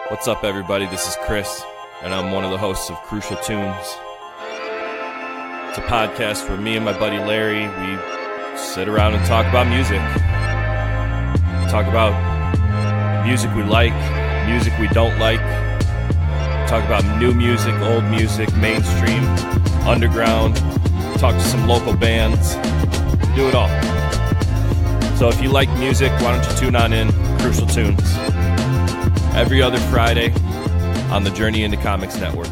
What's up, everybody? This is Chris, and I'm one of the hosts of Crucial Tunes. It's a podcast where me and my buddy Larry, we sit around and talk about music. Talk about music we like, music we don't like. Talk about new music, old music, mainstream, underground. Talk to some local bands. Do it all. So if you like music, why don't you tune on in Crucial Tunes every other Friday on the Journey into Comics Network.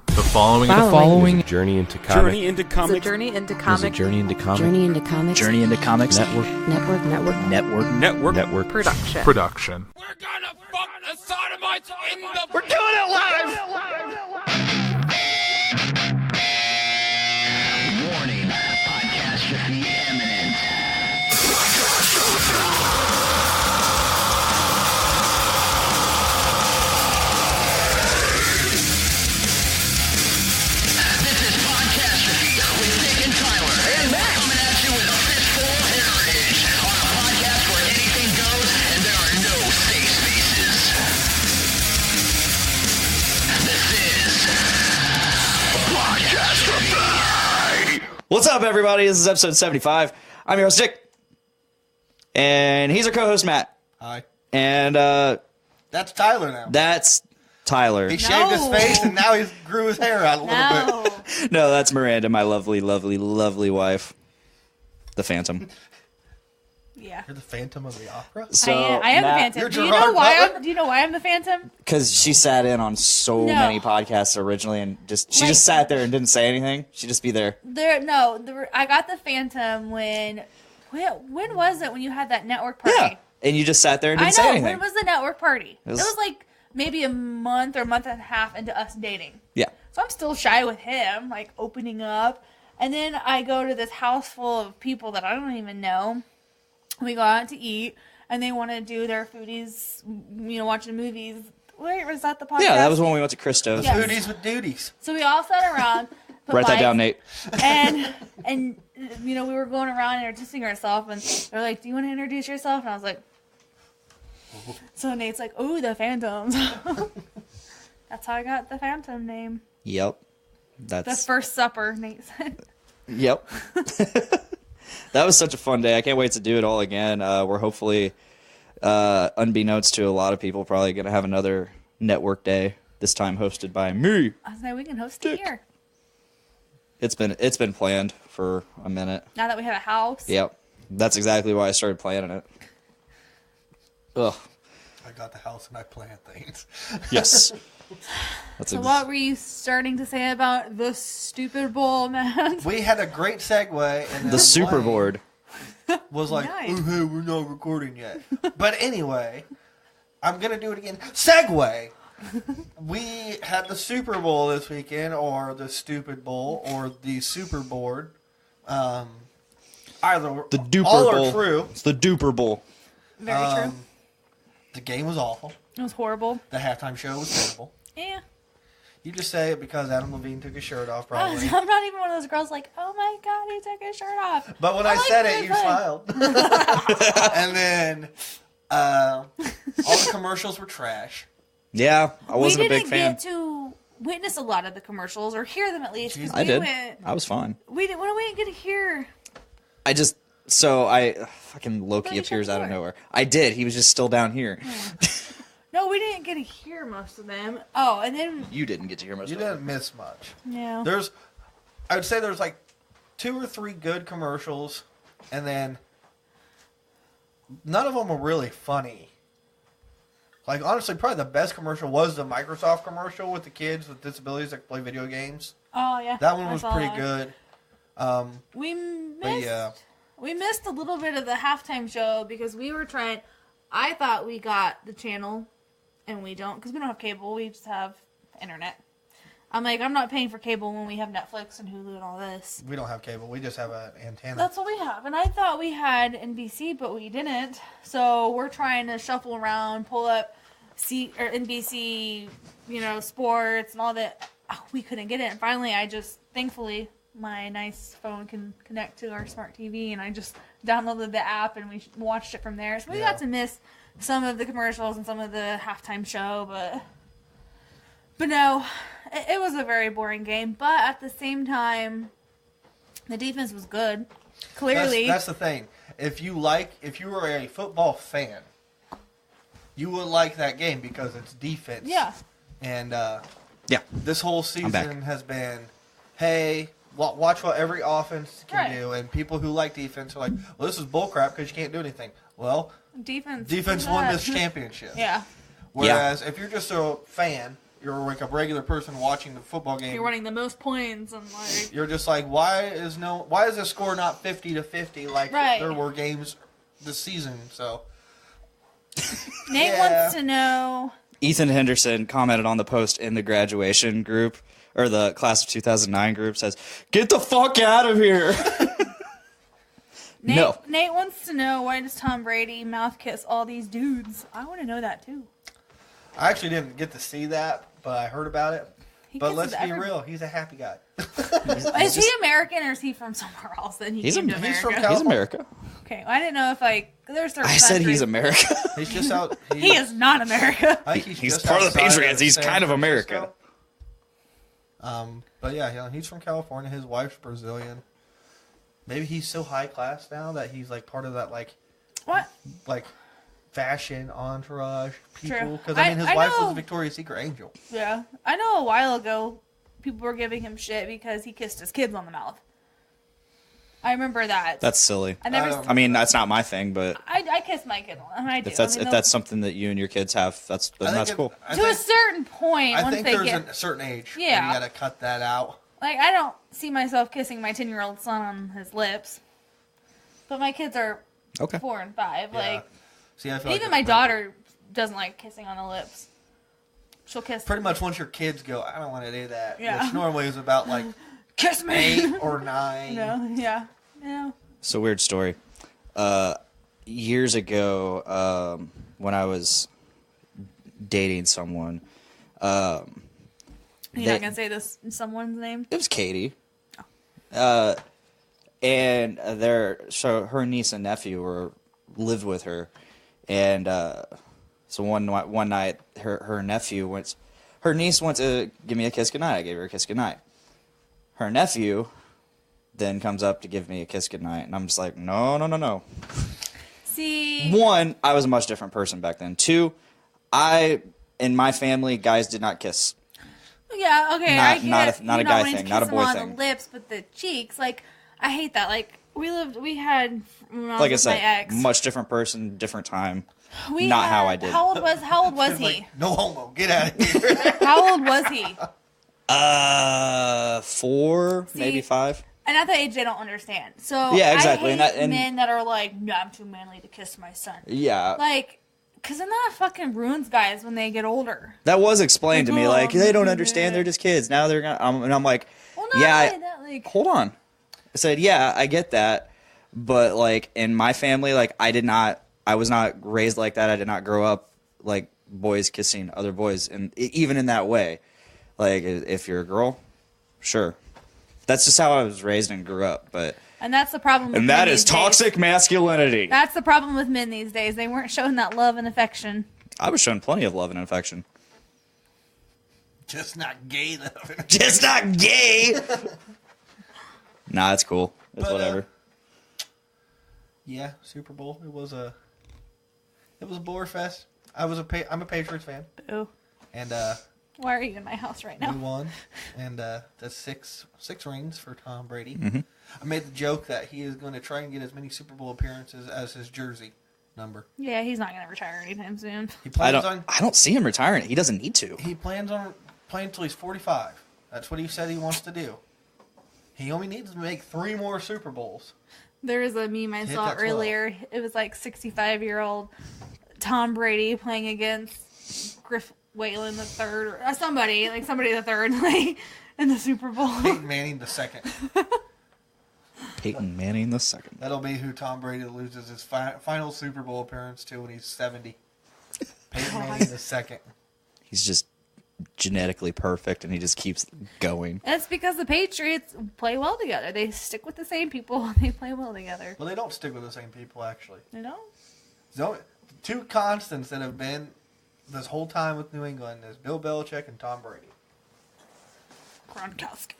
The following Journey into Comics. Journey into Comics. Journey into Comics. Journey into Comics. Journey into Comics. Journey into Comics. Network. Production. We're gonna fuck the sodomites in the... We're doing it live! Warning, Podcastrophe imminent. This is Podcastrophe with Dick and Tyler. And Matt coming at you with a fistful of heritage on a podcast where anything goes and there are no safe spaces. This is Podcastrophe. What's up, everybody? This is episode 75. I'm your host, Dick. And he's our co-host, Matt. Hi. And That's Tyler now. that's Tyler. He shaved his face and now he grew his hair out a little bit. No, that's Miranda, my lovely, lovely, lovely wife. The Phantom. Yeah. You're the Phantom of the Opera? So, I am the Phantom. You're Do you Gerard know why Butler? do you know why I'm the Phantom? Because she sat in on so No. many podcasts originally and she Like- just sat there and didn't say anything. She'd just be there. I got the Phantom when was it when you had that network party? Yeah. And you just sat there and I didn't know. say anything. When was the network party? It It was- was like maybe a month or month and a half into us dating. Yeah. So I'm still shy with him, like opening up. And then I go to this house full of people that I don't even know. We go out to eat, and they want to do their foodies, watching movies. Wait, was that the podcast? Yeah, that was when we went to Christo's. Yeah. Foodies with duties. So we all sat around. put Write that lights, down, Nate. And we were going around and introducing ourselves, and they're like, "Do you want to introduce yourself?" And I was like, so Nate's like, "Oh, the Phantoms." That's how I got the Phantom name. Yep. The That's... first supper, Nate said. Yep. That was such a fun day. I can't wait to do it all again. We're hopefully, unbeknownst to a lot of people, probably going to have another network day, this time hosted by me. I was like, we can host it here. It's been planned for a minute. Now that we have a house. Yep. That's exactly why I started planning it. Ugh. I got the house and I planned things. Yes. That's So what were you starting to say about the stupid bowl, man? We had a great segue. And then the super Blaine board. was like, Nice. oh, hey, we're not recording yet. But anyway, I'm going to do it again. Segue. We had the Super Bowl this weekend, or the Stupid Bowl, or the Super Board. Either The duper all bowl. are true. It's the duper bowl. Very true. The game was awful. It was horrible. The halftime show was terrible. Yeah. You just say it because Adam Levine took his shirt off, probably. I'm not even one of those girls like, oh my god, he took his shirt off. But when I like said that it, you thing. smiled. And then all the commercials were trash. Yeah, I wasn't a big We fan. didn't get to witness a lot of the commercials, or hear them at least. 'cause I we did. Went, I was fine. we didn't get to hear. I fucking Loki No, you appears said out of before. nowhere. I did. He was just still down here. No, we didn't get to hear most of them. Oh, and then You didn't get to hear most You of it. didn't miss much. yeah. I would say there's like 2 or 3 good commercials, and then none of them were really funny. Like, honestly, probably the best commercial was the Microsoft commercial with the kids with disabilities that play video games. Oh yeah. That one I was saw pretty that. good. We But missed. yeah. We missed a little bit of the halftime show because we were trying. I thought we got the channel, and we don't because we don't have cable. We just have internet. I'm like, I'm not paying for cable when we have Netflix and Hulu and all this. We don't have cable. We just have an antenna. That's what we have. And I thought we had NBC, but we didn't. So we're trying to shuffle around, pull up NBC, sports and all that. Oh, we couldn't get it. And finally, thankfully, my nice phone can connect to our smart TV, and I just downloaded the app and we watched it from there. So we got to miss some of the commercials and some of the halftime show, but no, it was a very boring game. But at the same time, the defense was good. Clearly, that's the thing. If you were a football fan, you would like that game because it's defense. Yeah. And Yeah. this whole season has been, hey, watch what every offense can do, and people who like defense are like, well, this is bullcrap because you can't do anything. Well, defense won this championship. Yeah. Whereas if you're just a fan, you're like a regular person watching the football game. You're running the most points and like. You're just like, why is the score not 50-50 like there were games this season? So Nate wants to know. Ethan Henderson commented on the post in the graduation group, or the class of 2009 group, says, "Get the fuck out of here." Nate wants to know, why does Tom Brady mouth kiss all these dudes? I want to know that too. I actually didn't get to see that, but I heard about it. But let's be real, he's a happy guy. Is he American or is he from somewhere else? Then he's from America. He's America. Okay, well, I didn't know if there's certain. I said he's America. He's just out. He is not America. I think he's part of the Patriots. He's kind of America. But yeah, he's from California. His wife's Brazilian. Maybe he's so high class now that he's like part of that like fashion entourage people. Because his wife was a Victoria's Secret angel. Yeah, I know. A while ago, people were giving him shit because he kissed his kids on the mouth. I remember that. That's silly. I mean, that's not my thing, but I kiss my kid. I do. If that's something that you and your kids have, that's cool. To a certain point, I think there's a certain age. Yeah, where you gotta cut that out. Like, I don't see myself kissing my 10-year-old son on his lips, but my kids are 4 and 5. Yeah. Like, see, I feel even my daughter doesn't like kissing on the lips. She'll kiss. Pretty much once your kids go, I don't want to do that. Yeah. Which normally is about like kiss me 8 or 9. No, yeah, no. So weird story. Years ago, when I was dating someone, You're not gonna say this someone's name? It was Katie. And so her niece and nephew lived with her, and so one night her niece went to give me a kiss goodnight. I gave her a kiss goodnight. Her nephew then comes up to give me a kiss goodnight, and I'm just like, no. See, 1, I was a much different person back then. 2, in my family, guys did not kiss. Yeah, okay, I get not a guy thing, not a boy on thing. The lips, but the cheeks, like, I hate that. Like, we had, when I was like I with said, my ex, much different person, different time. Not how I did. How old was he? Like, no homo, get out of here. How old was he? 4, maybe 5. And at that age, they don't understand. So yeah, exactly. I hate men that are like, no, I'm too manly to kiss my son. Yeah. Like, because then that fucking ruins guys when they get older. That was explained to me. Like, they don't understand. They're just kids. Now they're gonna. And I'm like, well, not yeah. Like, hold on. I said, yeah, I get that, but like in my family, like I was not raised like that. I did not grow up like boys kissing other boys, and even in that way. Like, if you're a girl, sure. That's just how I was raised and grew up, and that's the problem. And that is toxic masculinity. That's the problem with men these days. They weren't showing that love and affection. I was shown plenty of love and affection. Just not gay, though. Just not gay. Nah, it's cool. It's whatever. Yeah, Super Bowl. It was a bore fest. I'm a Patriots fan. Boo. And why are you in my house right now? We won, and that's six rings for Tom Brady. Mm-hmm. I made the joke that he is going to try and get as many Super Bowl appearances as his jersey number. Yeah, he's not going to retire anytime soon. I don't see him retiring. He doesn't need to. He plans on playing until he's 45. That's what he said he wants to do. He only needs to make 3 more Super Bowls. There was a meme I saw earlier. It was like 65-year-old Tom Brady playing against Griff Whalen III or somebody the third, like in the Super Bowl. Peyton Manning II. Peyton Manning II. That'll be who Tom Brady loses his final Super Bowl appearance to when he's 70. Peyton Manning II. He's just genetically perfect, and he just keeps going. That's because the Patriots play well together. They stick with the same people. They play well together. Well, they don't stick with the same people, actually. You know? So, two constants that have been this whole time with New England is Bill Belichick and Tom Brady. Gronkowski.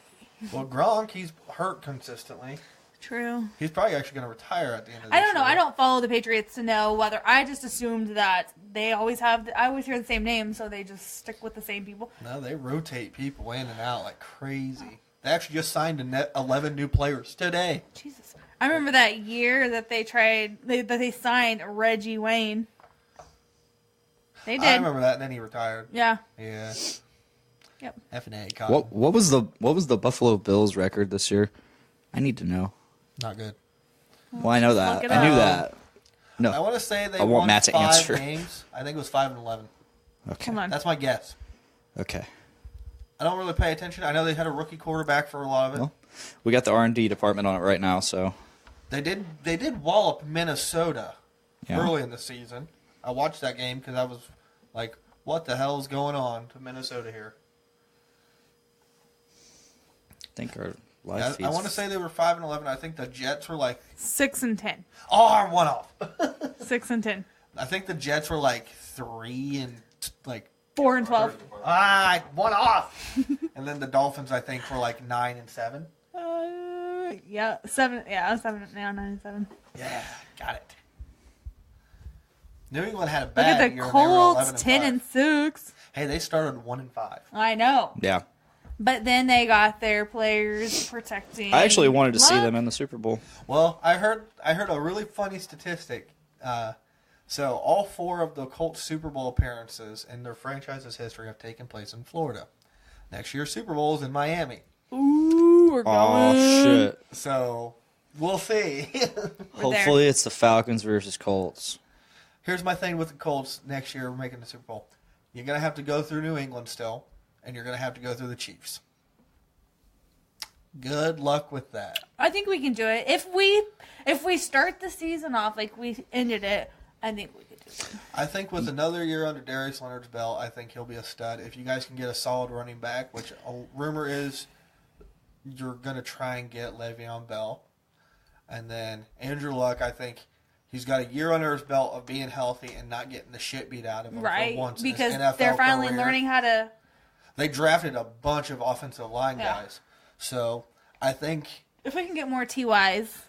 Well, Gronk, he's hurt consistently. True. He's probably actually going to retire at the end of this I don't know. year. I don't follow the Patriots to know whether. I just assumed that they always have. I always hear the same name, so they just stick with the same people. No, they rotate people in and out like crazy. They actually just signed 11 new players today. Jesus. I remember that year that they signed Reggie Wayne. They did. I remember that, and then he retired. Yeah. Yeah. Yep. F&A. Cotton. What was the Buffalo Bills record this year? I need to know. Not good. Well, I know Look that. it I knew up. that. No. I want to say they I want won Matt to 5 answer. games. I think it was 5-11. Okay. Hold on. That's my guess. Okay. I don't really pay attention. I know they had a rookie quarterback for a lot of it. Well, we got the R&D department on it right now, so They did wallop Minnesota yeah. early in the season. I watched that game because I was like, what the hell is going on to Minnesota here? I think our live feeds. I want to say they were 5-11. I think the Jets were like 6-10. Oh, I'm one off. 6-10. I think the Jets were like 3 and like 4-12. one off. And then the Dolphins, I think, were like 9-7. Yeah, 7. Yeah, 7. Yeah, 9-7. Yeah, got it. New England had a Look bad at the year. And Colts, they were 10-6. Hey, they started 1-5. I know, Yeah. but then they got their players protecting. I actually wanted to see What? them in the Super Bowl. Well, I heard a really funny statistic. So all 4 of the Colts Super Bowl appearances in their franchise's history have taken place in Florida. Next year's Super Bowl is in Miami. Ooh, we're going. Oh shit! So we'll see. Hopefully, it's the Falcons versus Colts. Here's my thing with the Colts next year making the Super Bowl. You're going to have to go through New England still, and you're going to have to go through the Chiefs. Good luck with that. I think we can do it. If we start the season off like we ended it, I think we could do it. I think with another year under Darius Leonard's belt, I think he'll be a stud. If you guys can get a solid running back, which a rumor is you're going to try and get Le'Veon Bell. And then Andrew Luck, I think he's got a year under his belt of being healthy and not getting the shit beat out of him Right, for once because in his NFL they're finally career. learning how to. They drafted a bunch of offensive line Yeah. guys. So I think, If we can get more TYs.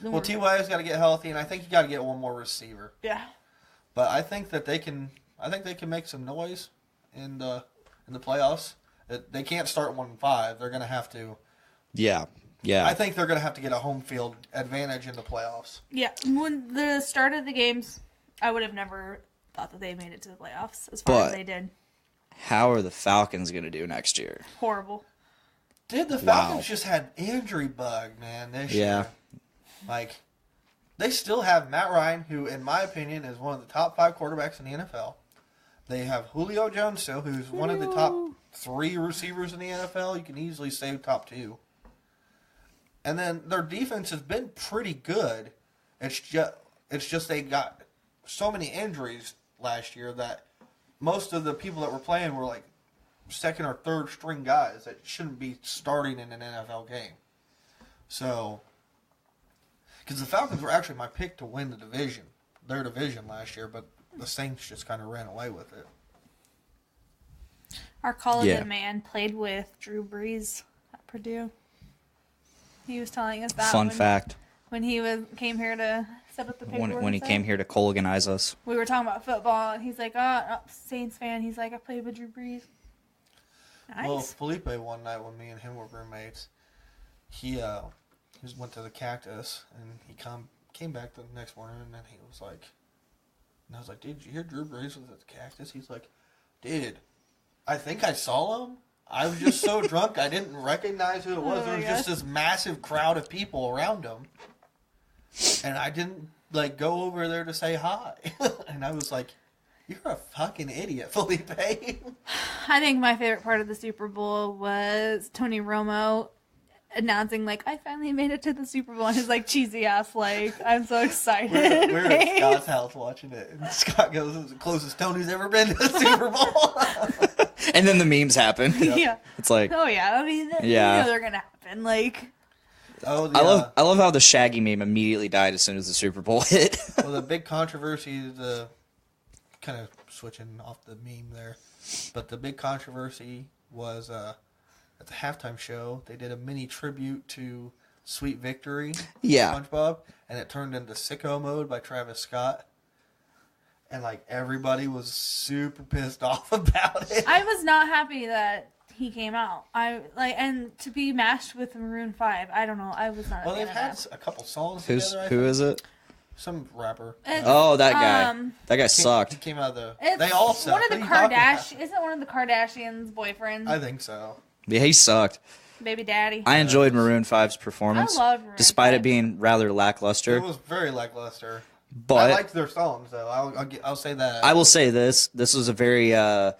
then well, we're- T.Y.'s got to get healthy, and I think you got to get one more receiver. Yeah. But I think that they can make some noise in the playoffs. They can't start 1-5. They're going to have to. Yeah. I think they're going to have to get a home field advantage in the playoffs. Yeah. When the start of the games, I would have never thought that they made it to the playoffs as far as But- they did. How are the Falcons going to do next year? Horrible. Dude, the Falcons just had injury bug, man, this year. Like, they still have Matt Ryan, who, in my opinion, is one of the top 5 quarterbacks in the NFL. They have Julio Jones still, who's one of the top 3 receivers in the NFL. You can easily say top 2. And then their defense has been pretty good. It's just they got so many injuries last year that most of the people that were playing were like second or third string guys that shouldn't be starting in an NFL game. So, because the Falcons were actually my pick to win their division last year, but the Saints just kind of ran away with it. Our college man played with Drew Brees at Purdue. He was telling us that. Fun fact. When he came here to set up the paperwork. When he came here to Colganize us. We were talking about football, and he's like, Saints fan. He's like, I played with Drew Brees. Nice. Well, Felipe one night when me and him were roommates, he went to the Cactus, and he came back the next morning, and then he was like, and I was like, dude, did you hear Drew Brees was at the Cactus? He's like, dude, I think I saw him. I was just so drunk I didn't recognize who it was. There was just this massive crowd of people around him. And I didn't go over there to say hi. And I was like, you're a fucking idiot, Felipe. I think my favorite part of the Super Bowl was Tony Romo announcing, I finally made it to the Super Bowl. And his, cheesy ass, I'm so excited. We were at Scott's house watching it. And Scott goes, it was the closest Tony's ever been to the Super Bowl. And then the memes happen. Yeah. It's like, Oh yeah. I mean, Yeah. you know they're gonna happen. Like, Oh, yeah. I love how the Shaggy meme immediately died as soon as the Super Bowl hit. Well, the big controversy, kind of switching off the meme there, but the big controversy was at the halftime show, they did a mini tribute to Sweet Victory, Yeah. SpongeBob, and it turned into Sicko Mode by Travis Scott. And, like, everybody was super pissed off about it. I was not happy that he came out. And to be matched with Maroon 5, I don't know. I was not. Well, a they've fan of had that. a couple songs Who together, is it? Some rapper. It's, Oh, that guy. That guy He sucked. came out of the... It's They all suck. one of the What are you talking about? Kardashians. Isn't one of the Kardashians' boyfriends? I think so. Yeah, he sucked. Baby daddy. I enjoyed Maroon 5's performance. I love Maroon despite 5. it being rather lackluster. It was very lackluster. I But liked their songs, though. I'll say that. I will say this. This was a very, it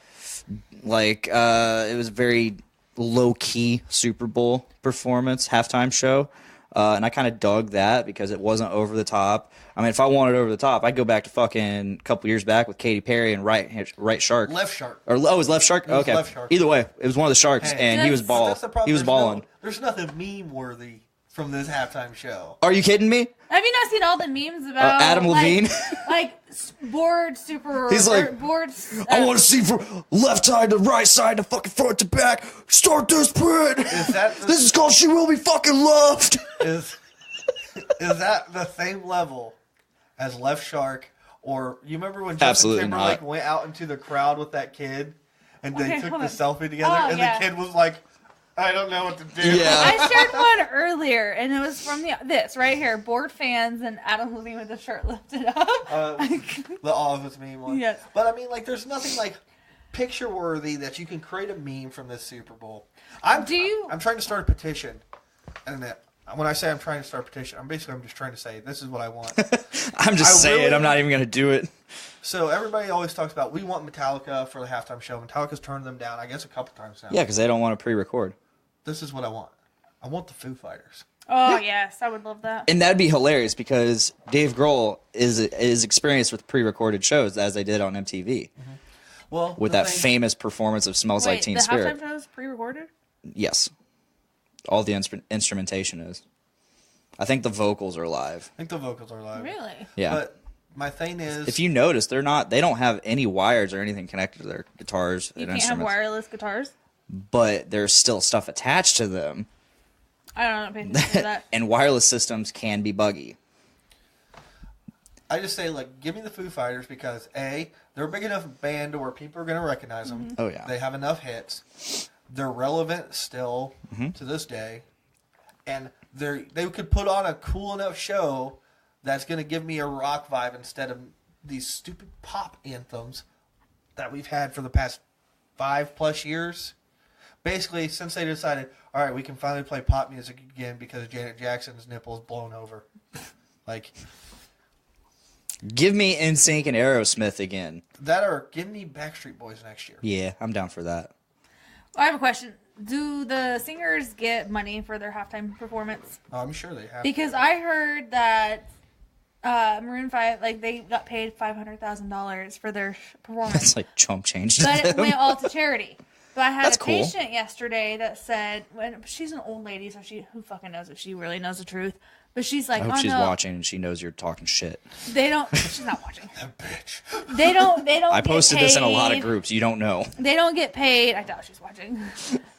was a very low-key Super Bowl performance, halftime show. And I kind of dug that because it wasn't over the top. I mean, if I wanted over the top, I'd go back to fucking a couple years back with Katy Perry and Right Shark. Left Shark. Or, it was Left Shark? It was Okay. Left Shark. Either way, it was one of the Sharks, Hey, and he was That's- That's the problem. He was balling. There's nothing meme-worthy from this halftime show. Are you kidding me? Have you not seen all the memes about Adam Levine? like bored super. He's like, bored. I want to see from left side to right side to fucking front to back. Start this print. Is that the, This is called She Will Be Fucking Loved. is that the same level as Left Shark? Or you remember when Justin Absolutely Timberlake not. went out into the crowd with that kid, and they Okay, took hold the on. selfie together, Oh, and yeah. the kid was like, "I don't know what to do." Yeah. I shared one earlier, and it was from this right here: bored fans and Adam Levine with the shirt lifted up. The Office meme one. Yes. But I mean, like, there's nothing like picture worthy that you can create a meme from this Super Bowl. I'm trying to start a petition, and when I say I'm trying to start a petition, I'm just trying to say this is what I want. I'm just saying. really- I'm not even going to do it. So everybody always talks about we want Metallica for the halftime show. Metallica's turned them down, I guess, a couple times now. Yeah, because they don't want to pre-record. This is what I want. I want the Foo Fighters. Oh yes, I would love that. And that'd be hilarious because Dave Grohl is experienced with pre-recorded shows as they did on MTV Well, with the that thing- famous performance of "Smells Like Wait, Teen the Spirit." halftime show is pre-recorded. Yes, all the instrumentation is. I think the vocals are live. I think the vocals are live. Really? Yeah. But my thing is, If you notice, they don't have any wires or anything connected to their guitars You and can't have instruments. wireless guitars. But there's still stuff attached to them, I don't know. Pay attention to that. and wireless systems can be buggy. I just say, like, give me the Foo Fighters because A, they're a big enough band to where people are going to recognize them. Oh, yeah. They have enough hits. They're relevant still Mm-hmm. to this day. And they could put on a cool enough show that's going to give me a rock vibe instead of these stupid pop anthems that we've had for the past 5+ years. Basically, since they decided, all right, we can finally play pop music again because Janet Jackson's nipple is blown over. Like, Give me NSYNC and Aerosmith again. that or give me Backstreet Boys next year. Yeah, I'm down for that. I have a question. Do the singers get money for their halftime performance? Oh, I'm sure they have. Because I heard that Maroon 5, like, they got paid $500,000 for their performance. That's like chump change to But it them. went all to charity. But I had That's a cool. patient yesterday that said, she's an old lady, so who fucking knows if she really knows the truth. But she's like, I hope oh she's no, watching and she knows you're talking shit. they don't. She's not watching. That bitch. They don't. I get posted this in a lot of paid. groups. You don't know. They don't get paid. I doubt she's watching.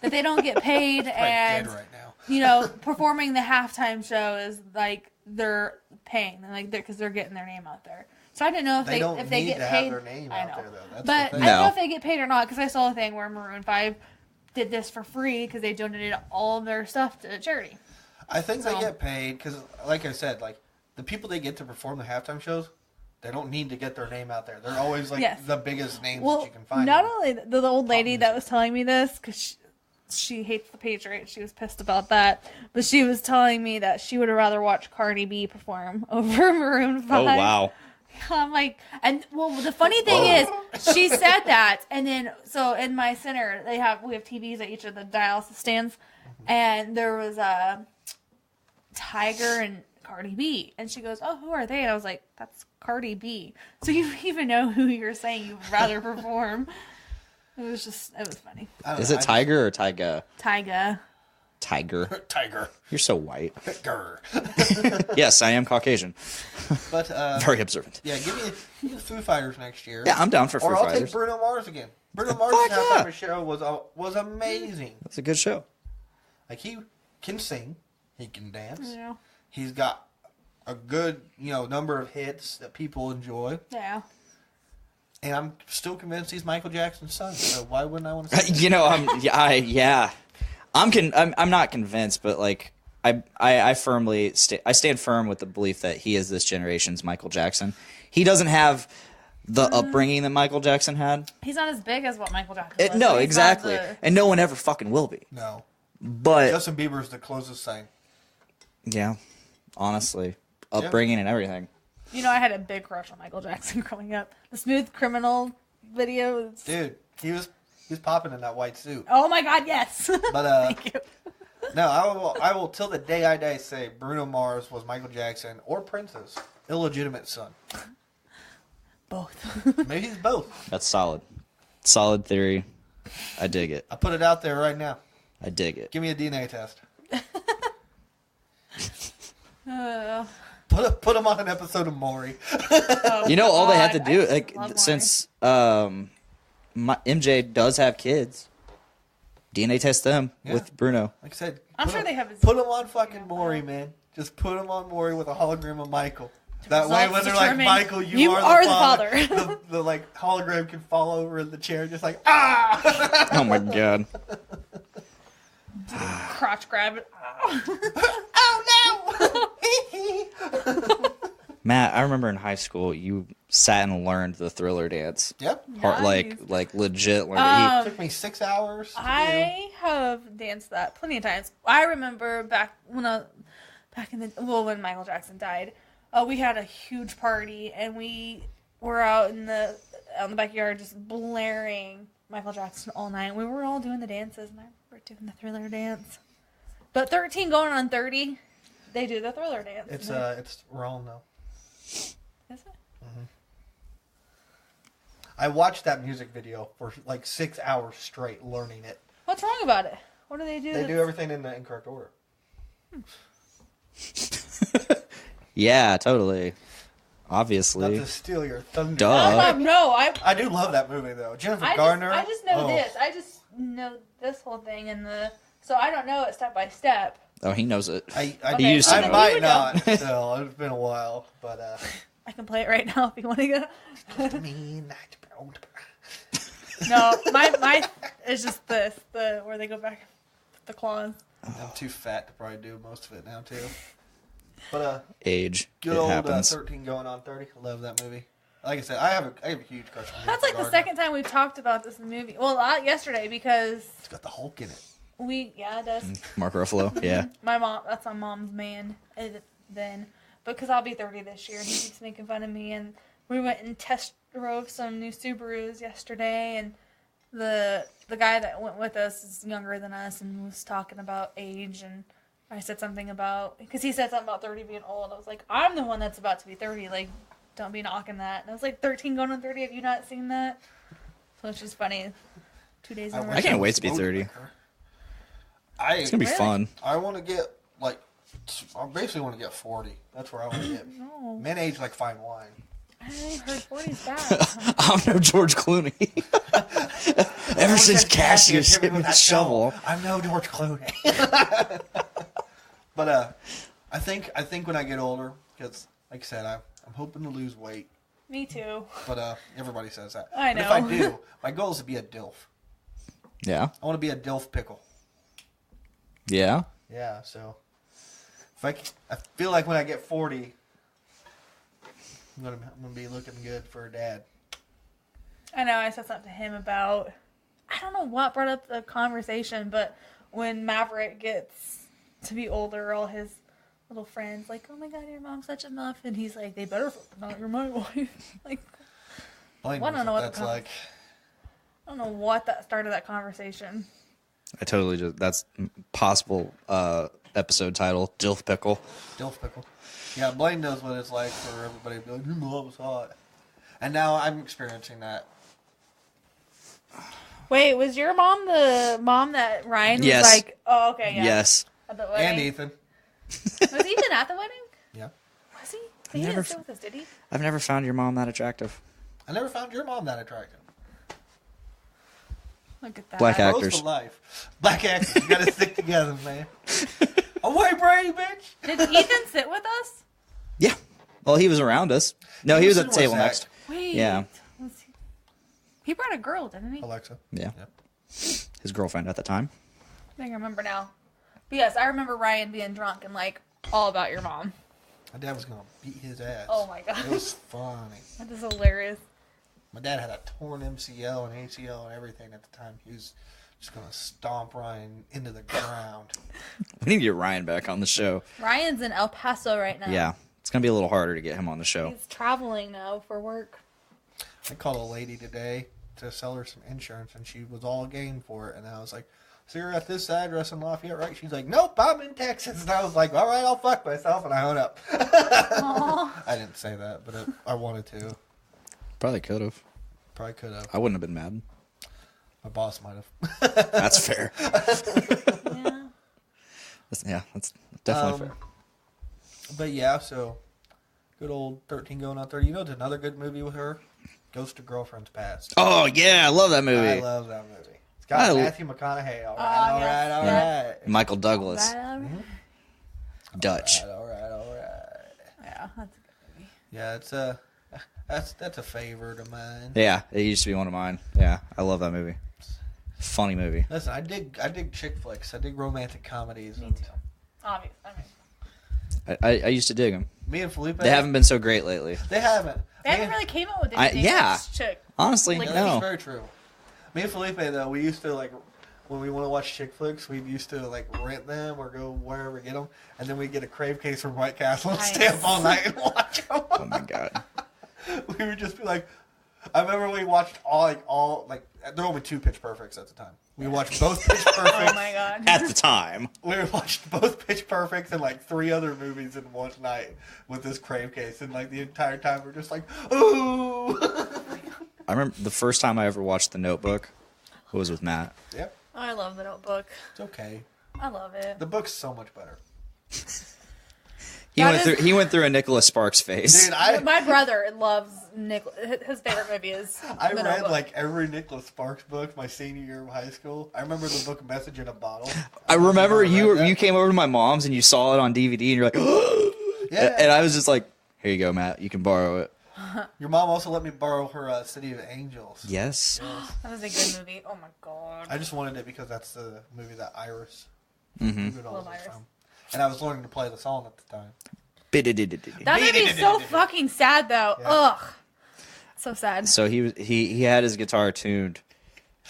That they don't get paid, Like and dead right now. you know, performing the halftime show is like they're paying them, like because they're getting their name out there. So I didn't know if They don't if they need get to paid. have their name I out know, there, though. That's but the I thing. don't know No. if they get paid or not because I saw a thing where Maroon 5 did this for free because they donated all of their stuff to charity. I think So- they get paid because, like I said, like the people they get to perform the halftime shows, they don't need to get their name out there. They're always like Yes. the biggest names Well, that you can find. not only the old lady that was telling me this because she hates the Patriots, she was pissed about that, but she was telling me that she would rather watch Cardi B perform over Maroon 5. Oh, wow. I'm like, and well, the funny thing is, she said that, and then so in my center we have TVs at each of the dialysis stands, and there was a Tiger and Cardi B, and she goes, "Oh, who are they?" And I was like, "That's Cardi B." So you even know who you're saying you'd rather perform. It was funny. Is it Tiger or Tyga? Tyga. Tiger. Tiger. You're so white. Tiger. Yes, I am Caucasian. But very observant. Yeah, give me the Foo Fighters next year. Yeah, I'm down for Foo Fighters. Or I'll Fighters. take Bruno Mars again. Bruno Mars' halftime show was amazing. That's a good show. Like, he can sing, he can dance. Yeah. He's got a good, number of hits that people enjoy. Yeah. And I'm still convinced he's Michael Jackson's son. So why wouldn't I want to see I'm not convinced, but like I firmly I stand firm with the belief that he is this generation's Michael Jackson. He doesn't have the upbringing that Michael Jackson had. He's not as big as what Michael Jackson was. No, exactly. And no one ever fucking will be. No. But Justin Bieber's the closest thing. Yeah. Honestly. Upbringing and everything. I had a big crush on Michael Jackson growing up. The Smooth Criminal videos. Dude, he was popping in that white suit. Oh my God, yes. But Thank you. No, I will till the day I die say Bruno Mars was Michael Jackson or Prince's illegitimate son. Both. Maybe he's both. That's solid. Solid theory. I dig it. I put it out there right now. I dig it. Give me a DNA test. Uh, Put him on an episode of Maury. All they had to do, love since MJ does have kids, DNA test them with Bruno. Like I said, I'm sure they have his... Put him on fucking Maury, man. Just put him on Maury with a hologram of Michael. That way, when they're like, Michael, you are the father. the like hologram can fall over in the chair, just like ah. Oh my God. Crotch grab it. Oh no! Matt, I remember in high school you sat and learned the Thriller dance. Yep. Like legit learned it. Took me 6 hours. I have danced that plenty of times. I remember when when Michael Jackson died, we had a huge party and we were out on the backyard just blaring Michael Jackson all night. We were all doing the dances, and I remember doing the Thriller dance. But 13 going on 30, they do the Thriller dance. It's wrong though. Is it? Mm-hmm. I watched that music video for like 6 hours straight, learning it. What's wrong about it? What do they do? They do everything in the incorrect order. Yeah, totally. Obviously. Not to steal your thunder. Duh. No, I do love that movie though. Jennifer Garner. I just know this. I just know this whole thing so I don't know it step by step. Oh, he knows it. I used to I know. might not. Still, it's been a while, but I can play it right now if you want to go. No, No, my is just this where they go back with the claws. I'm too fat to probably do most of it now too. But age. good It old happens. 13 going on 30. I love that movie. Like I said, I have a huge crush on That's Jennifer like the Garner. second time we've talked about this movie. Well, yesterday because It's got the Hulk in it. it does. Mark Ruffalo. Yeah. That's my mom's man then. Because I'll be 30 this year and he keeps making fun of me. And we went and test drove some new Subarus yesterday and the guy that went with us is younger than us and was talking about age and I said something about, because he said something about 30 being old. I was like, I'm the one that's about to be 30. Like, don't be knocking that. And I was like, 13 going on 30. Have you not seen that? So it's just funny. 2 days in a row. I can't wait to be 30. It's going to be fun. I want to get, I basically want to get 40. That's where I want to get. No. Men age like fine wine. I heard 40's bad. I'm no George Clooney. Ever since Cassius hit me with a shovel. I'm no George Clooney. But I think when I get older, because like I said, I'm hoping to lose weight. Me too. But everybody says that. I know. But if I do, my goal is to be a Dilf. Yeah. I want to be a Dilf pickle. Yeah. Yeah. So if I feel like when I get 40, I'm gonna be looking good for a dad. I know. I said something to him about, I don't know what brought up the conversation, but when Maverick gets to be older, all his little friends like, oh my God, your mom's such a muff, and he's like, they better not, you're my wife. Like, I don't know what that's like. I don't know what that started that conversation. I totally that's possible episode title, Dilf Pickle. Dilf pickle. Yeah, Blaine knows what it's like for everybody to be like, your mom was hot. And now I'm experiencing that. Wait, was your mom the mom that Ryan was Yes. like, oh, okay, yeah. Yes. At the wedding? And Ethan. Was Ethan at the wedding? Yeah. Was he? He didn't sit with us, did he? I've never found your mom that attractive. I never found your mom that attractive. Look at that. Black Rose actors. for life. Black actors. You gotta stick together, man. Away, Brady, bitch. Did Ethan sit with us? Yeah. Well, he was around us. No, he was at the What's table that? next. Wait. Yeah. He brought a girl, didn't he? Alexa. Yeah. Yep. His girlfriend at the time. I think I remember now. But yes, I remember Ryan being drunk and like all about your mom. My dad was gonna beat his ass. Oh my god. It was funny. That is hilarious. My dad had a torn MCL and ACL and everything at the time. He was just gonna stomp Ryan into the ground. We need to get Ryan back on the show. Ryan's in El Paso right now. Yeah. It's going to be a little harder to get him on the show. He's traveling now for work. I called a lady today to sell her some insurance, and she was all game for it. And I was like, "So you're at this address in Lafayette, right?" She's like, "Nope, I'm in Texas." And I was like, "All right, I'll fuck myself," and I hung up. I didn't say that, but I wanted to. Probably could have. Probably could have. I wouldn't have been mad. My boss might have. That's fair. Yeah. That's definitely fair. But yeah, so good old 13 going on 30. You know, it's another good movie with her. Ghost of Girlfriend's Past. Oh, yeah. I love that movie. I love that movie. It's got Matthew McConaughey. All right, all right. Michael Douglas. Dutch. All right. Yeah, that's a good movie. Yeah, that's a favorite of mine. Yeah, it used to be one of mine. Yeah, I love that movie. Funny movie. Listen, I dig chick flicks. I dig romantic comedies. Me too. Obviously. I used to dig them. Me and Felipe. They haven't been so great lately. They haven't. They haven't really came out with anything. yeah. Chick. Honestly, Like, That's no. very true. Me and Felipe, though, we used to, like, when we want to watch chick flicks, we used to, like, rent them or go wherever get them, and then we'd get a crave case from White Castle and stay up all night and watch them. Oh, my God. We would just be like, I remember we watched all, there were only 2 Pitch Perfects at the time. We watched both Pitch Perfects. Oh my god. At the time. We watched both Pitch Perfects and, like, 3 other movies in one night with this crave case, and, like, the entire time we're just like, ooh! I remember the first time I ever watched The Notebook was with Matt. Yep, I love the Notebook. it's okay. I love it. The book's so much better. He went through a Nicholas Sparks phase. Dude, My brother loves his favorite movie is I The read Notebook. like every Nicholas Sparks book my senior year of high school. I remember the book Message in a Bottle. I remember read that. you came over to my mom's and you saw it on DVD and you're like, Yeah. and I was just like, here you go, Matt. You can borrow it. Your mom also let me borrow her City of Angels. Yes. That was a good movie. Oh my god. I just wanted it because that's the movie that Iris. Mm-hmm. Love Iris. From. And I was learning to play the song at the time. That movie's so fucking sad though. Yeah. Ugh. So sad. So he had his guitar tuned.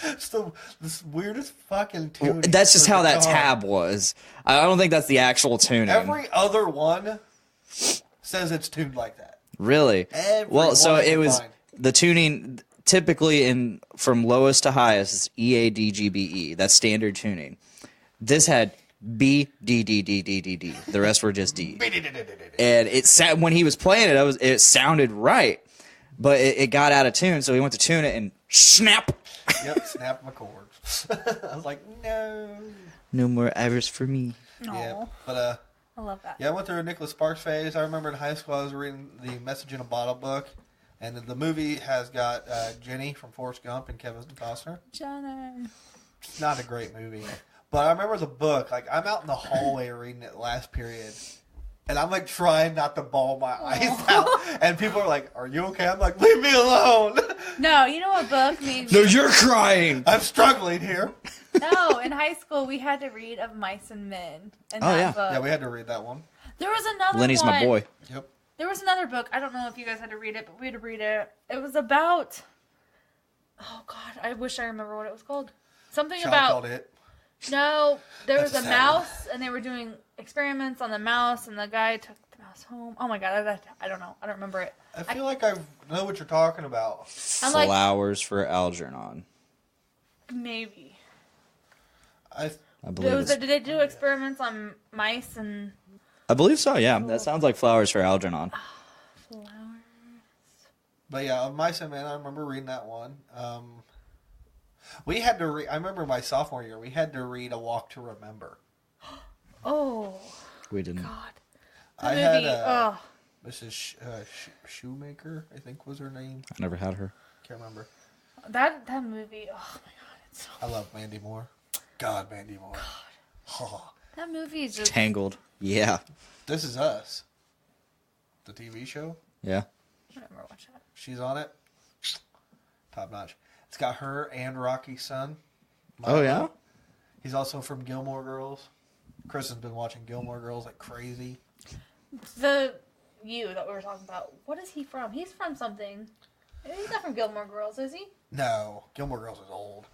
It's this weirdest fucking tuning. That's just for how that guitar. tab was. I don't think that's the actual tuning. Every other one says it's tuned like that. Really? Every Well, so one I it can was find. the tuning typically from lowest to highest is E A D G B E. That's standard tuning. This had B D D D D D D. The rest were just D. And it when he was playing it, it sounded right, but it got out of tune. So he went to tune it and snap. Yep, snap my chords. I was like, no. No more Iris for me. Yeah, but I love that. yeah, I went through a Nicholas Sparks phase. I remember in high school I was reading the Message in a Bottle book, and the movie has got Jenny from Forrest Gump and Kevin Costner. Johnny. It's not a great movie, but I remember the book. Like, I'm out in the hallway reading it last period, and I'm like trying not to bawl my eyes out, and people are like, "Are you okay?" I'm like, "Leave me alone." No, you know what book made No, me? you're crying. I'm struggling here. No, in high school we had to read Of Mice and Men. In Oh, that yeah. book. Yeah, we had to read that one. There was another Lenny's one. my boy. Yep. There was another book. I don't know if you guys had to read it, but we had to read it. It was about. Oh God, I wish I remember what it was called. Something Child about. called it. No, there was That's a a sad one. mouse, and they were doing experiments on the mouse, and the guy took the mouse home. Oh my God, I don't know. I don't remember it. I feel like I know what you're talking about. I'm like, Flowers for Algernon. maybe. I believe Did they do experiments on mice and I believe so. Yeah, that sounds like Flowers for Algernon. flowers? But yeah, Mice and Men, I remember reading that one. We had to read. I remember my sophomore year. We had to read A Walk to Remember. Oh, We didn't. God. I movie, had Mrs. Shoemaker, I think was her name. I never had her. Can't remember. That movie, oh my God, it's so... I love Mandy Moore. God, Mandy Moore. Oh. That movie is just... Tangled. Yeah. This Is Us. The TV show. Yeah. I never watched that. She's on it. Top notch. It's got her and Rocky's son. Oh, yeah? He's also from Gilmore Girls. Chris has been watching Gilmore Girls like crazy. The you that we were talking about, what is he from? He's from something. He's not from Gilmore Girls, is he? No, Gilmore Girls is old.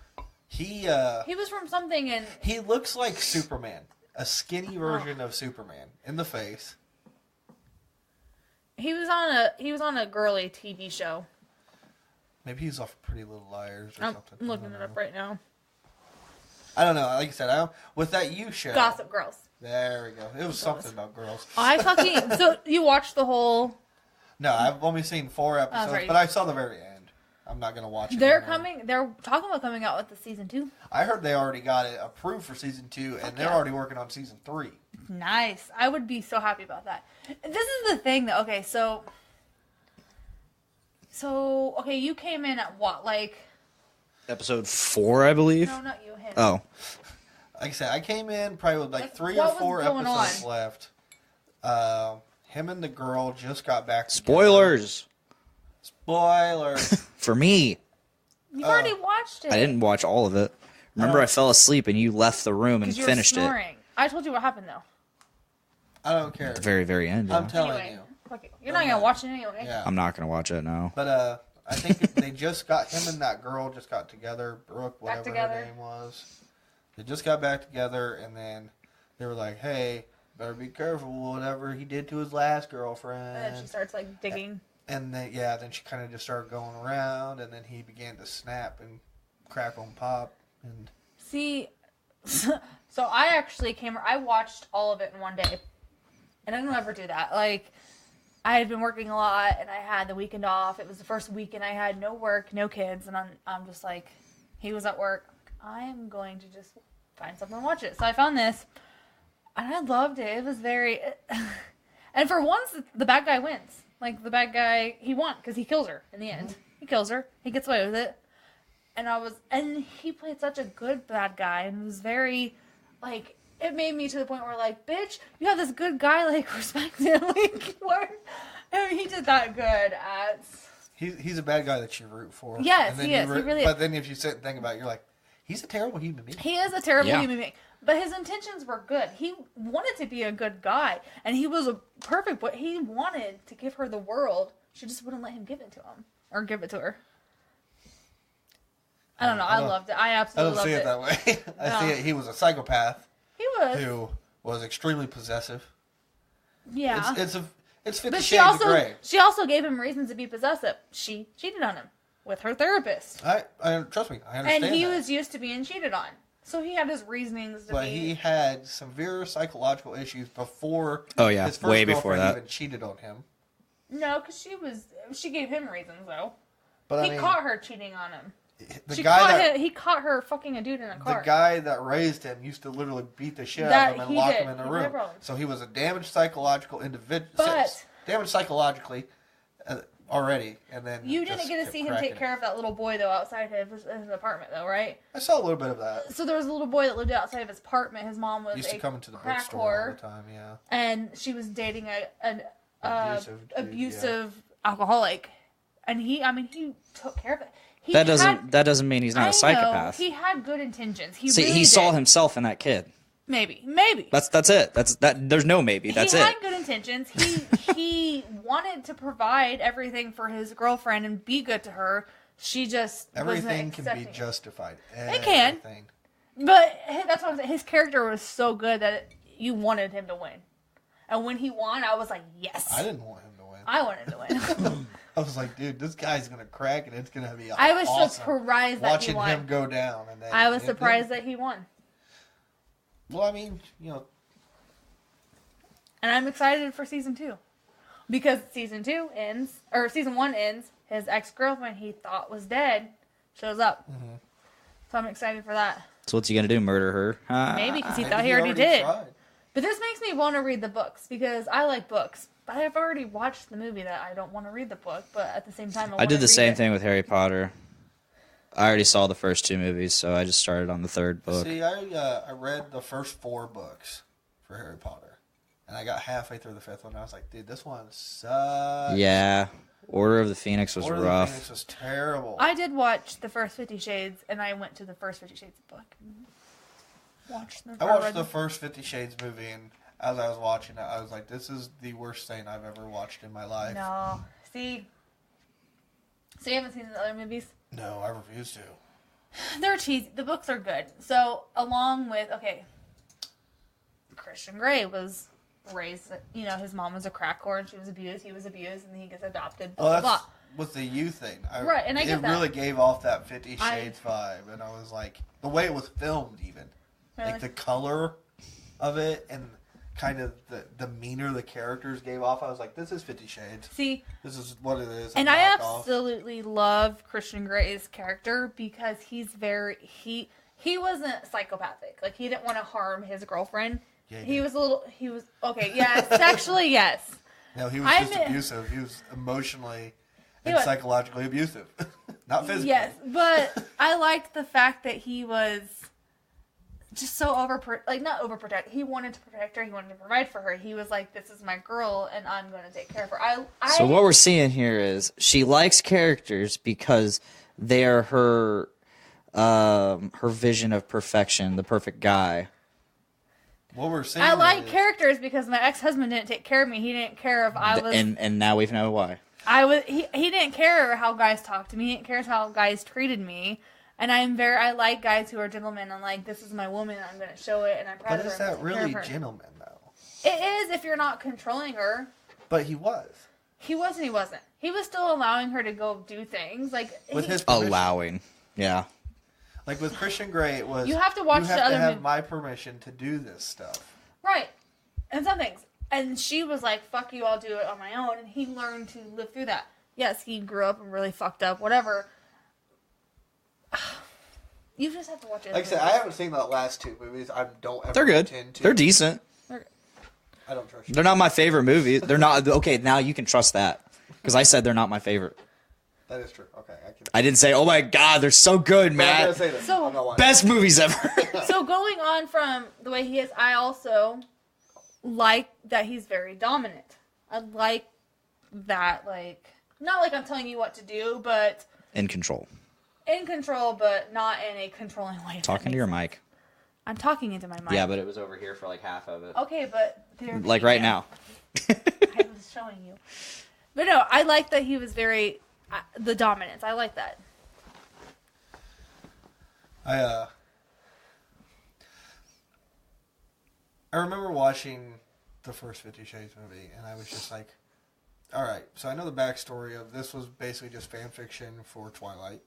He was from something and... He looks like Superman. A skinny version of Superman in the face. He was on a girly TV show. Maybe he's off Pretty Little Liars or I'm something. looking it up right now. I don't know. Like I said, with that You show. Gossip Girls. There we go. It was something about girls. So you watched the whole... No, I've only seen 4 episodes, right. but I saw the very end. I'm not going to watch it. They're talking about coming out with the season 2. I heard they already got it approved for season 2, and they're already working on season 3. Nice. I would be so happy about that. This is the thing, though. Okay, so okay, you came in at what, like... Episode 4, I believe. No, not you. Him. Oh. Like I said, I came in probably with like 3 or what 4 was going episodes on? left. Him and the girl just got back together. Spoilers. Spoilers. For me. You've already watched it. I didn't watch all of it. Remember, I fell asleep and you left the room and Because you were finished it. snoring. I told you what happened, though. I don't care. At the very, very end. I'm Yeah. telling Anyway, you. fuck it. You're not going to watch it anyway. Yeah. I'm not going to watch it now. But I think they just got, him and that girl just got together. Brooke, whatever together. her name was. They just got back together, and then they were like, hey, better be careful whatever he did to his last girlfriend. And then she starts, like, digging. And then, then she kind of just started going around, and then he began to snap and crackle and pop. And See, so I actually I watched all of it in one day. And I don't ever do that. Like, I had been working a lot, and I had the weekend off. It was the first weekend I had no work, no kids, and I'm just like, he was at work. I'm going to just find something to watch it. So I found this, and I loved it. It was very... And for once, the bad guy wins. Like, the bad guy, he won, because he kills her in the end. He kills her. He gets away with it. And he played such a good bad guy, and it was very, like, it made me to the point where, like, bitch, you have this good guy, like, respect him. Like, I mean, he did that good at... he's a bad guy that you root for. Yes, And then he is. He really is. But then if you sit and think about it, you're like, he's a terrible human being. He is a terrible Yeah. human being. But his intentions were good. He wanted to be a good guy. And he was a perfect boy. He wanted to give her the world. She just wouldn't let him give it to him. Or give it to her. I don't know. I loved it. I I absolutely don't see it that way. I see it. He was a psychopath He was. who was extremely possessive. Yeah. It's 50 But Shades of Grey. she also gave him reasons to be possessive. She cheated on him with her therapist. I trust me. I understand. And he that. was used to being cheated on. So he had his reasonings to But be... he had severe psychological issues before. Oh, yeah. His first Way before girlfriend that. even cheated on him. No, because she gave him reasons, though. But He caught her cheating on him. He caught her fucking a dude in a car. The guy that raised him used to literally beat the shit out That of him and he lock did. him in the He room. did wrong. So he was a damaged psychological individual. But- damaged psychologically already, and then You didn't get to see him take care of that little boy, though, outside of his apartment, though, right? I saw a little bit of that. So there was a little boy that lived outside of his apartment. His mom was Used to a come into the crack bookstore all whore, the time. Yeah. and she was dating an abusive dude, alcoholic. And he took care of it. That doesn't mean he's not a psychopath. He had good intentions. He saw did. himself in that kid. Maybe. That's it. There's no maybe. That's he it. had good intentions. He wanted to provide everything for his girlfriend and be good to her. She just Everything wasn't can be accepting it. justified. It can. Everything. But that's what I'm saying. His character was so good that you wanted him to win. And when he won, I was like, yes. I didn't want him to win. I wanted to win. I was like, dude, this guy's gonna crack, and it's gonna be. I was awesome surprised that he watching won. him go down. And then I was surprised that he won. Well, I mean, And I'm excited for season 2. Because season 1 ends, his ex-girlfriend he thought was dead shows up. Mm-hmm. So I'm excited for that. So what's he gonna do? Murder her? Maybe because he Maybe thought he already did. tried. But this makes me want to read the books because I like books. But I've already watched the movie that I don't want to read the book. But at the same time, I did the same thing with Harry Potter. I already saw the first 2 movies, so I just started on the 3rd book. See, I read the first 4 books for Harry Potter, and I got halfway through the 5th one. And I was like, dude, this one sucks. Yeah, Order of the Phoenix was Order rough. of the Phoenix was terrible. I did watch the first 50 Shades, and I went to the first 50 Shades book. I watched the first 50 Shades movie, and as I was watching it, I was like, this is the worst thing I've ever watched in my life. No. See? So you haven't seen the other movies? No, I refuse to. They're cheesy. The books are good. So, along with, Christian Grey was raised, his mom was a crack whore and she was abused, he was abused, and then he gets adopted, blah, blah, blah. With the you thing. Right, and I get it that. really gave off that 50 Shades vibe, and I was like, the way it was filmed even. Really? Like the color of it and kind of the demeanor the characters gave off, I was like, this is 50 Shades. See, This is what it is. and I absolutely love Christian Grey's character because he's he wasn't psychopathic. Like, he didn't want to harm his girlfriend. Yeah, he was sexually, yes. No, he was just abusive. He was emotionally and psychologically abusive. Not physically. Yes, but I liked the fact that he was just so not overprotect. He wanted to protect her. He wanted to provide for her. He was like, this is my girl, and I'm going to take care of her. So what we're seeing here is she likes characters because they are her vision of perfection, the perfect guy. What we're saying I like characters because my ex-husband didn't take care of me. He didn't care if I was... And now we know why. He didn't care how guys talked to me. He didn't care how guys treated me. And I like guys who are gentlemen. I'm like, this is my woman. I'm going to show it, and I'm proud of her. But is that really gentleman, though? It is if you're not controlling her. But he was. He was and he wasn't. He was still allowing her to go do things. Like, with his permission. Allowing. Yeah. Like with Christian Grey, it was... You have to watch the other You have to have movie. my permission to do this stuff. Right. And some things. And she was like, fuck you, I'll do it on my own. And he learned to live through that. Yes, he grew up and really fucked up, whatever. You just have to watch it. Like I said, I haven't seen the last 2 movies. I don't ever They're good. intend to. They're decent. I don't trust you. They're not my favorite movies. They're not... Okay, now you can trust that. Because I said they're not my favorite. That is true. Okay, I didn't say, oh my god, they're so good, Matt. I'm gonna say that. So- I'm not watching. Best movies ever. So going on from the way he is, I also like that he's very dominant. I like that, like, not like I'm telling you what to do, but In control. in control, but not in a controlling way. if that Talking to your makes mic. sense. I'm talking into my mic. Yeah, but it was over here for like half of it. Okay, but Like right now. I was showing you. But no, I like that he was very the dominance. I like that. I remember watching the first 50 Shades movie, and I was just like, all right, so I know the backstory of this was basically just fan fiction for Twilight.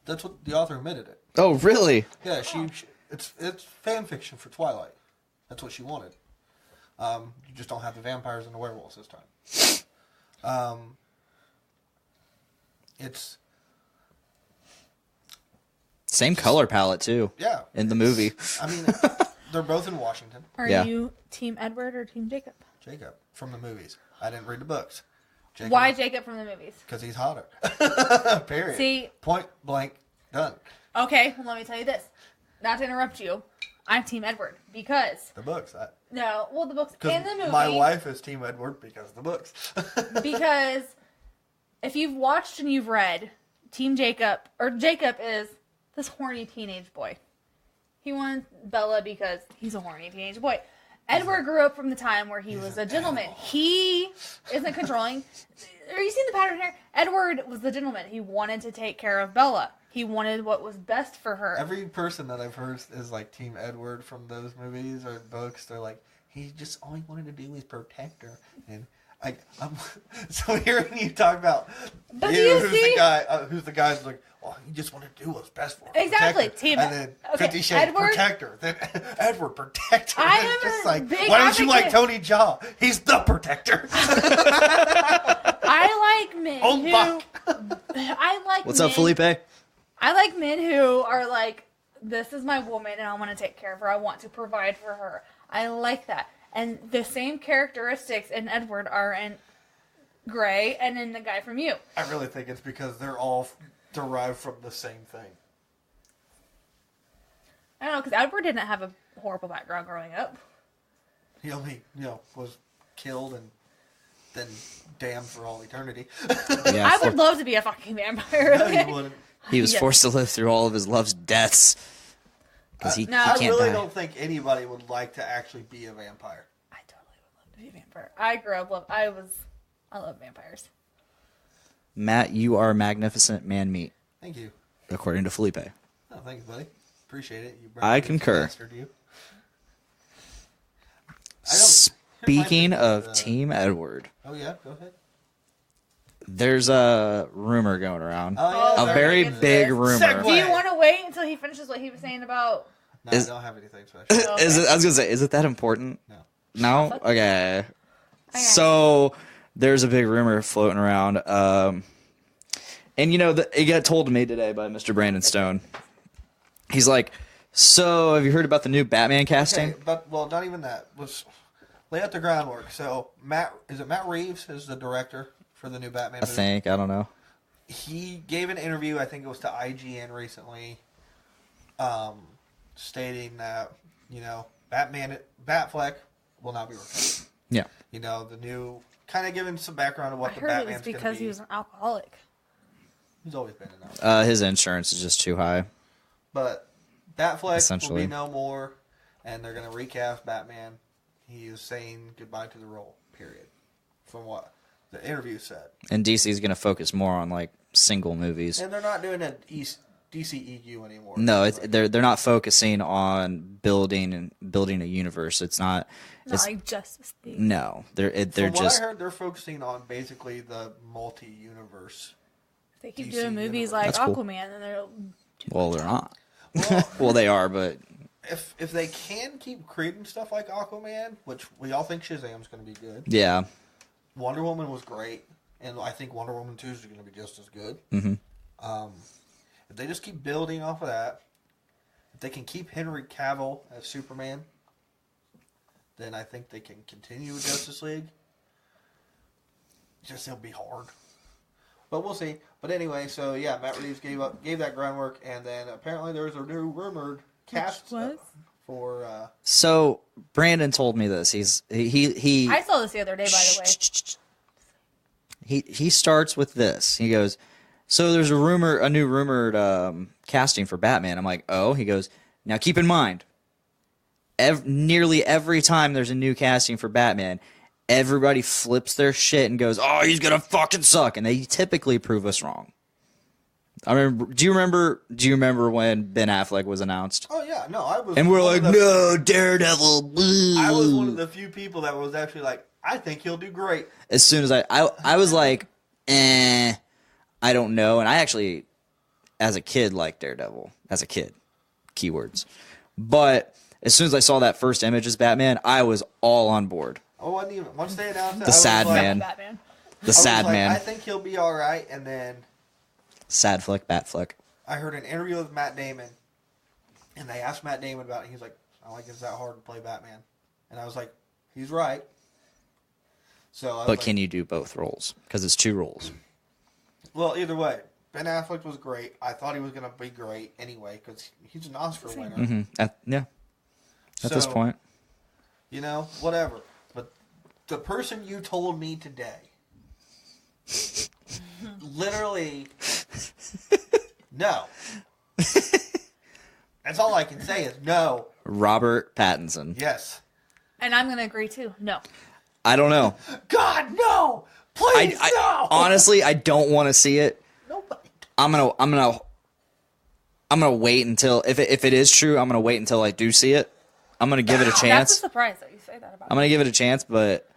That's what the author admitted it. Oh, really? Yeah, it's fan fiction for Twilight. That's what she wanted. You just don't have the vampires and the werewolves this time. It's Same color palette, too. Yeah. In the movie. I mean, they're both in Washington. Are Yeah. you Team Edward or Team Jacob? Jacob from the movies. I didn't read the books. Jacob, Why Jacob from the movies? Because he's hotter. Period. See- Point blank. Done. Okay, well, let me tell you this. Not to interrupt you, I'm Team Edward because The books. the books Because and the movie. my wife is Team Edward because of the books. Because if you've watched and you've read, Jacob is this horny teenage boy. He wanted Bella because he's a horny teenage boy. Edward grew up from the time where he was a gentleman. He isn't controlling. Are you seeing the pattern here? Edward was the gentleman. He wanted to take care of Bella. He wanted what was best for her. Every person that I've heard is like Team Edward from those movies or books. They're like, he just all he wanted to do was protect her. And I'm so hearing you talk about But do you who's see- the guy who's the guy's like, oh, he just wanted to do what's best for her. Exactly, protect her. Team- And then okay, 50 Shades Edward- protect her. Then Edward protect her. I And it's am just a like, big why don't you like advocate- Tony Jaa? He's the protector. I like men Oh, who fuck. I like. What's up, Felipe? I like men who are like, this is my woman, and I want to take care of her. I want to provide for her. I like that. And the same characteristics in Edward are in Gray and in the guy from You. I really think it's because they're all derived from the same thing. I don't know, because Edward didn't have a horrible background growing up. He only, was killed and then damned for all eternity. Yeah, I would love to be a fucking vampire. No, Okay? you wouldn't. he was forced to live through all of his love's deaths because he No. can't I really die. don't think anybody would like to actually be a vampire. I totally would love to be a vampire. I grew up, I love vampires. Matt, you are magnificent man meat, Thank you. according to Felipe. Oh, thanks, buddy. Appreciate it. You I concur. bastard, you. Speaking of Team Edward, Oh, yeah? Go ahead. there's a rumor going around. Oh, yeah. A very Against big this. rumor. Segue. Do you want to wait until he finishes what he was saying about... No, Is- I don't have anything special. Okay. I was gonna say, is it that important? No. No? Okay. So there's a big rumor floating around. And it got told to me today by Mr. Brandon Stone. He's like, so have you heard about the new Batman casting? Okay, but, well, not even that. Let's lay out the groundwork. So, Matt Reeves is the director for the new Batman I movie? think. I don't know. He gave an interview, I think it was to IGN recently, stating that, Batfleck will not be replaced. Yeah. The new, kind of giving some background of what I the heard it was Batman's going to be. because he was an alcoholic. He's always been in that. His insurance is just too high. But Batfleck will Essentially. be no more, and they're going to recast Batman. He is saying goodbye to the role, period. From what the interview said. And DC is going to focus more on like single movies. And they're not doing a DCEU anymore. No, they're not focusing on building a universe. It's not. Not like Justice League. No, they're From what just. I heard, they're focusing on basically the multi-universe. They keep DC doing movies universe. like That's cool. Aquaman, and they're... Well, they're not. Well, Well, they are, but if they can keep creating stuff like Aquaman, which we all think Shazam's going to be good. yeah. Wonder Woman was great, and I think Wonder Woman 2 is going to be just as good. Mm-hmm. If they just keep building off of that, if they can keep Henry Cavill as Superman, then I think they can continue with Justice League. Just it'll be hard, but we'll see. But anyway, so yeah, Matt Reeves gave that groundwork, and then apparently there's a new rumored cast was? for. So Brandon told me this. He I saw this the other day, by the way. He starts with this. He goes, so there's a new rumored casting for Batman. I'm like, oh. He goes, now keep in mind, nearly every time there's a new casting for Batman, everybody flips their shit and goes, oh, he's gonna fucking suck, and they typically prove us wrong. I remember. Do you remember when Ben Affleck was announced? Oh yeah, no, I was. And we're one like, of the- no, Daredevil. Boo. I was one of the few people that was actually like, I think he'll do great. As soon as I was like, I don't know. And I actually, as a kid, liked Daredevil. As a kid, keywords. But as soon as I saw that first image as Batman, I was all on board. I wasn't even once they announced it. The I was sad like, man. Batman. The sad I man. think he'll be all right. And then Sad flick, bat flick. I heard an interview with Matt Damon, and they asked Matt Damon about it. He's like, "I don't think it's that hard to play Batman," and I was like, "He's right." So, I was But like, can you do both roles? Because it's 2 roles. Well, either way, Ben Affleck was great. I thought he was going to be great anyway because he's an Oscar winner. Mm-hmm. Yeah. At this So, point. Whatever. But the person you told me today, literally, no. That's all I can say is no. Robert Pattinson. Yes. And I'm going to agree, too. No. I don't know. God, no! Please, no! Honestly, I don't want to see it. Nobody. I'm gonna wait until if it is true. I'm gonna wait until I do see it. I'm gonna give it a That's a chance. surprise that you say that about I'm gonna give it a chance, but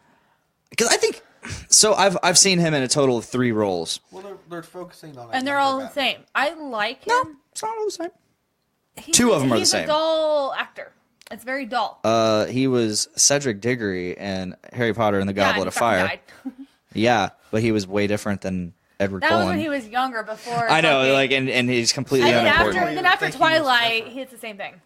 because I think so. I've seen him in a total of 3 roles. Well, they're focusing on it. And they're all the same. I like him. It's not all the same. 'He's- 2 of them are the He's same. a dull actor. It's very dull. He was Cedric Diggory in Harry Potter and the Goblet and of he fucking Fire. died. Yeah, but he was way different than Edward That Cullen. was when he was younger. Before I know, fucking- like, and he's completely And then unimportant. after Think he was Twilight, different. it's the same thing.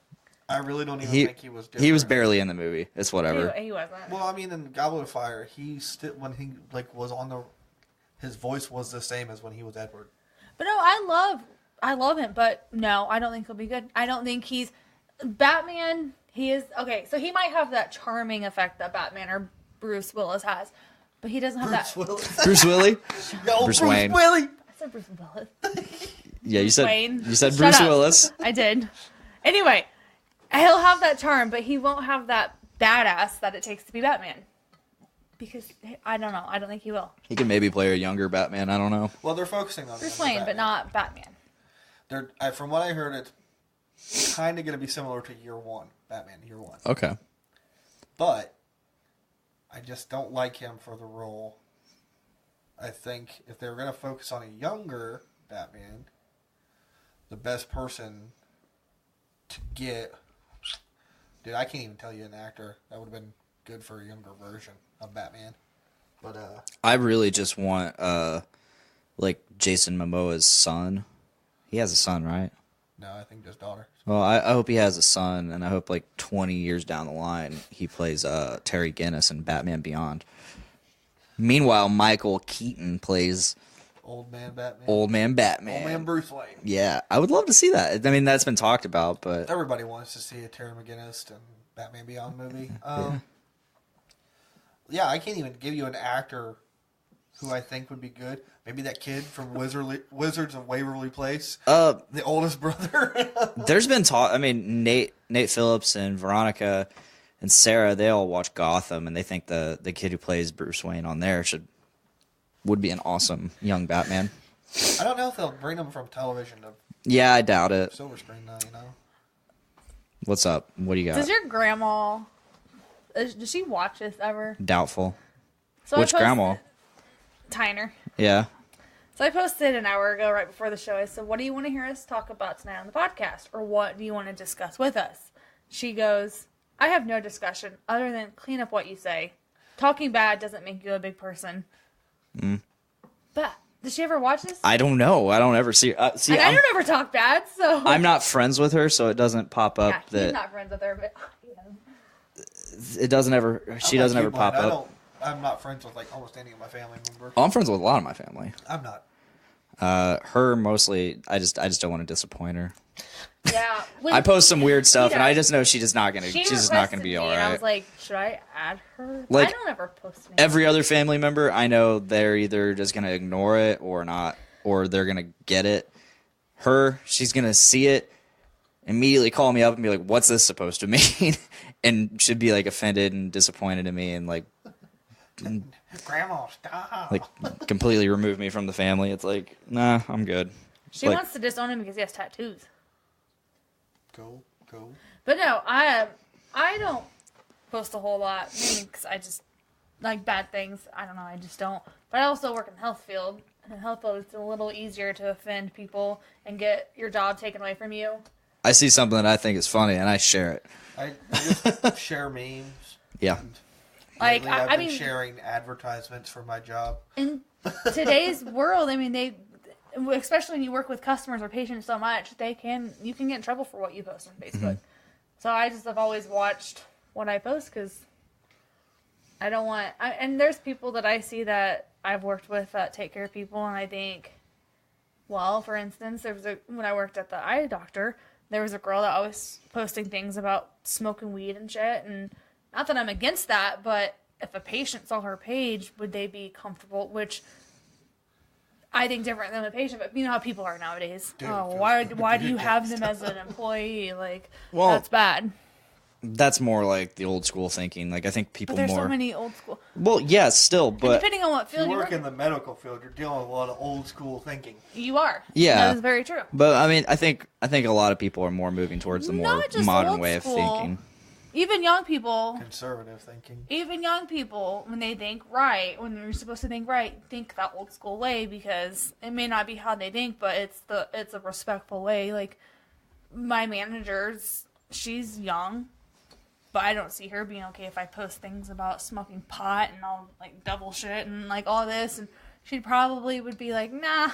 I really don't even He think he was different. he was barely in the movie. It's whatever. He wasn't. Well, I mean, in Goblet of Fire, he still when he like was on the, his voice was the same as when he was Edward. But no, I love him. But no, I don't think he'll be good. I don't think he's Batman. He is okay. So he might have that charming effect that Batman or Bruce Willis has, but he doesn't have that. Bruce Willis? Yo, Bruce Wayne. Willie. I said Bruce Willis. Yeah, you said Wayne. you said Shut Bruce up. Willis. I did. Anyway, he'll have that charm, but he won't have that badass that it takes to be Batman. Because I don't know. I don't think he will. He could maybe play a younger Batman. I don't know. Well, they're focusing on Bruce younger Wayne, but Batman. not Batman. From what I heard, it's kind of going to be similar to Year One, Batman Year One. Okay. But I just don't like him for the role. I think if they were going to focus on a younger Batman, the best person to get... Dude, I can't even tell you an actor that would have been good for a younger version of Batman. But, I really just want like Jason Momoa's son. He has a son, right? no, I think just daughter. Well, I hope he has a son, and I hope like 20 years down the line he plays Terry Guinness in Batman Beyond. Meanwhile, Michael Keaton plays Old man Batman. Old Man Batman. Old man Bruce Wayne. Yeah, I would love to see that. I mean, that's been talked about, but Everybody wants to see a Terry McGinnis and Batman Beyond movie. Yeah, I can't even give you an actor who I think would be good. Maybe that kid from Wizards of Waverly Place, the oldest brother. there's been talk. I mean, Nate Phillips and Veronica and Sarah, they all watch Gotham, and they think the kid who plays Bruce Wayne on there would be an awesome young Batman. I don't know if they'll bring him from television to Yeah, I doubt it. silver screen now. You know, What's up? What do you got? Does your grandma... Does she watch this ever? Doubtful. So Which grandma? Tyner. Yeah. So I posted an hour ago, right before the show. I said, what do you want to hear us talk about tonight on the podcast? Or what do you want to discuss with us? She goes, I have no discussion other than clean up what you say. Talking bad doesn't make you a big person. But did she ever watch this? I don't know. I don't ever see. See, And I don't ever talk bad, so... I'm not friends with her, so it doesn't pop up yeah, he's that not friends with her, but... it doesn't ever. She doesn't ever pop up. I'm not friends with like almost any of my family members. Oh, I'm friends with a lot of my family. I'm not. Her mostly. I just don't want to disappoint her. Yeah. I post some weird stuff, and I does. just know she's just not gonna. She She's just not gonna requested be me, all and I right. was like, should I add her? Like, I don't ever post anything. Every other family member, I know they're either just gonna ignore it or not, or they're gonna get it. Her, she's gonna see it, immediately call me up and be like, "What's this supposed to mean?" and should be like offended and disappointed in me and like Grandma, stop. like completely remove me from the family. It's like, nah, I'm good. She like- wants to disown him because he has tattoos. Go. But no, I don't post a whole lot because I just like bad things. I don't know. I just don't. But I also work in the health field. And the health field is a little easier to offend people and get your job taken away from you. I see something that I think is funny and I share it. I just share memes. Yeah. Like, Lately, I've I been mean, sharing advertisements for my job. in today's world, I mean, especially when you work with customers or patients so much, you can get in trouble for what you post on Facebook. So I just have always watched what I post because I don't want. And there's people that I see that I've worked with that take care of people, and I think, well, for instance, when I worked at the eye doctor, there was a girl that was posting things about smoking weed and shit, and not that I'm against that, but if a patient saw her page, would they be comfortable? Which I think different than a patient, but you know how people are nowadays. Dude, Oh, feels why do you good. have them as an employee? Like, Well, that's bad. That's more like the old school thinking. Like I think people But there's more. so many old school. Well, yeah, still, And but depending on what If field you you work work in the medical field, you're dealing with a lot of old school thinking. you are. Yeah. That is very true. but I mean, I think a lot of people are more moving towards the more Not just modern old way of school. thinking. Even young people, Conservative thinking. when they think right, when they're supposed to think right, think that old school way because it may not be how they think, but it's a respectful way. Like my manager's, she's young, but I don't see her being okay if I post things about smoking pot and all like double shit and like all this, and she probably would be like, nah.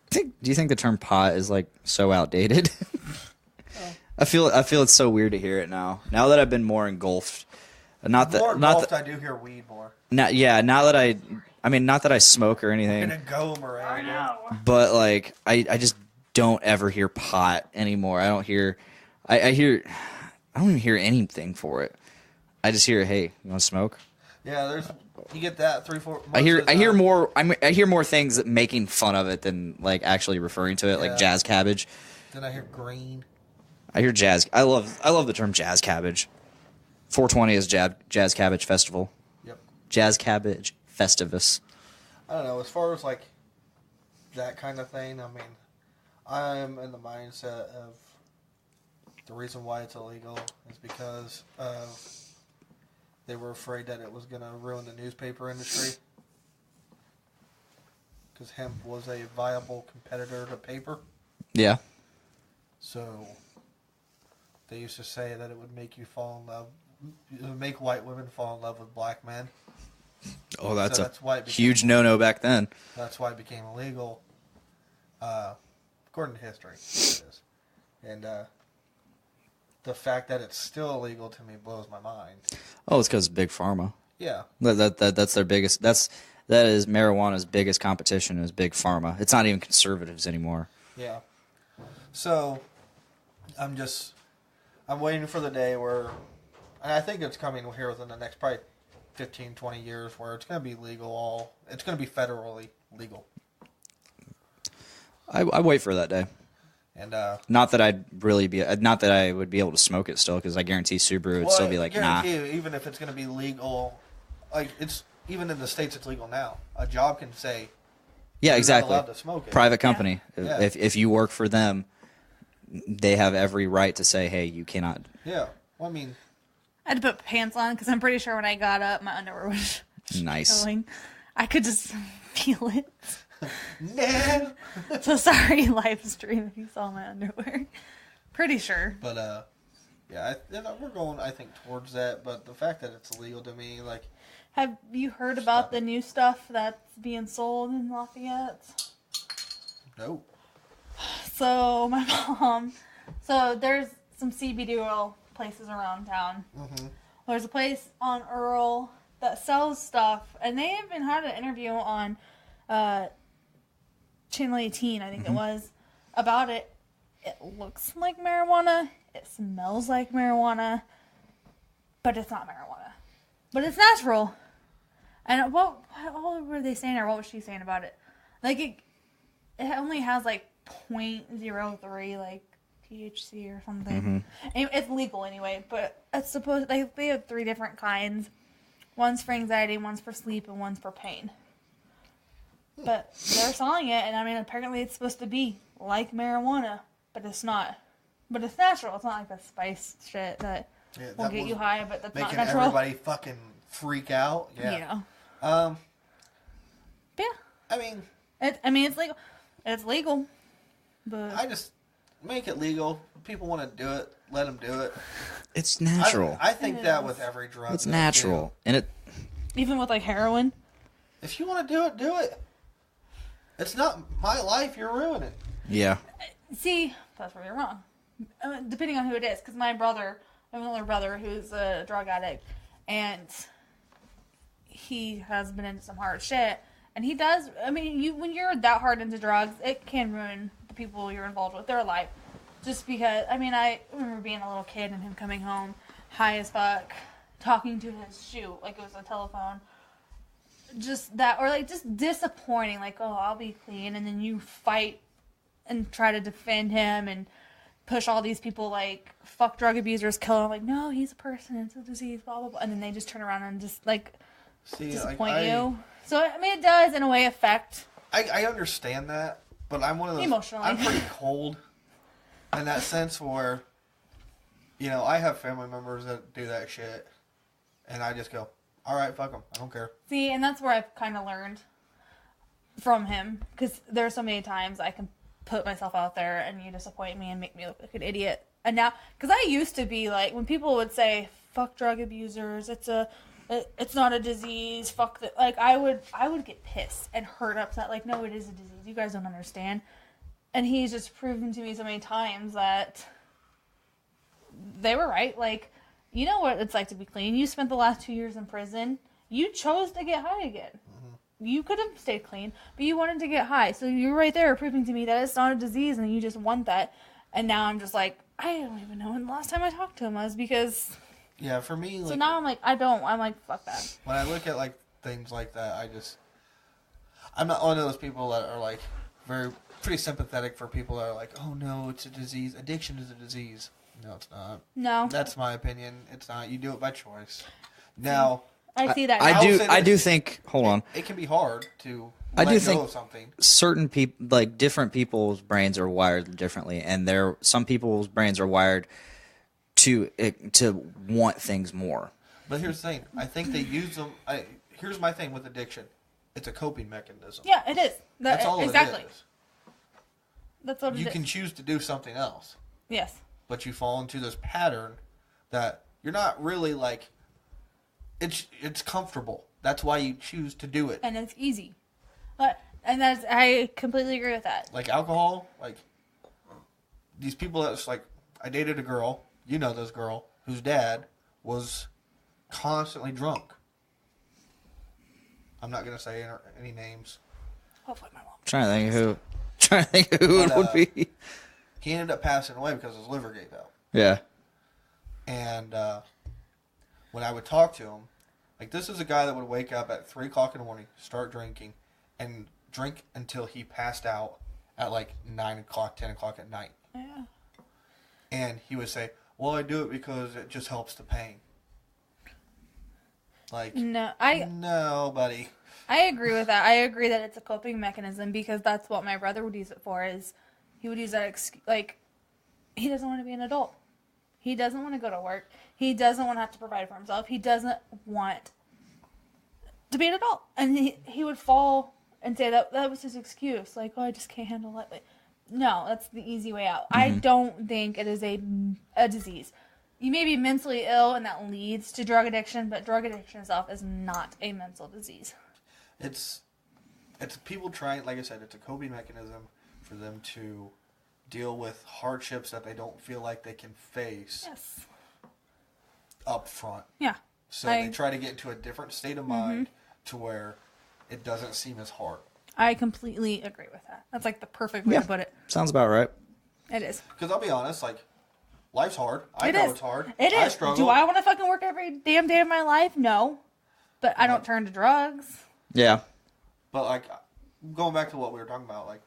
Do you think the term pot is like so outdated? I feel it's so weird to hear it now. Now that I've been more engulfed, I do hear weed more. Not that I smoke or anything. I'm gonna go, Miranda. But like I just don't ever hear pot anymore. I don't hear I don't even hear anything for it. I just hear, hey, you want to smoke? Yeah, you get that 3-4. I hear more things making fun of it than like actually referring to it, like jazz cabbage. Then I hear green. I hear jazz. I love the term jazz cabbage. 420 is Jazz Cabbage Festival. Yep. Jazz Cabbage Festivus. I don't know. As far as like that kind of thing, I mean, I'm in the mindset of the reason why it's illegal is because they were afraid that it was going to ruin the newspaper industry. Because hemp was a viable competitor to paper. Yeah. So they used to say that it would make you fall in love. It would make white women fall in love with black men. Oh, that's why a huge no-no back then. That's why it became illegal, according to history. It is. And the fact that it's still illegal to me blows my mind. Oh, it's because Big Pharma. Yeah. That's their biggest. That is marijuana's biggest competition is Big Pharma. It's not even conservatives anymore. Yeah. So I'm waiting for the day where, and I think it's coming here within the next probably 15, 20 years where it's going to be legal. It's going to be federally legal. I wait for that day. And not that I would be able to smoke it still, because I guarantee Subaru would still be like, nah. Even if it's going to be legal, like it's even in the states it's legal now. A job can say, yeah, you're exactly. not allowed to smoke it. Private company. Yeah. If you work for them, they have every right to say, hey, you cannot. Yeah. Well, I mean, I had to put pants on because I'm pretty sure when I got up, my underwear was nice. showing. I could just feel it. nah. So sorry, live stream, if you saw my underwear. Pretty sure. But yeah, we're going, I think, towards that. But the fact that it's illegal to me, like, have you heard about the new stuff that's being sold in Lafayette? Nope. So my mom, there's some CBD oil places around town. Mm-hmm. There's a place on Earl that sells stuff, and they even had an interview on Channel 18, I think it was, about it. It looks like marijuana. It smells like marijuana, but it's not marijuana. But it's natural. And what were they saying, or what was she saying about it? Like it only has like 0.03 like THC or something. And it's legal anyway, but it's supposed they have 3 different kinds. One's for anxiety, one's for sleep, and one's for pain. But they're selling it, and I mean, apparently it's supposed to be like marijuana, but it's not. But it's natural. It's not like the spice shit that will get you high, but that's not natural. Making everybody fucking freak out. Yeah. Yeah. I mean, it's legal. It's legal, but I just make it legal. People want to do it. Let them do it. It's natural. I think that with every drug. It's natural, and it. Even with like heroin. If you want to do it, do it. It's not my life. You're ruining it. Yeah. See, that's where you're wrong. Depending on who it is, because my brother, I have an older brother who's a drug addict, and he has been into some hard shit. And he does. I mean, when you're that hard into drugs, it can ruin the people you're involved with, their life. Just because, I mean, I remember being a little kid and him coming home high as fuck, talking to his shoe like it was a telephone. Just that, or like just disappointing. Like, oh, I'll be clean, and then you fight and try to defend him and push all these people like fuck drug abusers, kill him. Like, no, he's a person, it's a disease, blah blah blah. And then they just turn around and just like disappoint you. So I mean, it does in a way affect. I understand that, but I'm one of those. Emotionally, I'm pretty cold in that sense where, you know, I have family members that do that shit, and I just go, all right, fuck them. I don't care. See, and that's where I've kind of learned from him, because there are so many times I can put myself out there and you disappoint me and make me look like an idiot. And now, because I used to be like, when people would say, fuck drug abusers, it's it's not a disease. Fuck that. Like I would get pissed and hurt, upset. Like, no, it is a disease. You guys don't understand. And he's just proven to me so many times that they were right. Like, you know what it's like to be clean. You spent the last 2 years in prison. You chose to get high again. Mm-hmm. You could have stayed clean, but you wanted to get high. So you're right there proving to me that it's not a disease and you just want that. And now I'm just like, I don't even know when the last time I talked to him was, because... Yeah, for me... So now I'm like, I'm like, fuck that. When I look at, like, things like that, I'm not one of those people that are, like, pretty sympathetic for people that are like, oh, no, it's a disease. Addiction is a disease. No, it's not. No. That's my opinion. It's not. You do it by choice. Now... I see that. I do think. Hold on. It can be hard to I do let think go of something. Certain people, like different people's brains are wired differently, and some people's brains are wired to want things more. But here's the thing. I think they use them. Here's my thing with addiction. It's a coping mechanism. Yeah, it is. That's all exactly. it is. That's what it is. You can choose to do something else. Yes. But you fall into this pattern that you're not really like. It's comfortable. That's why you choose to do it. And it's easy. I completely agree with that. Like alcohol, like these people that's like, I dated a girl, you know this girl, whose dad was constantly drunk. I'm not going to say any names. Hopefully my mom. Trying to think who it would be. He ended up passing away because his liver gave out. Yeah. And when I would talk to him, like this is a guy that would wake up at 3 o'clock in the morning, start drinking, and drink until he passed out at like 9 o'clock, 10 o'clock at night. Yeah. And he would say, well, I do it because it just helps the pain. Like, no, buddy. I agree with that. I agree that it's a coping mechanism because that's what my brother would use it for. Is he would use that like he doesn't want to be an adult. He doesn't want to go to work. He doesn't want to have to provide for himself. He doesn't want to be an adult. And he would fall and say that was his excuse. Like, oh, I just can't handle it. Like, no, that's the easy way out. Mm-hmm. I don't think it is a disease. You may be mentally ill and that leads to drug addiction, but drug addiction itself is not a mental disease. It's people trying, like I said, it's a coping mechanism for them to deal with hardships that they don't feel like they can face up front. Yeah. So they try to get into a different state of mind to where it doesn't seem as hard. I completely agree with that. That's like the perfect way to put it. Sounds about right. It is. Because I'll be honest, like, life's hard. I know it's hard. It is. I struggle. Do I want to fucking work every damn day of my life? No. But I don't turn to drugs. Yeah. But, like, going back to what we were talking about, like,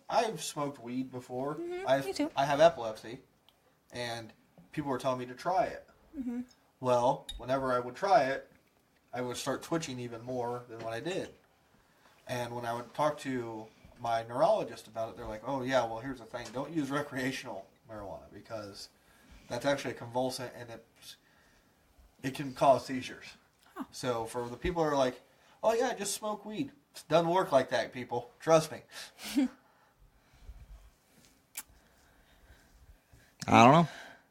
I've smoked weed before. Me too. I have epilepsy, and people were telling me to try it. Mm-hmm. Well, whenever I would try it, I would start twitching even more than what I did. And when I would talk to my neurologist about it, they're like, oh, yeah, well, here's the thing. Don't use recreational marijuana because that's actually a convulsant, and it can cause seizures. Huh. So for the people who are like, oh, yeah, just smoke weed. It doesn't work like that, people. Trust me. I don't know.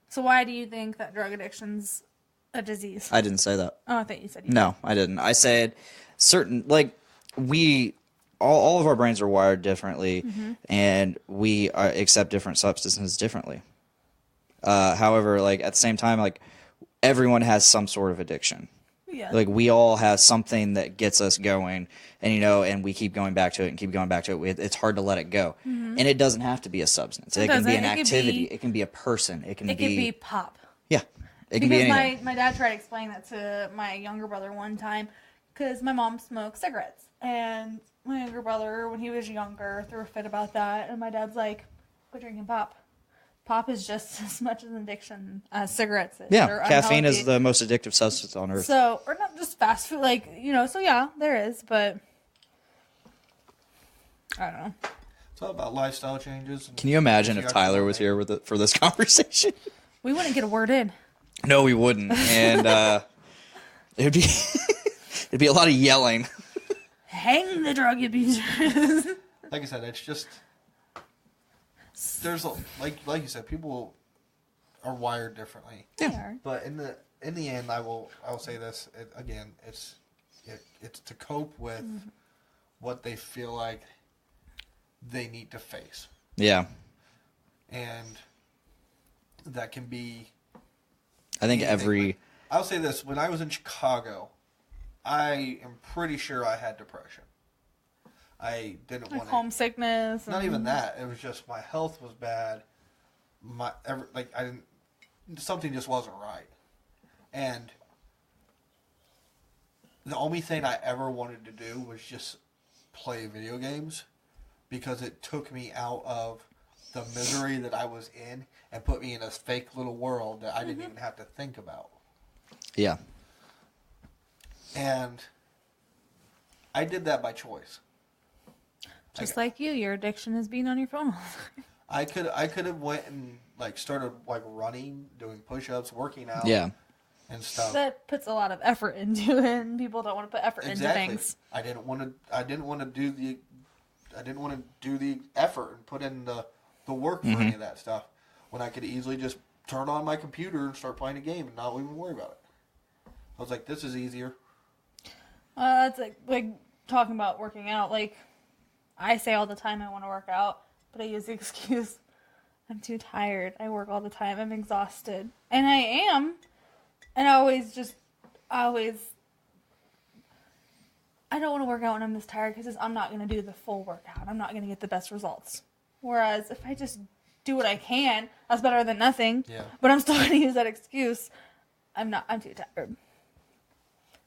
So why do you think that drug addiction's a disease? I didn't say that. Oh, I thought you said No, I didn't. I said certain, like, all of our brains are wired differently, and we accept different substances differently. However, like, at the same time, like, everyone has some sort of addiction. Yeah. Like, we all have something that gets us going, and, and we keep going back to it and keep going back to it. It's hard to let it go. Mm-hmm. And it doesn't have to be a substance. It can be an activity. It can be a person. It can be pop. Yeah. It can be anything. Because my dad tried to explain that to my younger brother one time, because my mom smoked cigarettes. And my younger brother, when he was younger, threw a fit about that. And my dad's like, quit drinking pop. Pop is just as much an addiction as cigarettes is. Yeah, caffeine is the most addictive substance on earth. So, or not just fast food, like, so yeah, there is, but I don't know. It's all about lifestyle changes. Can you imagine if Tyler was here for this conversation? We wouldn't get a word in. No, we wouldn't. And it'd be a lot of yelling. Hang the drug abusers. Like I said, it's just... There's like you said, people are wired differently. Yeah. But in the in the end, I'll say this again. It's to cope with what they feel like they need to face. Yeah. And that can be. I think I'll say this: when I was in Chicago, I am pretty sure I had depression. I didn't want homesickness. Not even that. It was just my health was bad. Something just wasn't right. And the only thing I ever wanted to do was just play video games, because it took me out of the misery that I was in and put me in a fake little world that I didn't even have to think about. Yeah. And I did that by choice. Just like you, your addiction is being on your phone. I could have went and started running, doing push-ups, working out, and stuff. That puts a lot of effort into it, and people don't want to put effort into things. I didn't want to do the effort and put in the work for any of that stuff, when I could easily just turn on my computer and start playing a game and not even worry about it. I was like, this is easier. It's like talking about working out. Like, I say all the time I want to work out, but I use the excuse, I'm too tired. I work all the time. I'm exhausted. And I am. And I don't want to work out when I'm this tired, because I'm not going to do the full workout. I'm not going to get the best results. Whereas if I just do what I can, that's better than nothing. Yeah. But I'm still going to use that excuse. I'm too tired.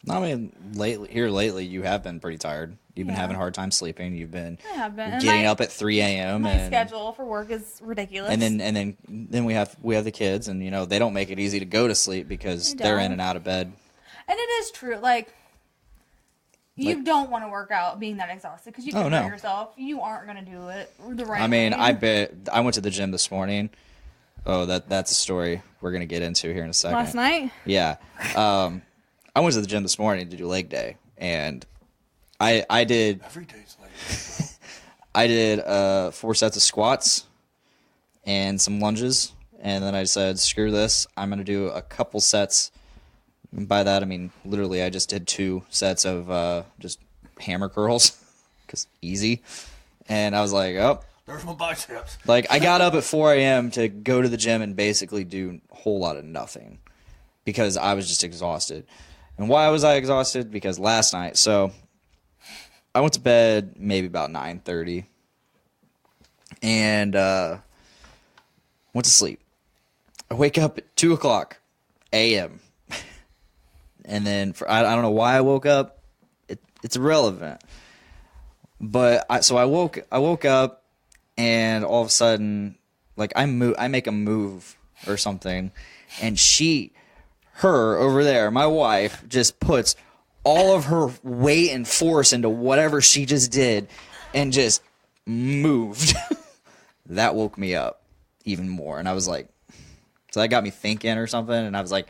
I mean, lately, you have been pretty tired. You've been having a hard time sleeping. You've been getting up at 3 a.m. My schedule for work is ridiculous. And then we have the kids, and they don't make it easy to go to sleep because they're in and out of bed. And it is true, you don't want to work out being that exhausted, because you can hurt yourself. You aren't going to do it the right way. I went to the gym this morning. Oh, that's a story we're going to get into here in a second. Last night? Yeah. I went to the gym this morning to do leg day, and I did. Every day's leg day. I did 4 sets of squats and some lunges, and then I said, screw this. I'm going to do a couple sets. And by that, I mean, literally, I just did 2 sets of just hammer curls, because easy. And I was like, oh. There's my biceps. I got up at 4 a.m. to go to the gym and basically do a whole lot of nothing, because I was just exhausted. And why was I exhausted? Because last night, so I went to bed maybe about 9:30, and went to sleep. I wake up at 2 o'clock a.m. And then I don't know why I woke up. It's irrelevant. But I woke up, and all of a sudden, I make a move or something, and her over there, my wife, just puts all of her weight and force into whatever she just did, and just moved. That woke me up even more, and I was like, so that got me thinking or something, and I was like,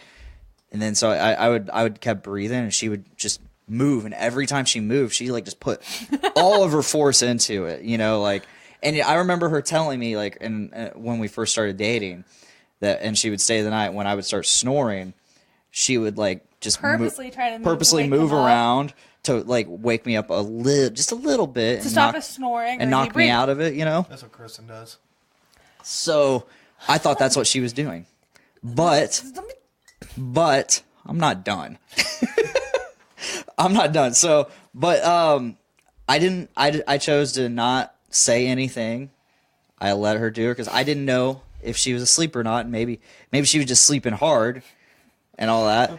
and then so I would kept breathing, and she would just move, and every time she moved, she just put all of her force into it, and I remember her telling me when we first started dating, and she would stay the night, when I would start snoring, she would just purposely move around to wake me up just a little bit, to stop us snoring and knock me out of it. That's what Kristen does. So I thought that's what she was doing, but I'm not done. I'm not done. So, but I chose to not say anything. I let her do it, because I didn't know if she was asleep or not. And maybe she was just sleeping hard and all that.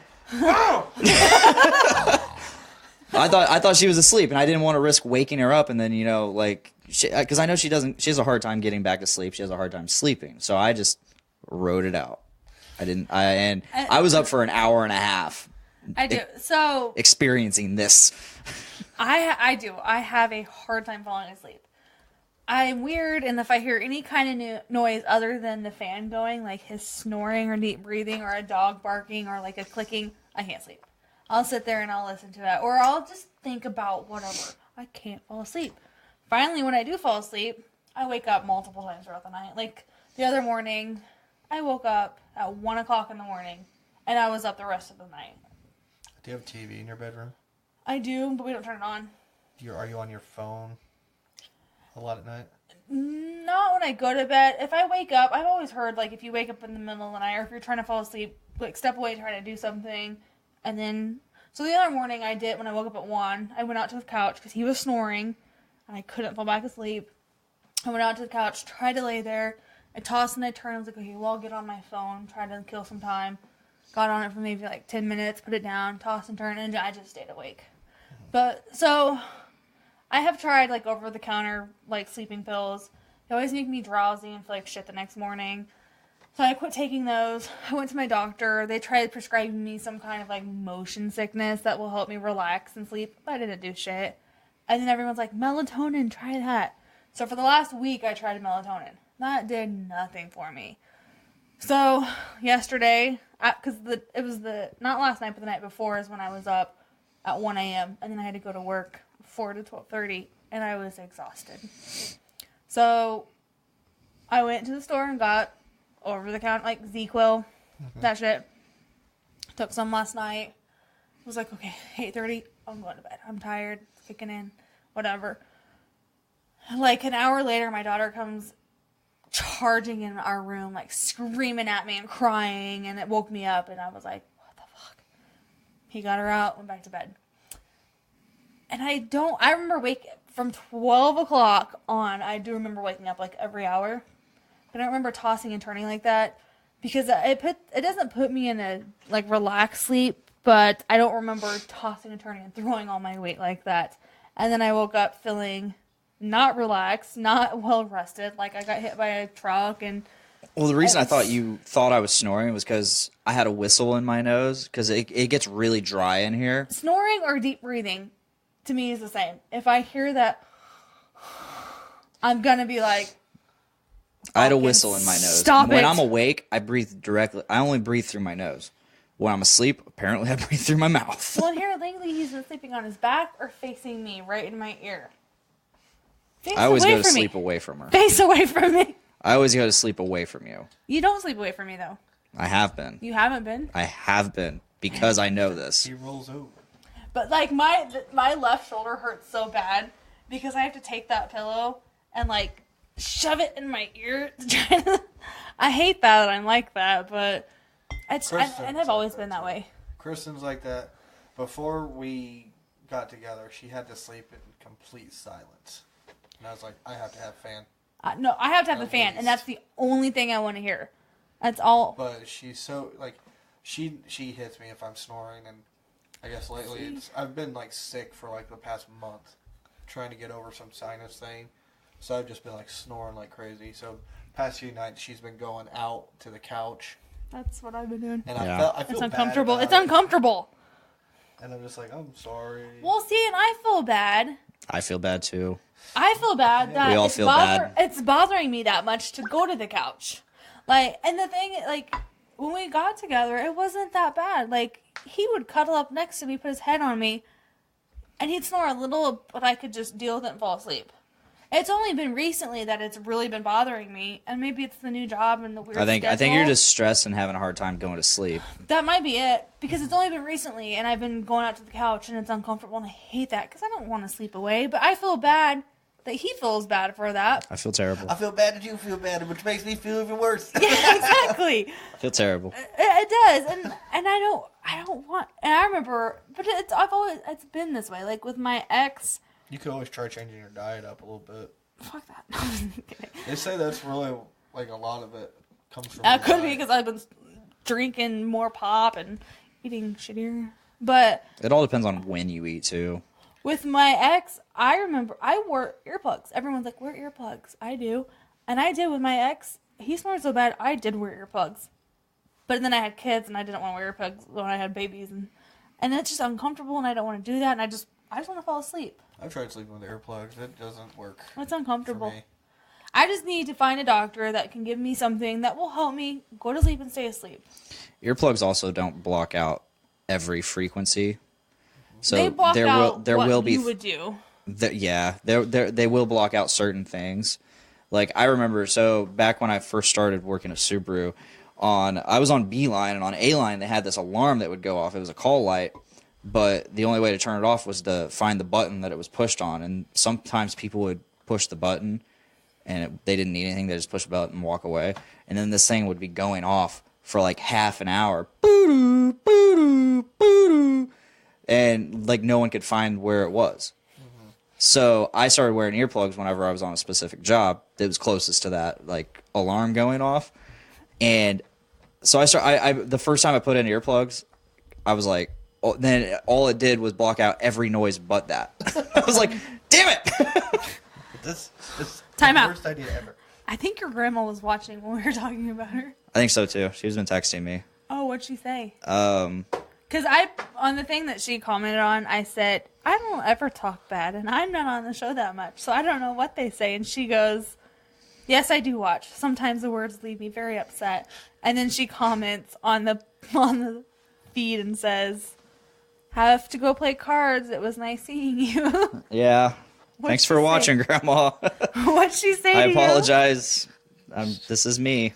I thought she was asleep, and I didn't want to risk waking her up, and then because I know she has a hard time getting back to sleep. She has a hard time sleeping, so I just wrote it out. I was up for an hour and a half. I do. So experiencing this. I do. I have a hard time falling asleep. I'm weird, and if I hear any kind of noise other than the fan going, like his snoring or deep breathing or a dog barking or a clicking, I can't sleep. I'll sit there and I'll listen to it, or I'll just think about whatever. I can't fall asleep. Finally, when I do fall asleep, I wake up multiple times throughout the night. The other morning, I woke up at 1 o'clock in the morning, and I was up the rest of the night. Do you have a TV in your bedroom? I do, but we don't turn it on. Are you on your phone a lot at night? Not when I go to bed. If I wake up, I've always heard, like, if you wake up in the middle of the night, or if you're trying to fall asleep, like, step away, try to do something, and then... So the other morning I did, when I woke up at 1, I went out to the couch, because he was snoring, and I couldn't fall back asleep. I went out to the couch, tried to lay there, I tossed and I turned, I was like, okay, well, I'll get on my phone, try to kill some time. Got on it for maybe, like, 10 minutes, put it down, tossed and turned, and I just stayed awake. But, so... I have tried, like, over-the-counter, like, sleeping pills. They always make me drowsy and feel like shit the next morning. So I quit taking those. I went to my doctor. They tried prescribing me some kind of, like, motion sickness that will help me relax and sleep. But I didn't do shit. And then everyone's like, melatonin, try that. So for the last week, I tried melatonin. That did nothing for me. So yesterday, because it was not last night, but the night before is when I was up at 1 a.m. And then I had to go to work 4 to 12:30, and I was exhausted. So I went to the store and got over-the-counter, like, ZQuil, that shit. Took some last night. Was like, okay, 8:30, I'm going to bed. I'm tired, it's kicking in, whatever. Like, an hour later, my daughter comes charging in our room, like, screaming at me and crying, and it woke me up, and I was like, what the fuck? He got her out, went back to bed. And I remember from 12 o'clock on, I do remember waking up, like, every hour. But I don't remember tossing and turning like that. Because it doesn't put me in a, like, relaxed sleep. But I don't remember tossing and turning and throwing all my weight like that. And then I woke up feeling not relaxed, not well rested. Like, I got hit by a truck and... Well, the reason I thought you thought I was snoring was because I had a whistle in my nose. Because it gets really dry in here. Snoring or deep breathing, to me, is the same. If I hear that, I'm going to be like... I had a whistle in my nose. Stop when it. I'm awake, I breathe directly. I only breathe through my nose. When I'm asleep, apparently I breathe through my mouth. Well, here lately he's been sleeping on his back or facing me right in my ear. Face I always away go to from me. sleep away from her. Face away from me. I always go to sleep away from you. You don't sleep away from me, though. I have been. You haven't been? I have been. Because I know this. He rolls over. But, like, my left shoulder hurts so bad because I have to take that pillow and, like, shove it in my ear. I hate that I'm like that, but and I've always been that way. Kristen's like that. Before we got together, she had to sleep in complete silence. And I was like, I have to have a fan. No, I have to have the fan, and that's the only thing I want to hear. That's all. But she's so, like, she hits me if I'm snoring, and I guess lately I've been, like, sick for, like, the past month, trying to get over some sinus thing. So I've just been, like, snoring like crazy. So past few nights, she's been going out to the couch. That's what I've been doing. And Yeah. I feel It's uncomfortable. bad It's about it. uncomfortable. And I'm just like, I'm sorry. Well, see, and I feel bad. I feel bad too. I feel bad that We all feel bad. It's bothering me that much to go to the couch. Like, and the thing, like, when we got together, it wasn't that bad. Like, he would cuddle up next to me, put his head on me, and he'd snore a little, but I could just deal with it and fall asleep. It's only been recently that it's really been bothering me, and maybe it's the new job and the weird I think schedule. you're just stressed and having a hard time going to sleep. That might be it, because it's only been recently, and I've been going out to the couch, and it's uncomfortable, and I hate that, because I don't want to sleep away, but I feel bad that he feels bad for that. I feel terrible. I feel bad that you feel bad, which makes me feel even worse. Yeah, exactly. I feel terrible. It does, and I don't want, and I remember, but it's been this way, like with my ex. You could always try changing your diet up a little bit. Fuck that. No, I'm just kidding. They say that's really, like, a lot of it comes from That your could be diet. because I've been drinking more pop and eating shittier. But It all depends on when you eat too. with my ex, I remember I wore earplugs. Everyone's like, wear earplugs. I do. And I did with my ex. He snored so bad, I did wear earplugs. But then I had kids and I didn't want to wear earplugs when I had babies. And it's just uncomfortable and I don't want to do that. And I just want to fall asleep. I've tried sleeping with earplugs. It doesn't work It's for uncomfortable. me. I just need to find a doctor that can give me something that will help me go to sleep and stay asleep. Earplugs also don't block out every frequency. So They block out there what will be you would do. they will block out certain things. Like I remember, so back when I first started working at Subaru, I was on B line, and on A line they had this alarm that would go off. It was a call light, but the only way to turn it off was to find the button that it was pushed on. And sometimes people would push the button, and they didn't need anything. They just push the button and walk away. And then this thing would be going off for like half an hour. Boo-doo, boo-doo, boo-doo. And like no one could find where it was. Mm-hmm. So I started wearing earplugs whenever I was on a specific job that was closest to that like alarm going off. And so the first time I put in earplugs, I was like, then all it did was block out every noise but that. I was like, damn it! This Time out. Worst idea ever. I think your grandma was watching when we were talking about her. I think so too. She's been texting me. Oh, what'd she say? Because on the thing that she commented on, I said, I don't ever talk bad, and I'm not on the show that much, so I don't know what they say. And she goes, yes, I do watch. Sometimes the words leave me very upset. And then she comments on the feed and says, have to go play cards. It was nice seeing you. Yeah. Thanks for watching, Grandma. What'd she say to I you? apologize. This is me.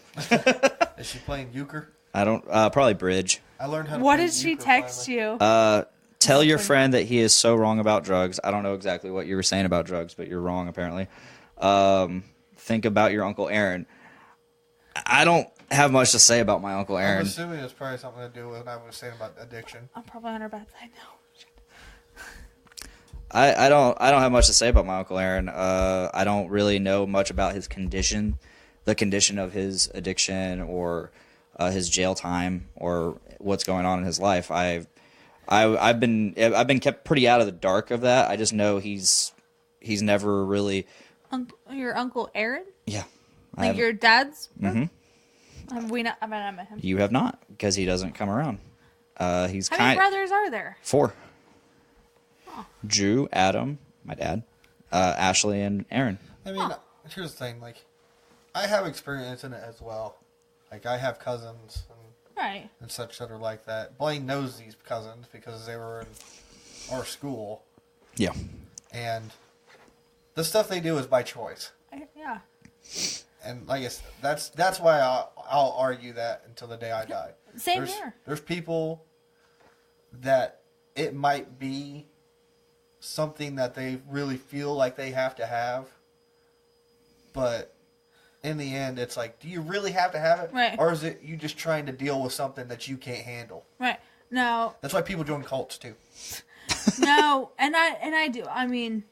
Is she playing euchre? I don't. Probably bridge. I learned how to What play did she euchre text finally. you? Tell your friend that he is so wrong about drugs. I don't know exactly what you were saying about drugs, but you're wrong apparently. Think about your Uncle Aaron. I don't have much to say about my Uncle I'm Aaron. assuming it's probably something to do with what I was saying about addiction. I'm probably on her bad side now. I don't have much to say about my Uncle Aaron. I don't really know much about his condition, the condition of his addiction, or his jail time, or what's going on in his life. I've been kept pretty out of the dark of that. I just know he's never really. Your Uncle Aaron? Yeah. Like your dad's? Mm-hmm. I've not met him. You have not, because he doesn't come around. How many brothers are there? 4. Oh. Drew, Adam, my dad, Ashley, and Aaron. I mean, here's the thing. Like, I have experience in it as well. Like, I have cousins and such that are like that. Blaine knows these cousins because they were in our school. Yeah. And the stuff they do is by choice. Yeah. And like I said, that's why I'll argue that until the day I die. Same here. There's people that it might be something that they really feel like they have to have, but in the end, it's like, do you really have to have it? Right. Or is it you just trying to deal with something that you can't handle? Right. No. That's why people join cults too. No, and I do. I mean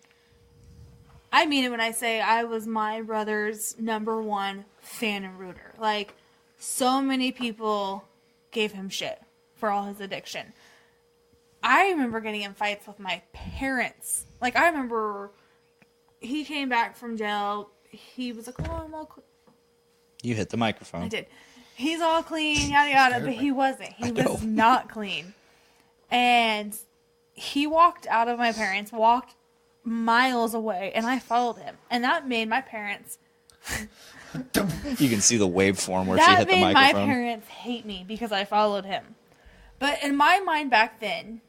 it when I say I was my brother's #1 fan and rooter. Like, so many people gave him shit for all his addiction. I remember getting in fights with my parents. Like, I remember he came back from jail. He was like, oh, I'm all clean. You hit the microphone. I did. He's all clean, yada, yada, but he wasn't. He was not clean. And he walked out of my parents, walked miles away, and I followed him. And that made my parents... You can see the waveform where she hit the microphone. That made my parents hate me because I followed him. But in my mind back then,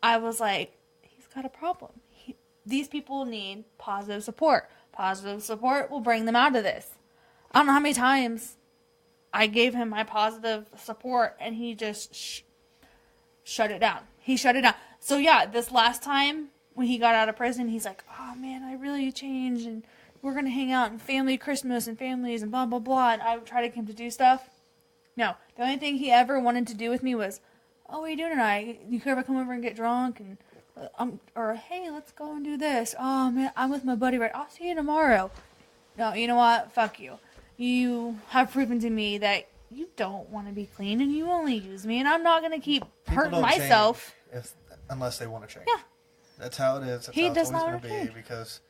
I was like, he's got a problem. These people need positive support. Positive support will bring them out of this. I don't know how many times I gave him my positive support and he just shut it down. He shut it down. So yeah, this last time when he got out of prison, he's like, oh man, I really changed and we're going to hang out and family Christmas and families and blah, blah, blah. And I would try to get him to do stuff. No, the only thing he ever wanted to do with me was, oh, what are you doing tonight? You could ever come over and get drunk? And or, hey, let's go and do this. Oh, man, I'm with my buddy, right? I'll see you tomorrow. No, you know what? Fuck you. You have proven to me that you don't want to be clean and you only use me. And I'm not going to keep hurting myself. Unless they want to change. Yeah. That's how it is. That's he how does it's always not going to change. be because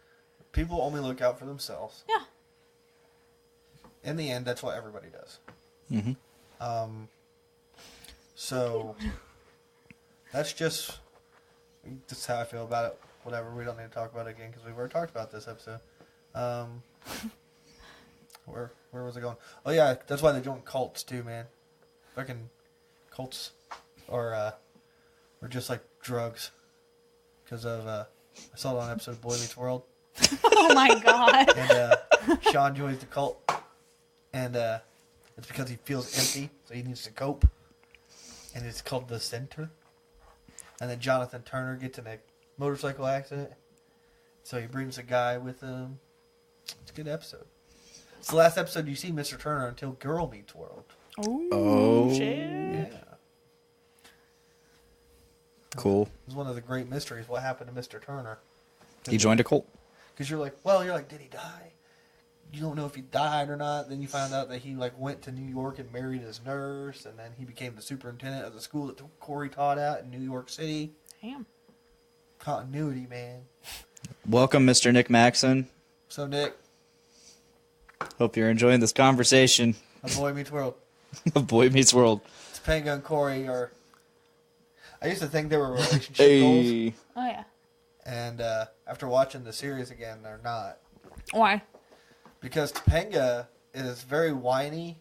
people only look out for themselves. Yeah. In the end, that's what everybody does. Mm-hmm. So that's just how I feel about it. Whatever, we don't need to talk about it again because we've already talked about this episode. Where was I going? Oh yeah, that's why they join cults too, man. Fucking cults are just like drugs because of I saw it on an episode of Boy Meets World. Oh my god. And Sean joins the cult, and It's because he feels empty, so he needs to cope. And it's called The Center. And then Jonathan Turner gets in a motorcycle accident. So he brings a guy with him. It's a good episode. It's the last episode you see Mr. Turner until Girl Meets World. Oh, shit. Yeah. Cool. It was one of the great mysteries. What happened to Mr. Turner? He joined a cult. Because you're like, did he die? You don't know if he died or not. Then you find out that he went to New York and married his nurse, and then he became the superintendent of the school that Corey taught at in New York City. Damn. Continuity, man. Welcome, Mr. Nick Maxon. So, Nick, Hope you're enjoying this conversation. A Boy Meets World. A Boy Meets World. Topanga and Corey are... I used to think they were relationship goals. Oh, yeah. And after watching the series again, they're not. Why? Because Topanga is very whiny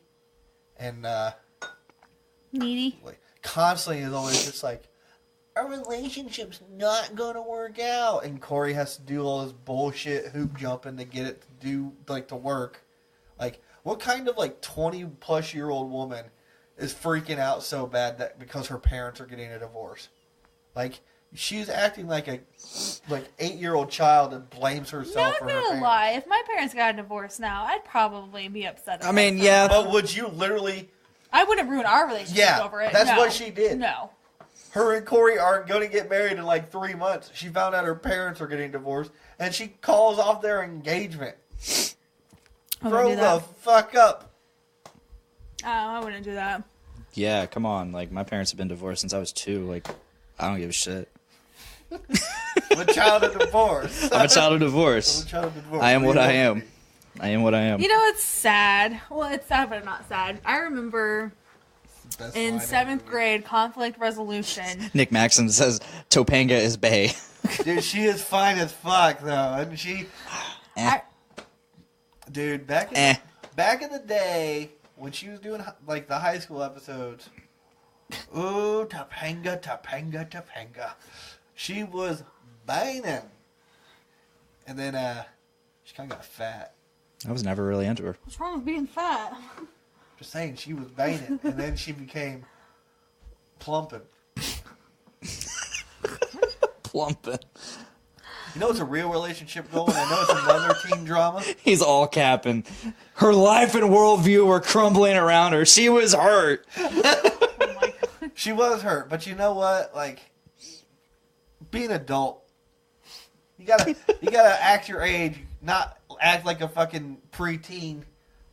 and Needy. constantly is always just like, our relationship's not going to work out. And Corey has to do all this bullshit hoop jumping to get it to do, to work. What kind of 20-plus-year-old woman is freaking out so bad that because her parents are getting a divorce? She's acting like a 8-year-old child and blames herself for her parents. Not gonna lie, if my parents got a divorce now, I'd probably be upset. I mean, yeah. But would you literally... I wouldn't ruin our relationship over it. That's No. what she did. No. Her and Corey aren't going to get married in 3 months. She found out her parents are getting divorced, and she calls off their engagement. Grow the fuck up. Oh, I wouldn't do that. Yeah, come on. My parents have been divorced since I was 2. I don't give a shit. I'm a child of divorce. I'm a child of divorce. I'm a child of divorce. I am what I am. I am what I am. You know, it's sad. Well, it's sad, but not sad. I remember in 7th grade, conflict resolution. Nick Maxon says Topanga is bae. Dude, she is fine as fuck, though. And she... Dude, back in the day, when she was doing, the high school episodes, ooh, Topanga, Topanga, Topanga. She was banging. And then, she kind of got fat. I was never really into her. What's wrong with being fat? Just saying, she was banging. And then she became plumping. Plumping. You know it's a real relationship goal, and I know it's another teen drama. He's all capping. Her life and worldview were crumbling around her. She was hurt. Oh my God. She was hurt, but you know what? Be an adult. You gotta act your age, not act like a fucking preteen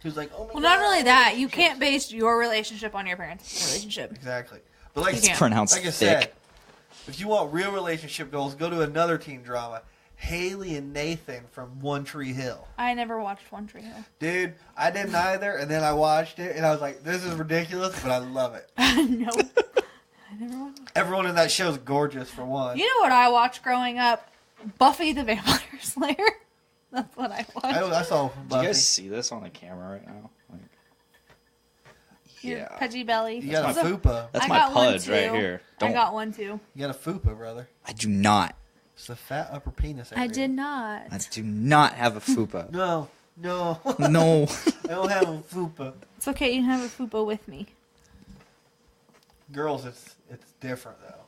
who's like, oh my God. Well, not only that, you can't base your relationship on your parents' relationship. Exactly. But You can't. Pronounced like I thick. said, if you want real relationship goals, go to another teen drama. Haley and Nathan from One Tree Hill. I never watched One Tree Hill. Dude, I didn't either, and then I watched it, and I was like, this is ridiculous, but I love it. No. I never watched it. Everyone in that show is gorgeous, for one. You know what I watched growing up? Buffy the Vampire Slayer. That's what I watched. I saw Do Buffy. you guys see this on the camera right now? Your Yeah. pudgy belly. You got a So- fupa. That's I my got one, pudge right too. here. I got one too. You got a fupa, brother. I do not. It's the fat upper penis area. I did not. I do not have a fupa. No. No. I don't have a fupa. It's okay. You can have a fupa with me. Girls, it's different, though.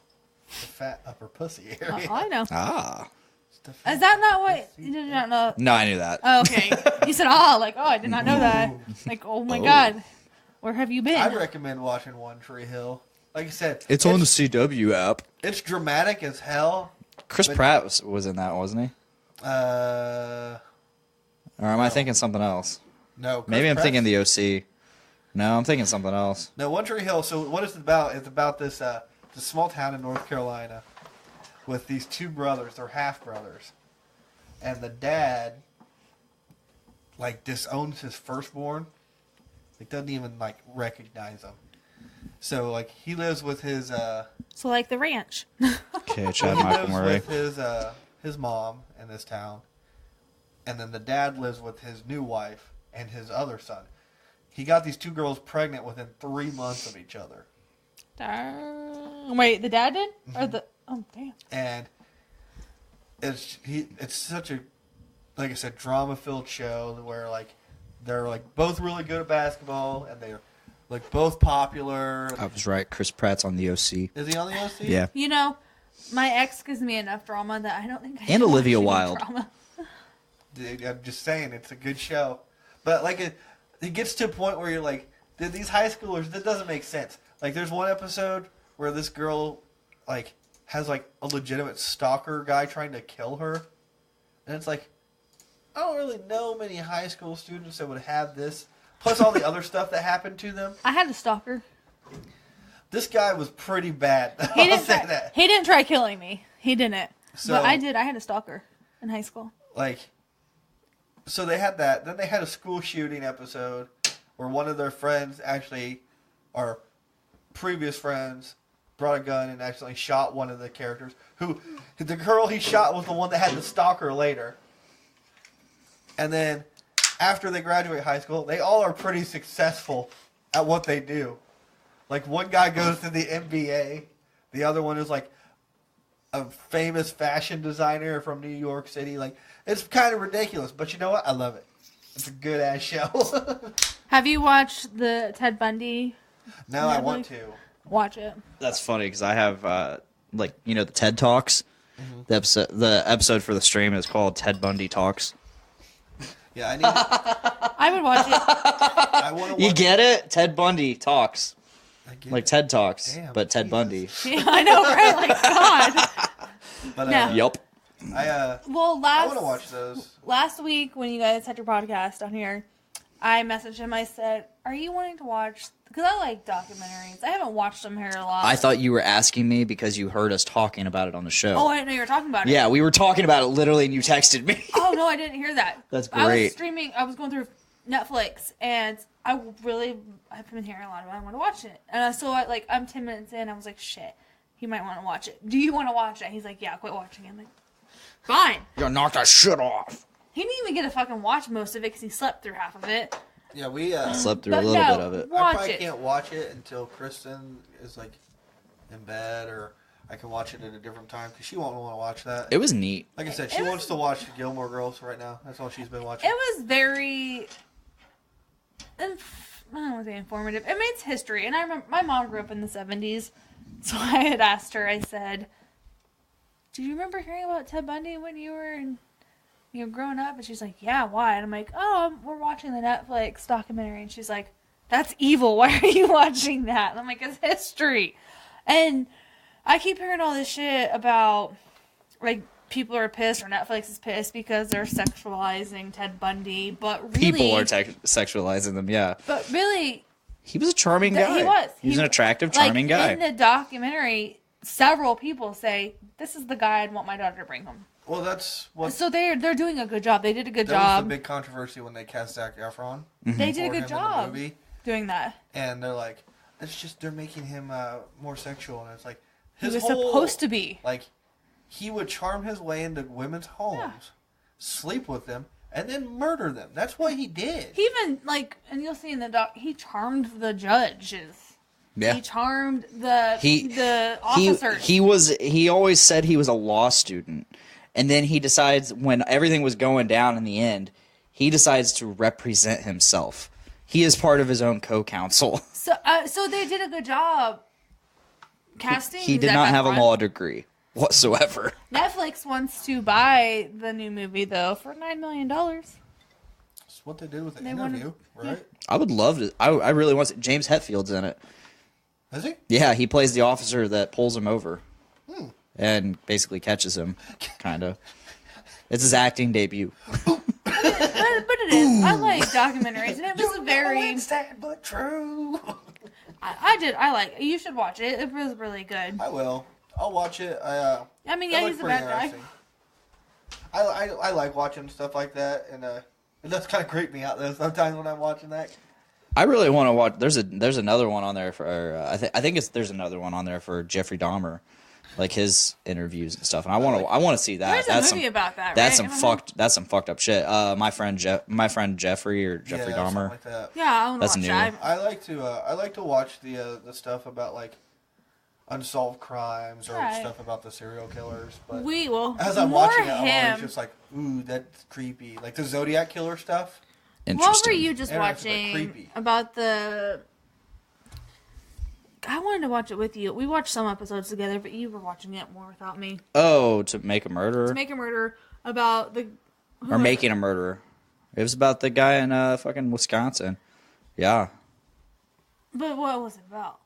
The fat upper pussy Oh, area. I know. Ah. It's the fat Is that not what pussy you did not know? No, I knew that. Oh, okay. You said, I did not know that. Like, oh my God. Where have you been? I recommend watching One Tree Hill. Like I said, It's on the CW app. It's dramatic as hell. Chris But- Pratt was in that, wasn't he? No. Or am I thinking something else? Chris Maybe I'm Pratt's- thinking the OC. No, I'm thinking something else. No, One Tree Hill. So what it's about? It's about this small town in North Carolina with these two brothers. They're half brothers, and the dad disowns his firstborn. Doesn't even recognize him. So he lives with his So, like the ranch. Okay, Chad he Michael Murray. lives with his mom in this town, and then the dad lives with his new wife and his other son. He got these two girls pregnant within 3 months of each other. Wait, the dad did? Or the... Oh, damn. And it's such a, like I said, drama-filled show where they're both really good at basketball, and Like, both popular. I was right. Chris Pratt's on the OC. Is he on the OC? Yeah. You know, my ex gives me enough drama that I don't think I And can Olivia watch any Wilde. drama. Dude, I'm just saying, it's a good show. But, like, it gets to a point where you're like, dude, these high schoolers, that doesn't make sense. Like, there's one episode where this girl, like, has, like, a legitimate stalker guy trying to kill her. And it's like, I don't really know many high school students that would have this. Plus all the other stuff that happened to them. I had a stalker. This guy was pretty bad. He I'll didn't say try, that. He didn't try killing me. He didn't. So, but I did. I had a stalker in high school. Like, so they had that. Then they had a school shooting episode where one of their friends actually, or previous friends, brought a gun and accidentally shot one of the characters. Who, the girl he shot was the one that had the stalker later. And then, after they graduate high school, they all are pretty successful at what they do. Like, one guy goes to the NBA. The other one is, like, a famous fashion designer from New York City. Like, it's kind of ridiculous. But you know what? I love it. It's a good-ass show. Have you watched the Ted Bundy? No, I want to. Watch it. That's funny because I have, like, you know, the TED Talks. Mm-hmm. The episode for the stream is called Ted Bundy Talks. Yeah, I need. I would watch it. I want to watch. You get it? Ted Bundy Talks. I get Like it. TED Talks, Damn, but Ted Jesus. Bundy. Yeah, I know, right? Like, God. But No. Yup. Well, I want to watch those. last week when you guys had your podcast on here, I messaged him. I said, "Are you wanting to watch?" Because I like documentaries. I haven't watched them here a lot. I thought you were asking me because you heard us talking about it on the show. Oh, I didn't know you were talking about it. Yeah, we were talking about it literally, and you texted me. Oh no, I didn't hear that. That's I was great. streaming. I was going through Netflix, and I've been hearing a lot about it. I want to watch it, and so I'm 10 minutes in. I was like, shit, he might want to watch it. Do you want to watch it? He's like, yeah, quit watching it. I'm like, fine. You knock that shit off. He didn't even get to fucking watch most of it because he slept through half of it. Yeah, we. Slept through But a little no, bit of it. I watch probably it. can't watch it until Kristen is like in bed, or I can watch it at a different time because she won't want to watch that. It was neat. Like I said, she wants to watch the Gilmore Girls right now. That's all she's been watching. It was very, I don't want to say informative. It made history, and I remember my mom grew up in the 70s, so I had asked her. I said, "Do you remember hearing about Ted Bundy when you were growing up?" And she's like, "Yeah, why?" And I'm like, "Oh, we're watching the Netflix documentary." And she's like, "That's evil. Why are you watching that?" And I'm like, "It's history." And I keep hearing all this shit about, like, people are pissed or Netflix is pissed because they're sexualizing Ted Bundy, but really... People are sexualizing them, yeah. But really... He was a charming guy. He was. He was an attractive, charming guy. In the documentary, several people say, this is the guy I'd want my daughter to bring home. Well, that's what. So they're doing a good job. They did a good That was job. the big controversy when they cast Zac Efron. They did for a him good in the job movie. doing that. And they're like, it's just they're making him more sexual, and it's like He was supposed to be. Like, he would charm his way into women's homes, sleep with them, and then murder them. That's what he did. He even, and you'll see in the doc, he charmed the judges. Yeah. He charmed the officers. He always said he was a law student. And then he decides, when everything was going down in the end, he decides to represent himself. He is part of his own co-counsel. So they did a good job casting. He did Zac not have a Efron. law degree whatsoever. Netflix wants to buy the new movie, though, for $9 million. That's what they did with the They interview, wanted- right? I would love to. I really want to. James Hetfield's in it. Is he? Yeah, he plays the officer that pulls him over. And basically catches him, kind of. It's his acting debut. But it is. I like documentaries, and it was very... sad but true. I like it. You should watch it. It was really good. I will. I'll watch it. I mean, yeah, It he's looked a bad pretty guy. interesting. I like watching stuff like that, and it does kind of creep me out though sometimes when I'm watching that. I really want to watch. There's another one on there for. I think there's another one on there for Jeffrey Dahmer, like his interviews and stuff. And I want to see that. There's a movie about that, That's right? That's some fucked up shit. My friend Jeffrey or Jeffrey Yeah, Dahmer. something like that. Yeah, I want to That's watch new. that. I like to watch the stuff about like unsolved crimes or Right. stuff about the serial killers. But We will. as I'm more watching it, I'm always him. just like, ooh, that's creepy. Like the Zodiac killer stuff. What were Interesting. you just Interesting, but watching creepy. about the I wanted to watch it with you. We watched some episodes together, but you were watching it more without me. Oh, To Make a Murderer? To Make a Murderer about the... Or Making a Murderer. It was about the guy in fucking Wisconsin. Yeah. But what was it about?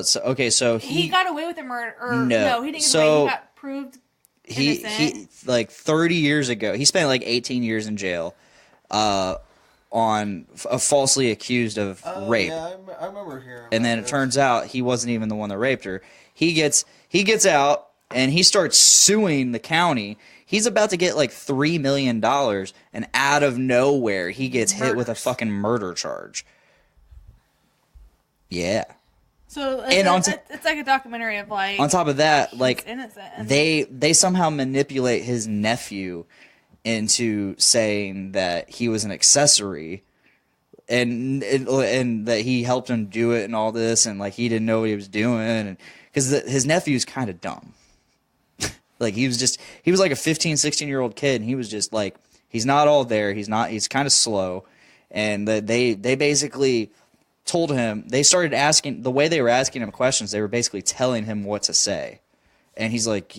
So he got away with the murder. Or, no, he didn't get away. He got proved innocent. He like 30 years ago, he spent like 18 years in jail on falsely accused of rape. Yeah, I remember hearing. And then it turns out he wasn't even the one that raped her. He gets out and he starts suing the county. He's about to get like $3 million, and out of nowhere, he gets hit with a fucking murder charge. Yeah. So it's like a documentary of like. On top of that, like innocent. they somehow manipulate his nephew into saying that he was an accessory, and that he helped him do it and all this, and like he didn't know what he was doing, and because his nephew's kind of dumb. Like he was like a 15, 16-year-old kid, and he was just like, he's not all there. He's kind of slow. And they basically told him, they started asking, the way they were asking him questions, they were basically telling him what to say. And he's like,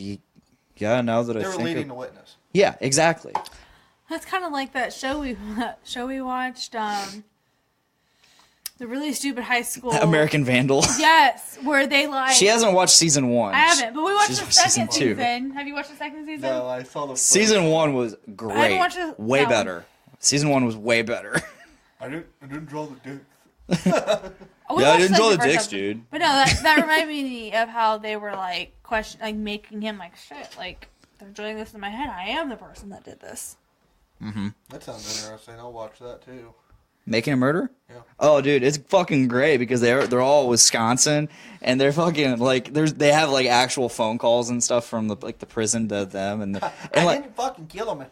yeah, now that I think they were leading the witness. Yeah, exactly. That's kind of like that show we watched, the really stupid high school American Vandal. Yes, where they like. She hasn't watched season 1. I haven't, but we watched the second season 2. season. Have you watched the second season? No, I saw the Season 1 was great. I haven't watched way better. Season 1 was way better. I didn't draw the dick. Yeah, I didn't draw the dicks, dude. But no, that reminded me of how they were like making him like shit. Like they're doing this in my head. I am the person that did this. Mm-hmm. That sounds interesting. I'll watch that too. Making a Murder? Yeah. Oh, dude, it's fucking great because they're all Wisconsin, and they're fucking like they have like actual phone calls and stuff from the prison to them, and I like, didn't fucking kill him.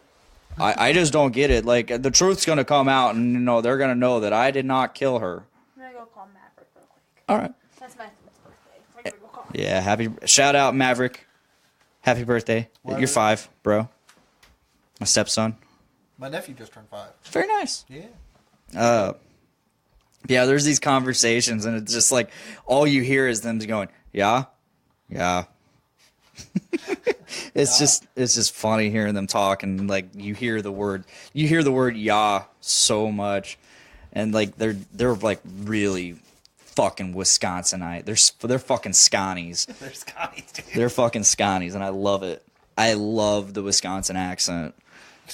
I just don't get it. Like the truth's gonna come out, and they're gonna know that I did not kill her. I'm gonna go call Maverick real quick. All right. That's my birthday. So I'm gonna go call him. Yeah, shout out Maverick. Happy birthday. What? You're 5, bro. My stepson. My nephew just turned 5. Very nice. Yeah. Yeah, there's these conversations, and it's just like all you hear is them going, yeah. It's just funny hearing them talk, and like you hear the word yeah so much, and like they're like really fucking Wisconsinite. They're fucking Scotties. They're Scotties, dude. They're fucking Scotties, and I love it. I love the Wisconsin accent.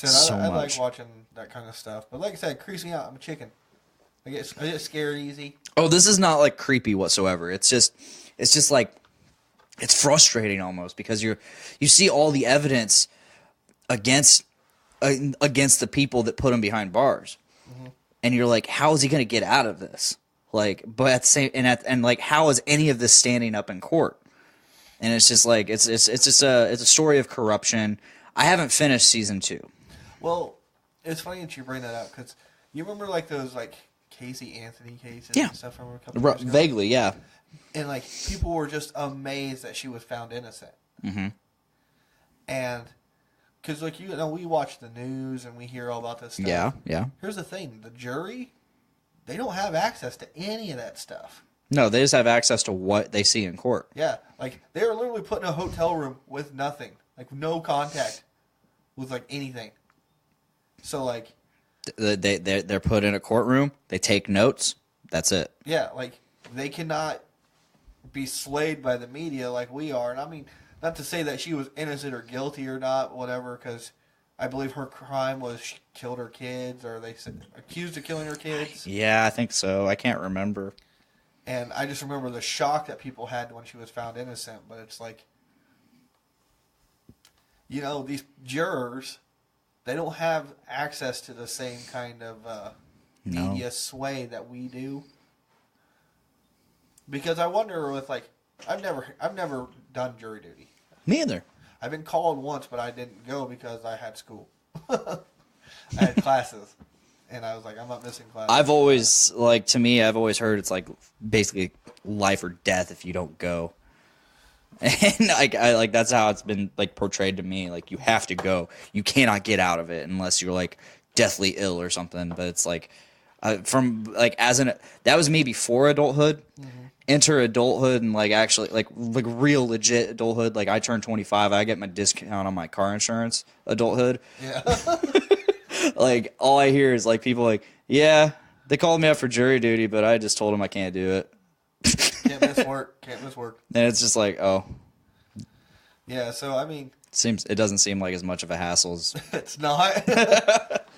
I like watching that kind of stuff, but like I said, it creeps me out. I'm a chicken. I get scared easy. Oh, this is not like creepy whatsoever. It's just like it's frustrating almost because you see all the evidence against the people that put him behind bars, and you're like, how is he going to get out of this? Like, but at the same and like, how is any of this standing up in court? And it's just like it's a story of corruption. I haven't finished season 2. Well, it's funny that you bring that up because you remember like those like Casey Anthony cases Yeah. and stuff from a couple years ago? Vaguely, yeah. And like people were just amazed that she was found innocent. Mm-hmm. And because like we watch the news and we hear all about this stuff. Yeah. Here's the thing: the jury, they don't have access to any of that stuff. No, they just have access to what they see in court. Yeah, like they were literally put in a hotel room with nothing, like no contact with like anything. So like they're put in a courtroom. They take notes. That's it. yeah, like they cannot be swayed by the media like we are. And I mean, not to say that she was innocent or guilty or not, whatever, because I believe her crime was she killed her kids, or they said accused of killing her kids. Yeah, I think so. I can't remember. And I just remember the shock that people had when she was found innocent. But it's like, these jurors, they don't have access to the same kind of media sway that we do. Because I wonder with like, I've never done jury duty. Me either. I've been called once, but I didn't go because I had school. I had classes. And I was like, I'm not missing classes. I've always heard it's like basically life or death if you don't go. And I that's how it's been like portrayed to me. Like you have to go. You cannot get out of it unless you're like deathly ill or something. But it's like that was me before adulthood. Mm-hmm. enter adulthood and like actually like real legit adulthood. Like I turn 25, I get my discount on my car insurance. Adulthood. Yeah. Like all I hear is like people like, yeah, they called me up for jury duty, but I just told them I can't do it. Can't miss work. Can't miss work. And it's just like, oh. Yeah. So I mean, It doesn't seem like as much of a hassle as it's not.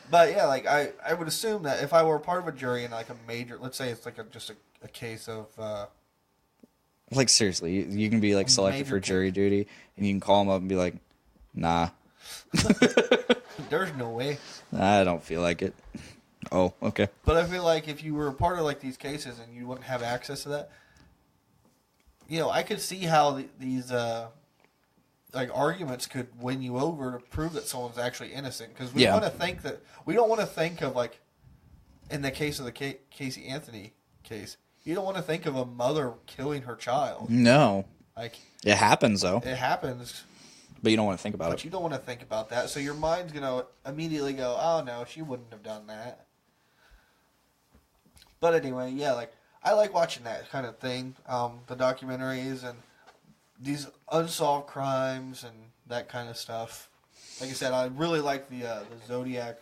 But yeah, like I would assume that if I were part of a jury in like a major, let's say it's like just a case of. like seriously, you can be like selected for jury duty, and you can call them up and be like, nah. There's no way. I don't feel like it. Oh, okay. But I feel like if you were a part of like these cases and you wouldn't have access to that, I could see how these like arguments could win you over to prove that someone's actually innocent. Because we want to think that we don't want to think of like in the case of the Casey Anthony case, you don't want to think of a mother killing her child. No, like it happens though. It happens. But you don't want to think about it. But you don't want to think about that. So your mind's going to immediately go, oh, no, she wouldn't have done that. But anyway, yeah, like I like watching that kind of thing, the documentaries and these unsolved crimes and that kind of stuff. Like I said, I really like the Zodiac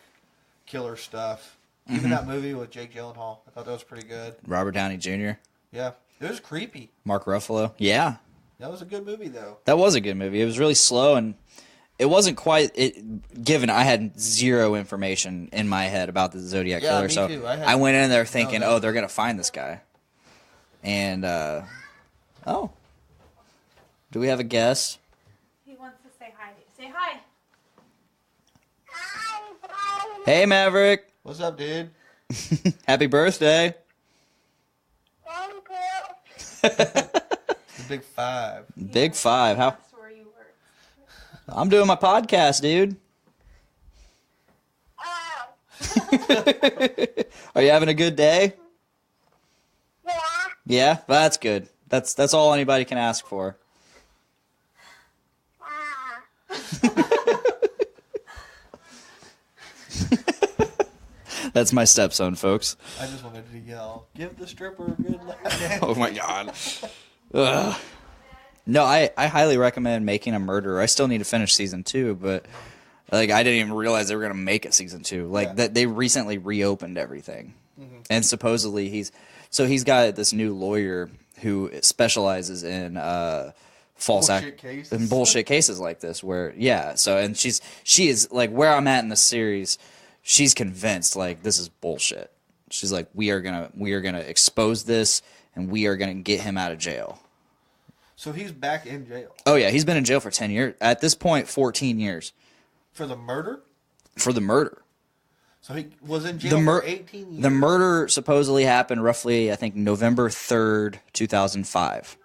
killer stuff. Even that movie with Jake Gyllenhaal, I thought that was pretty good. Robert Downey Jr. Yeah, it was creepy. Mark Ruffalo. Yeah. That was a good movie, though. That was a good movie. It was really slow, and it wasn't quite given I had zero information in my head about the Zodiac killer. Me So too. I went in there thinking, oh, they're going to find this guy. And, oh. Do we have a guest? He wants to say hi. Say hi. Hey, Maverick. What's up, dude? Happy birthday. The Big Five. Big Five. How? That's where you work. I'm doing my podcast, dude. Are you having a good day? Yeah, that's good. That's all anybody can ask for. That's my stepson, folks. I just wanted to yell, give the stripper a good laugh. Oh my god. Ugh. No, I highly recommend Making a Murderer. I still need to finish season 2, but like I didn't even realize they were gonna make it season 2. Like that they recently reopened everything, and supposedly he's got this new lawyer who specializes in bullshit cases like this. Where and she is like where I'm at in the series. She's convinced like this is bullshit. She's like we are gonna expose this and we are gonna get him out of jail. So he's back in jail. Oh yeah, he's been in jail for 10 years. At this point, 14 years. For the murder? For the murder. So he was in jail for 18 years. The murder supposedly happened roughly, I think, November 3rd, 2005.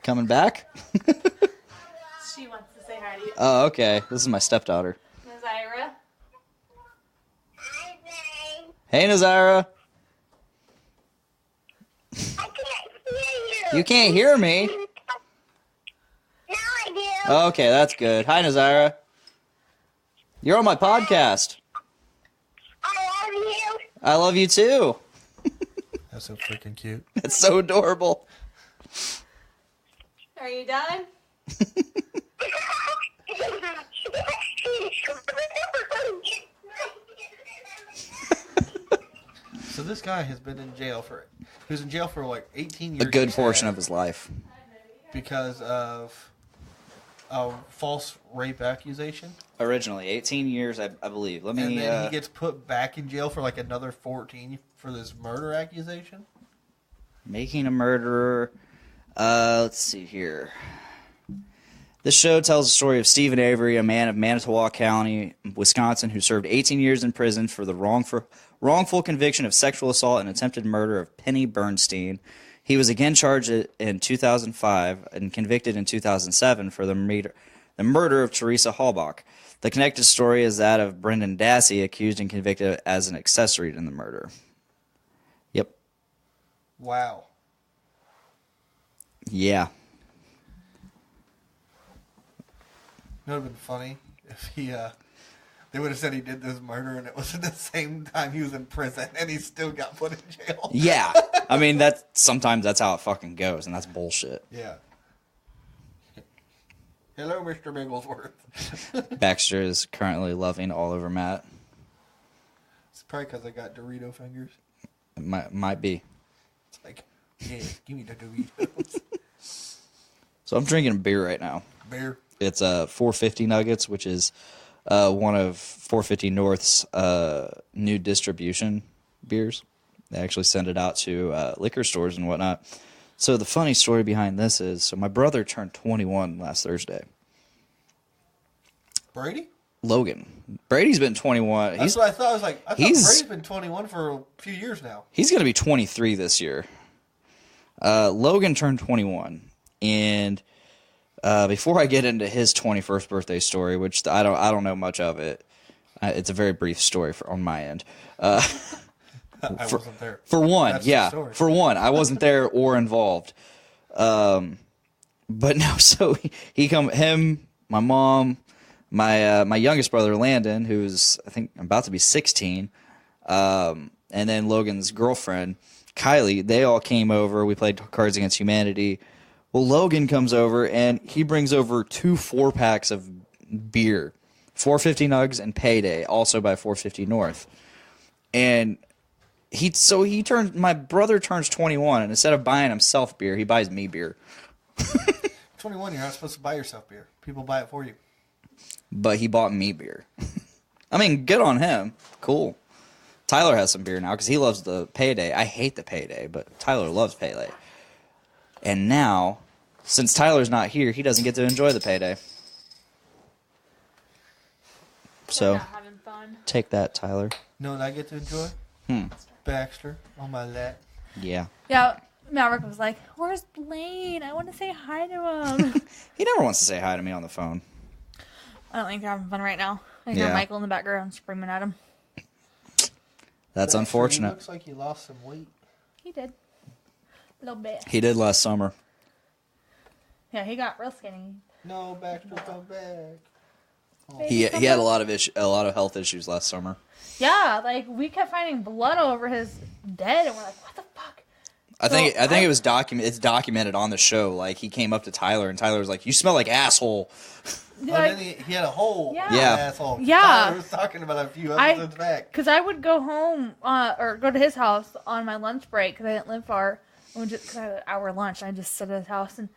Coming back? She wants to say hi to you. Oh, okay. This is my stepdaughter. Nazira. Hey, Nazira. I can't hear you. You can't hear me? Now I do. Okay, that's good. Hi, Nazira. You're on my podcast. I love you. I love you too. That's so freaking cute. That's so adorable. Are you done? So this guy has been in jail he was in jail for like 18 years. A good portion of his life. Because of a false rape accusation. Originally, 18 years, I believe. And then he gets put back in jail for like another 14 for this murder accusation. Making a Murderer. Let's see here. This show tells the story of Stephen Avery, a man of Manitowoc County, Wisconsin, who served 18 years in prison for the wrongful conviction of sexual assault and attempted murder of Penny Bernstein. He was again charged in 2005 and convicted in 2007 for the murder of Teresa Halbach. The connected story is that of Brendan Dassey, accused and convicted as an accessory in the murder. Yep. Wow. Yeah. It would have been funny if he They would have said he did this murder, and it was at the same time he was in prison, and he still got put in jail. Yeah. I mean, sometimes that's how it fucking goes, and that's bullshit. Yeah. Hello, Mr. Bigglesworth. Baxter is currently loving all over Matt. It's probably because I got Dorito fingers. It might be. It's like, yeah, give me the Doritos. So I'm drinking a beer right now. Beer. It's 450 Nuggets, which is one of 450 North's new distribution beers. They actually send it out to liquor stores and whatnot. So the funny story behind this is, my brother turned 21 last Thursday. Brady? Logan. Brady's been 21. That's what I thought. I was like, I thought Brady's been 21 for a few years now. He's going to be 23 this year. Logan turned 21. And before I get into his 21st birthday story, which I don't know much of it, it's a very brief story on my end. I wasn't there. For one, That's yeah. the story. For one, I wasn't there or involved. But no, so him, my mom, my youngest brother Landon, who's I think about to be 16, and then Logan's girlfriend Kylie. They all came over. We played Cards Against Humanity. Well, Logan comes over and he brings over 2 4-packs of beer, 450 Nugs and Payday, also by 450 North, and. My brother turns 21, and instead of buying himself beer, he buys me beer. 21, you're not supposed to buy yourself beer. People buy it for you. But he bought me beer. I mean, good on him. Cool. Tyler has some beer now because he loves the Payday. I hate the Payday, but Tyler loves Payday. And now, since Tyler's not here, he doesn't get to enjoy the Payday. So, Not having fun. take that, Tyler. Know what I get to enjoy? Baxter on my lap. Yeah. Yeah, Maverick was like, "Where's Blaine? I want to say hi to him." He never wants to say hi to me on the phone. I don't think they're having fun right now. I hear Yeah. Michael in the background screaming at him. That's Baxter, unfortunate. He looks like he lost some weight. He did. A little bit. He did last summer. Yeah, he got real skinny. No, Baxter, come back. He had a lot of health issues last summer. Yeah, like we kept finding blood all over his bed, and we're like, "What the fuck?" I think it was It's documented on the show. Like he came up to Tyler, and Tyler was like, "You smell like asshole." Then he had a hole in his Yeah. asshole. Yeah. Tyler was talking about a few episodes back. Because I would go home or go to his house on my lunch break because I didn't live far. Because I had an hour lunch, and I just sit at his house and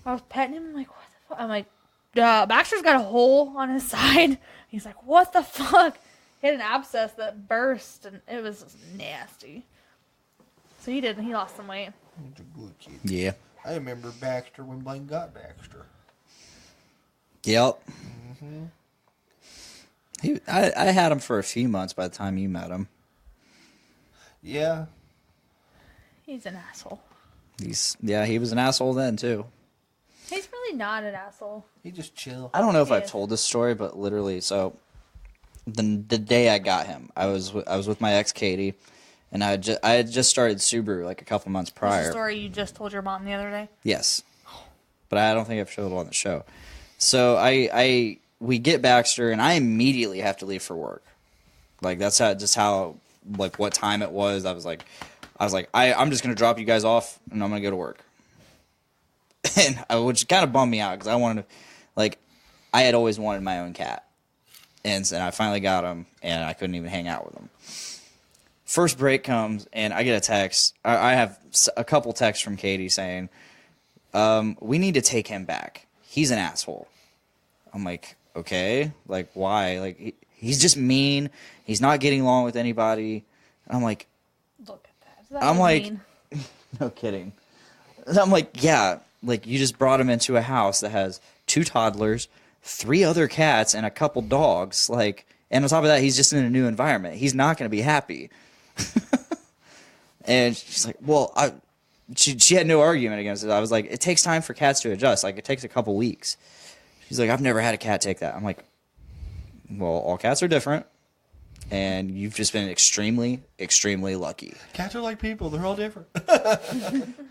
I was petting him. I'm like, "What the fuck?" I'm like, Baxter's got a hole on his side. He's like, "What the fuck?" He had an abscess that burst, and it was nasty. So he lost some weight. He's a good kid. Yeah. I remember Baxter when Blaine got Baxter. Yep. I had him for a few months by the time you met him. Yeah. He's an asshole. He was an asshole then too. He's really not an asshole. He just chill. I don't know if I've Yeah. told this story, but literally, so the day I got him, I was with my ex Katie, and I had just started Subaru like a couple months That's prior. the story you just told your mom the other day. Yes, but I don't think I've showed it on the show. So we get Baxter, and I immediately have to leave for work. Like that's how what time it was. I was like, I'm just gonna drop you guys off, and I'm gonna go to work. And which kind of bummed me out because I had always wanted my own cat, and I finally got him, and I couldn't even hang out with him. First break comes, and I get a text. I have a couple texts from Katie saying, "We need to take him back. He's an asshole." I'm like, okay, like why? Like he's just mean. He's not getting along with anybody. And I'm like, Look at that. I'm like, no kidding. And I'm like, yeah, like you just brought him into a house that has 2 toddlers, 3 other cats, and a couple dogs. Like, and on top of that, he's just in a new environment. He's not going to be happy. And she's like, well, she had no argument against it. I was like, it takes time for cats to adjust. Like, it takes a couple weeks. She's like, I've never had a cat take that. I'm like, well, all cats are different, and you've just been extremely, extremely lucky. Cats are like people; they're all different.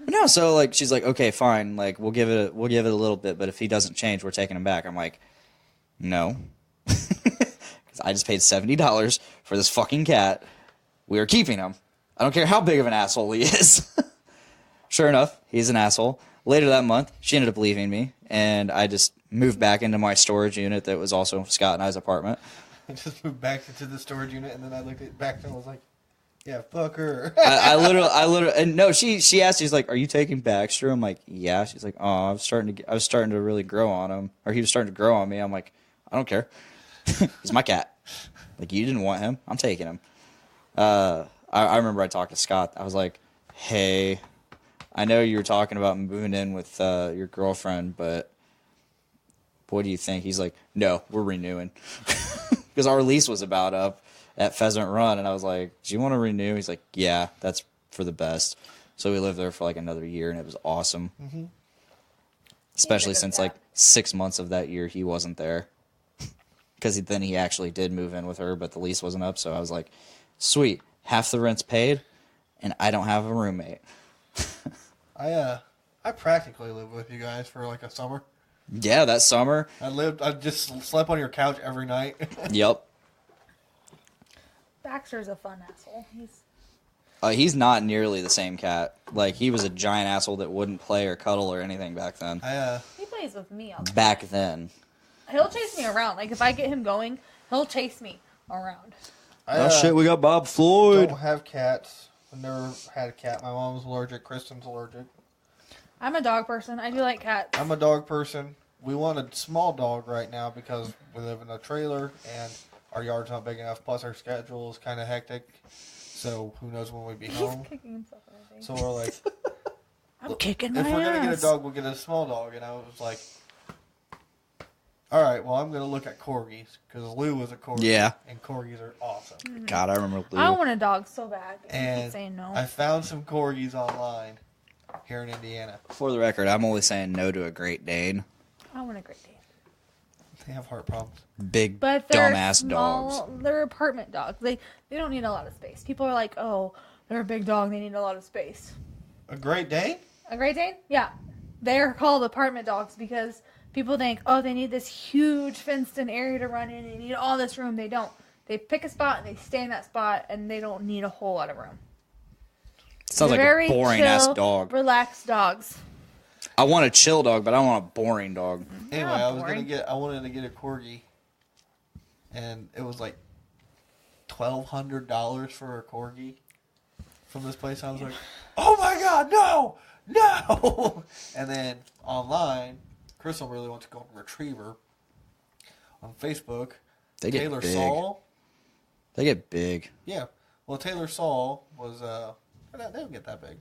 No, so like she's like, okay, fine, like we'll give it a little bit, but if he doesn't change, we're taking him back. I'm like, no, because I just paid $70 for this fucking cat. We are keeping him. I don't care how big of an asshole he is. Sure enough, he's an asshole. Later that month, she ended up leaving me, and I just moved back into my storage unit that was also Scott and I's apartment. I just moved back into the storage unit, and then I looked at back and I was like, yeah, fuck her. I literally, and no, she asked, she's like, are you taking Baxter? I'm like, yeah. She's like, oh, I was starting to really grow on him, or he was starting to grow on me. I'm like, I don't care. He's my cat. Like, you didn't want him. I'm taking him. I remember I talked to Scott. I was like, hey, I know you were talking about moving in with your girlfriend, but what do you think? He's like, no, we're renewing. Because our lease was about up at Pheasant Run, and I was like, do you want to renew? He's like, yeah, that's for the best. So we lived there for like another year, and it was awesome. Mm-hmm. Especially since like 6 months of that year he wasn't there. Because then he actually did move in with her, but the lease wasn't up, so I was like, sweet, half the rent's paid, and I don't have a roommate. I practically lived with you guys for like a summer. Yeah, that summer. I just slept on your couch every night. Yep. Baxter's a fun asshole. He's not nearly the same cat. Like, he was a giant asshole that wouldn't play or cuddle or anything back then. He plays with me all the time. Back then. He'll chase me around. Like, if I get him going, he'll chase me around. Oh, shit, we got Bob Floyd. Don't have cats. I've never had a cat. My mom's allergic. Kristen's allergic. I'm a dog person. I do like cats. I'm a dog person. We want a small dog right now because we live in a trailer and our yard's not big enough. Plus, our schedule is kind of hectic. So, who knows when we'll be home. He's kicking himself already. So, we're like... I'm kicking my ass. If we're going to get a dog, we'll get a small dog. And I was like... All right, well, I'm going to look at corgis because Lou was a corgi. Yeah. And corgis are awesome. God, I remember Lou. I want a dog so bad. And I keep saying no. I found some corgis online here in Indiana. For the record, I'm only saying no to a Great Dane. I want a Great Dane. They have heart problems. Big, but they're dumbass small, dogs. They're apartment dogs. They don't need a lot of space. People are like, oh, they're a big dog. They need a lot of space. A Great Dane? A Great Dane? Yeah. They're called apartment dogs because people think, oh, they need this huge fenced-in area to run in. They need all this room. They don't. They pick a spot and they stay in that spot, and they don't need a whole lot of room. Sounds like a boring-ass dog. Relaxed dogs. I want a chill dog, but I don't want a boring dog. Anyway, I wanted to get a corgi, and it was like $1,200 for a corgi from this place. I was like, oh my god, no! And then online, Crystal really wants to go to Retriever. On Facebook, They get Taylor big. Saul. They get big. Yeah, well, Taylor Saul was they don't get that big.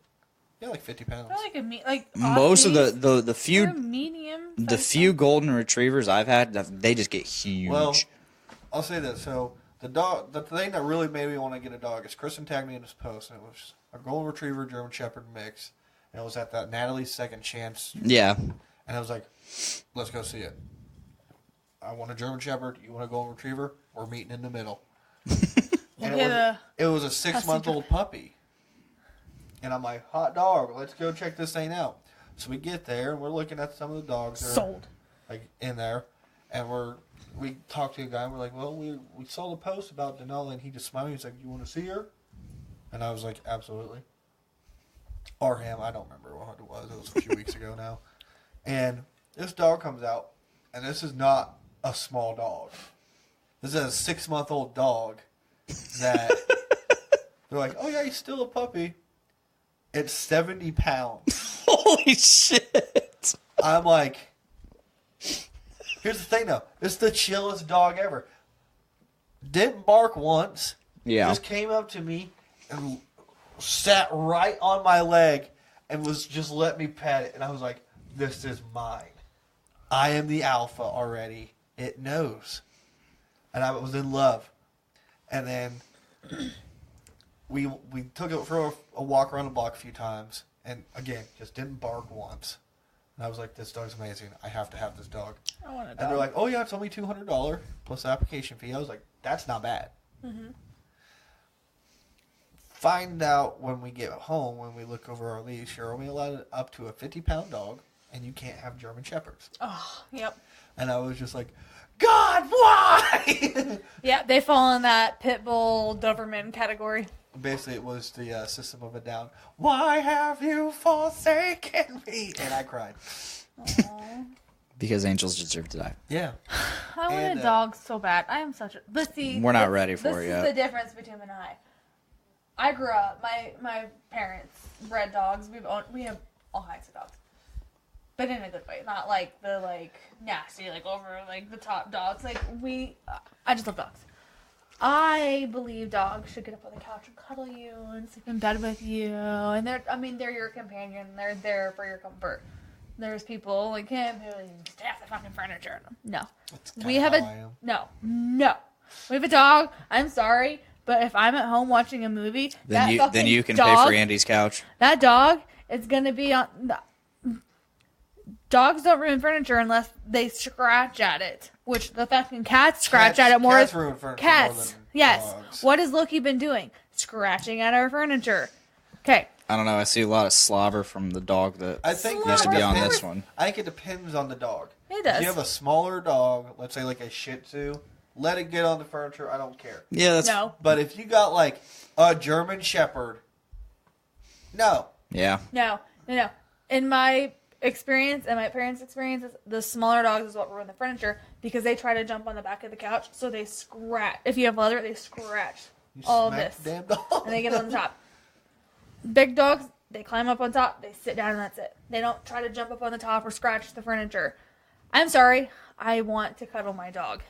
They're like 50 pounds. They're like Most of Aussies, the few they're medium. the few golden retrievers I've had, they just get huge. Well, I'll say this. So the thing that really made me want to get a dog is Kristen tagged me in this post, and it was a golden retriever German Shepherd mix, and it was at that Natalie's Second Chance. Yeah. And I was like, let's go see it. I want a German Shepherd. You want a golden retriever? We're meeting in the middle. And it was a 6-month-old puppy. And I'm like, hot dog, let's go check this thing out. So we get there, and we're looking at some of the dogs that are like in there. And we talked to a guy, and we're like, well, we saw the post about Denali, and he just smiled. He's like, you want to see her? And I was like, absolutely. Or him, I don't remember what it was. It was a few weeks ago now. And this dog comes out, and this is not a small dog. This is a 6-month-old dog that they're like, oh, yeah, he's still a puppy. It's 70 pounds. Holy shit. I'm like, here's the thing, though. It's the chillest dog ever. Didn't bark once. Yeah. Just came up to me and sat right on my leg and was just let me pet it. And I was like, this is mine. I am the alpha already. It knows. And I was in love. And then we took it for a walk around the block a few times. And again, just didn't bark once. And I was like, this dog's amazing. I have to have this dog. I want a dog. And they're like, oh yeah, it's only $200 plus the application fee. I was like, that's not bad. Mm-hmm. Find out when we get home, when we look over our leash, you're only allowed up to a 50-pound dog and you can't have German Shepherds. Oh, yep. And I was just like, God, why? Yeah, they fall in that pit bull Doberman category. Basically, it was the System of a Down. Why have you forsaken me? And I cried. Because angels deserve to die. Yeah. I want a dog so bad. I am such a... But see... We're not ready for it yet. This is the difference between him and I. I grew up... My parents bred dogs. We have all kinds of dogs. But in a good way. Not like the, nasty, over, the top dogs. I just love dogs. I believe dogs should get up on the couch and cuddle you and sleep in bed with you. And they're your companion. They're there for your comfort. There's people like him who stay off the fucking furniture. No. We have No. We have a dog. I'm sorry, but if I'm at home watching a movie, then you can pay for Andy's couch. That dog is gonna be on. Dogs don't ruin furniture unless they scratch at it, which the fucking cats scratch at it more. Cats ruin furniture Cats. more than Yes. dogs. What has Loki been doing? Scratching at our furniture. Okay. I don't know. I see a lot of slobber from the dog that I think used to be on this one. I think it depends on the dog. It does. If you have a smaller dog, let's say like a Shih Tzu, let it get on the furniture. I don't care. Yeah, that's... No. But if you got like a German Shepherd, no. Yeah. No. In my experience and my parents' experience, the smaller dogs is what ruin the furniture because they try to jump on the back of the couch, so they scratch. If you have leather, they scratch all of Smack this, the damn dog. and they get on the top. Big dogs, they climb up on top, they sit down, and that's it. They don't try to jump up on the top or scratch the furniture. I'm sorry, I want to cuddle my dog.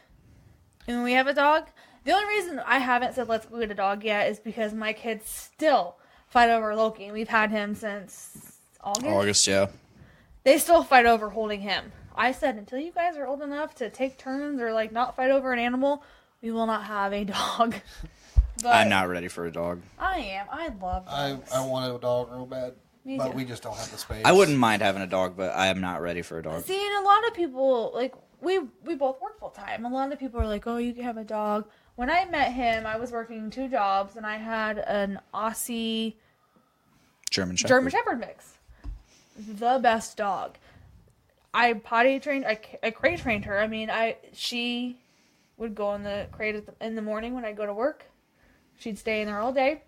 And when we have a dog, the only reason I haven't said let's go get a dog yet is because my kids still fight over Loki. We've had him since August, yeah. They still fight over holding him. I said, until you guys are old enough to take turns or not fight over an animal, we will not have a dog. But I'm not ready for a dog. I am. I love dogs. I wanted a dog real bad, Me but too. we just don't have the space. I wouldn't mind having a dog, but I am not ready for a dog. See, and a lot of people, we both work full time. A lot of people are like, oh, you can have a dog. When I met him, I was working 2 jobs, and I had an Aussie German Shepherd mix. The best dog. I potty trained, I crate trained her. I mean, she would go in the crate in the morning when I go to work. She'd stay in there all day.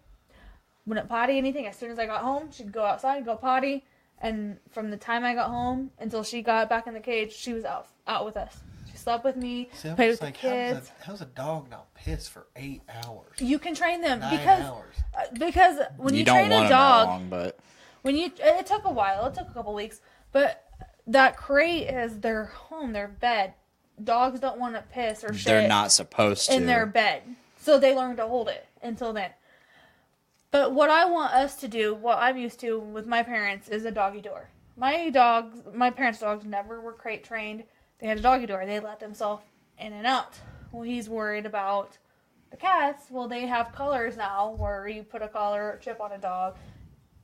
Wouldn't potty anything. As soon as I got home, she'd go outside, go potty. And from the time I got home until she got back in the cage, she was out with us. She slept with me, played with the kids. How's a dog not piss for 8 hours? You can train them 9 because hours. When you don't train want a them dog, that long, but it took a while. It took a couple weeks, but that crate is their home, their bed. Dogs don't want to piss or shit. they're not supposed to in their bed, so they learn to hold it until then. But what I want us to do, what I'm used to with my parents, is a doggy door. My parents' dogs never were crate trained. They had a doggy door. They let themselves in and out. Well, he's worried about the cats. Well, they have collars now where you put a collar or chip on a dog.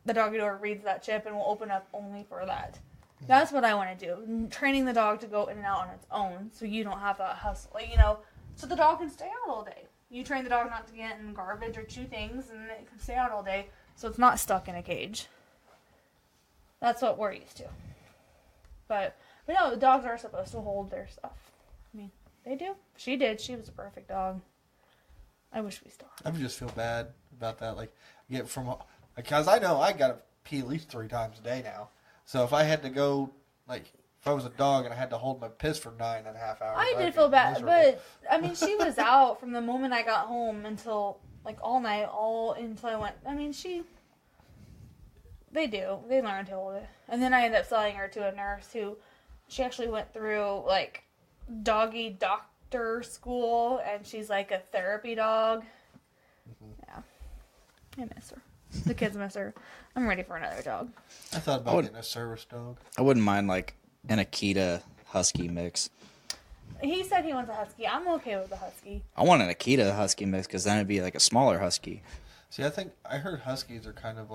The doggy door reads that chip and will open up only for that. That's what I want to do. Training the dog to go in and out on its own so you don't have that hustle. So the dog can stay out all day. You train the dog not to get in garbage or chew things, and it can stay out all day, so it's not stuck in a cage. That's what we're used to. But no, the dogs are supposed to hold their stuff. I mean, they do. She did. She was a perfect dog. I wish we still had. I just feel bad about that. Because I know I gotta pee at least 3 times a day now. So if I had to go, if I was a dog and I had to hold my piss for 9.5 hours, I I'd did be feel bad, miserable. but I mean, she was out from the moment I got home until all night, until I went. I mean, they learn to hold it, and then I ended up selling her to a nurse who, she actually went through doggy doctor school, and she's a therapy dog. Yeah, I miss her. The kids miss her. I'm ready for another dog. I thought about getting a service dog. I wouldn't mind an Akita Husky mix. He said he wants a husky. I'm okay with the husky. I want an Akita Husky mix because then it'd be a smaller husky. See, I heard huskies are kind of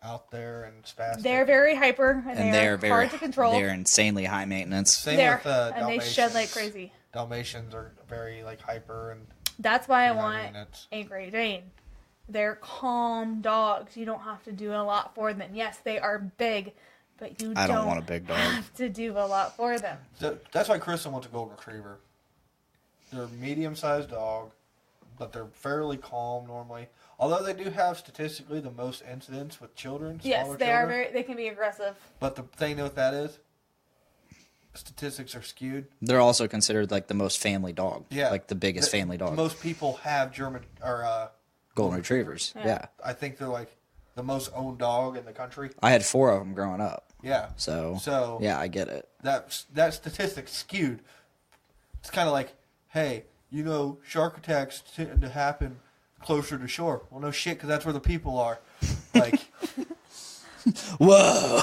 out there and spastic. They're very hyper and they're hard to control. They're insanely high maintenance. Same with and Dalmatians. they shed like crazy. Dalmatians are very hyper and. That's why I pretty high want maintenance. a Great Dane. They're calm dogs. You don't have to do a lot for them. Yes, they are big. but you I don't want a big dog. have to do a lot for them. So that's why Kristen wants a golden retriever. They're a medium-sized dog, but they're fairly calm normally. Although they do have statistically the most incidents with children. Yes, smaller they children. are very. They can be aggressive. But the thing with that is, statistics are skewed. They're also considered like the most family dog. Yeah, Like the biggest family dog. Most people have German or Golden Retrievers. Yeah. I think they're like the most owned dog in the country. I had 4 of them growing up. Yeah. So yeah, I get it. That statistic's skewed. It's kind of like, hey, shark attacks tend to happen closer to shore. Well, no shit, because that's where the people are. Like, whoa.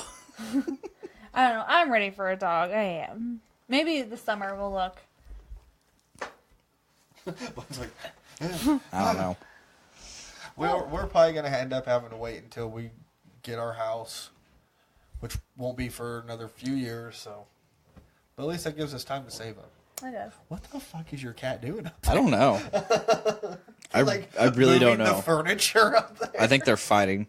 I don't know. I'm ready for a dog. I am. Maybe this summer we'll look. it's like, I don't know. we're probably gonna end up having to wait until we get our house, which won't be for another few years. So, but at least that gives us time to save up. It does. What the fuck is your cat doing up I don't know. I really don't moving know. the furniture up there. I think they're fighting.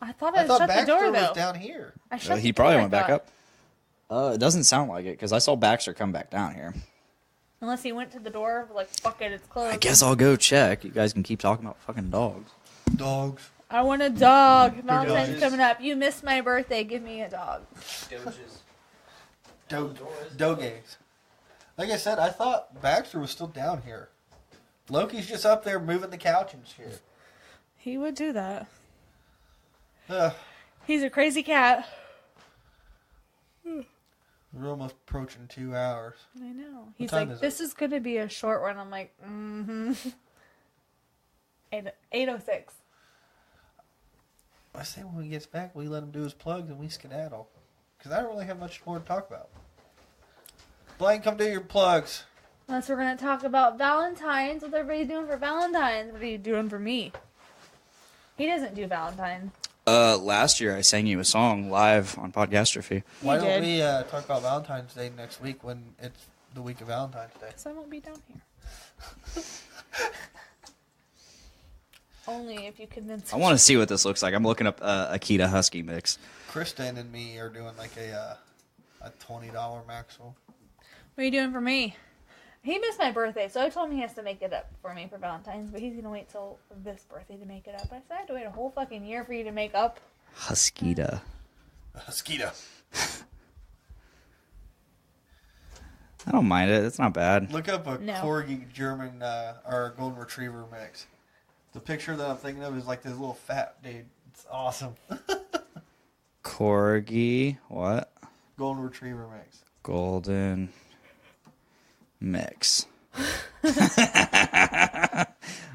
I thought I I thought shut the Baxter door was though. down here. I shut He the probably door, went I back thought. up. It doesn't sound like it because I saw Baxter come back down here. Unless he went to the door, like fuck it, it's closed. I guess I'll go check. You guys can keep talking about fucking dogs. Dogs. I want a dog. Valentine's dogs. coming up. You missed my birthday. Give me a dog. Dogays. Like I said, I thought Baxter was still down here. Loki's just up there moving the couch and shit. He would do that. Ugh. He's a crazy cat. We're almost approaching 2 hours. I know. He's time like, is this is going to be a short one. I'm like, 8:06. I say when he gets back, we let him do his plugs and we skedaddle. Because I don't really have much more to talk about. Blaine, come do your plugs. Unless we're going to talk about Valentine's. What everybody's doing for Valentine's. What are you doing for me? He doesn't do Valentine's. Last year I sang you a song live on Podcastrophe. Why don't did. we talk about Valentine's Day next week when it's the week of Valentine's Day? Because I won't be down here. Only if you convince I me. want to see what this looks like. I'm looking up Akita Husky mix. Kristen and me are doing like a $20 maximum. What are you doing for me? He missed my birthday, so I told him he has to make it up for me for Valentine's, but he's going to wait till this birthday to make it up. I said I had to wait a whole fucking year for you to make up. Huskita. Mosquito. I don't mind it. It's not bad. Look up a No. Corgi German or Golden Retriever mix. The picture that I'm thinking of is like this little fat dude. It's awesome. Corgi. What? Golden Retriever mix. Golden mix. Oh,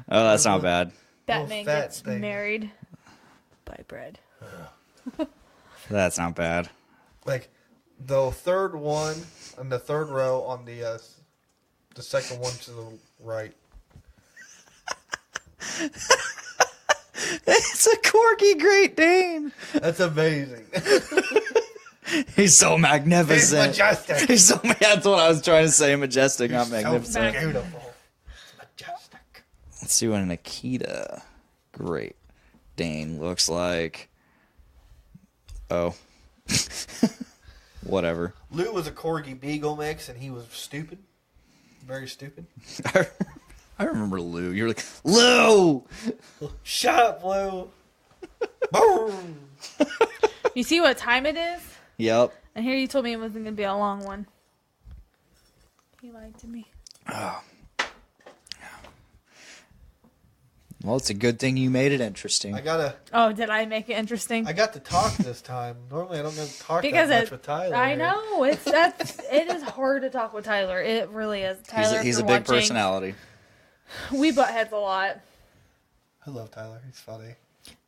that's not bad. That Little man fat gets thing. married by bread. That's not bad. Like the third one and the third row on the second one to the right. It's a Corgi Great Dane. That's amazing. He's so magnificent. It's majestic. He's so. That's what I was trying to say. Majestic, not So magnificent. beautiful. It's majestic. Let's see what an Akita Great Dane looks like. Oh. Whatever. Lou was a Corgi Beagle mix, and he was stupid. Very stupid. I remember Lou. You're like, Lou! Shut up, Lou. Boom. You see what time it is? Yep. And here you told me it wasn't going to be a long one. He lied to me. Well, it's a good thing you made it interesting. I got Did I make it interesting? to talk this time. Normally, I don't get to talk Because that much with Tyler. I here. know it is hard to talk with Tyler. It really is. Tyler, He's if a you're big watching, personality. We butt heads a lot, I love Tyler. He's funny.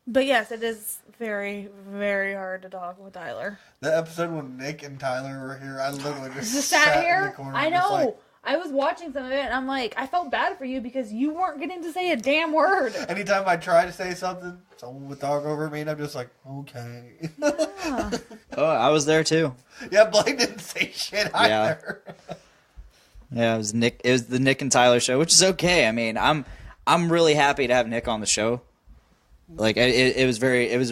but yes, it is very, very hard to talk with Tyler. That episode when Nick and Tyler were here, I literally just Just sat sat in the here. corner. I just know. like- I was watching some of it, and I'm like, I felt bad for you because you weren't getting to say a damn word. anytime I try to say something, someone would talk over me, and I'm just like, okay. Yeah. Oh, I was there too. Yeah, Blake didn't say shit either. Yeah, it was Nick. It was the Nick and Tyler show, which is okay. I mean, I'm really happy to have Nick on the show. Like it was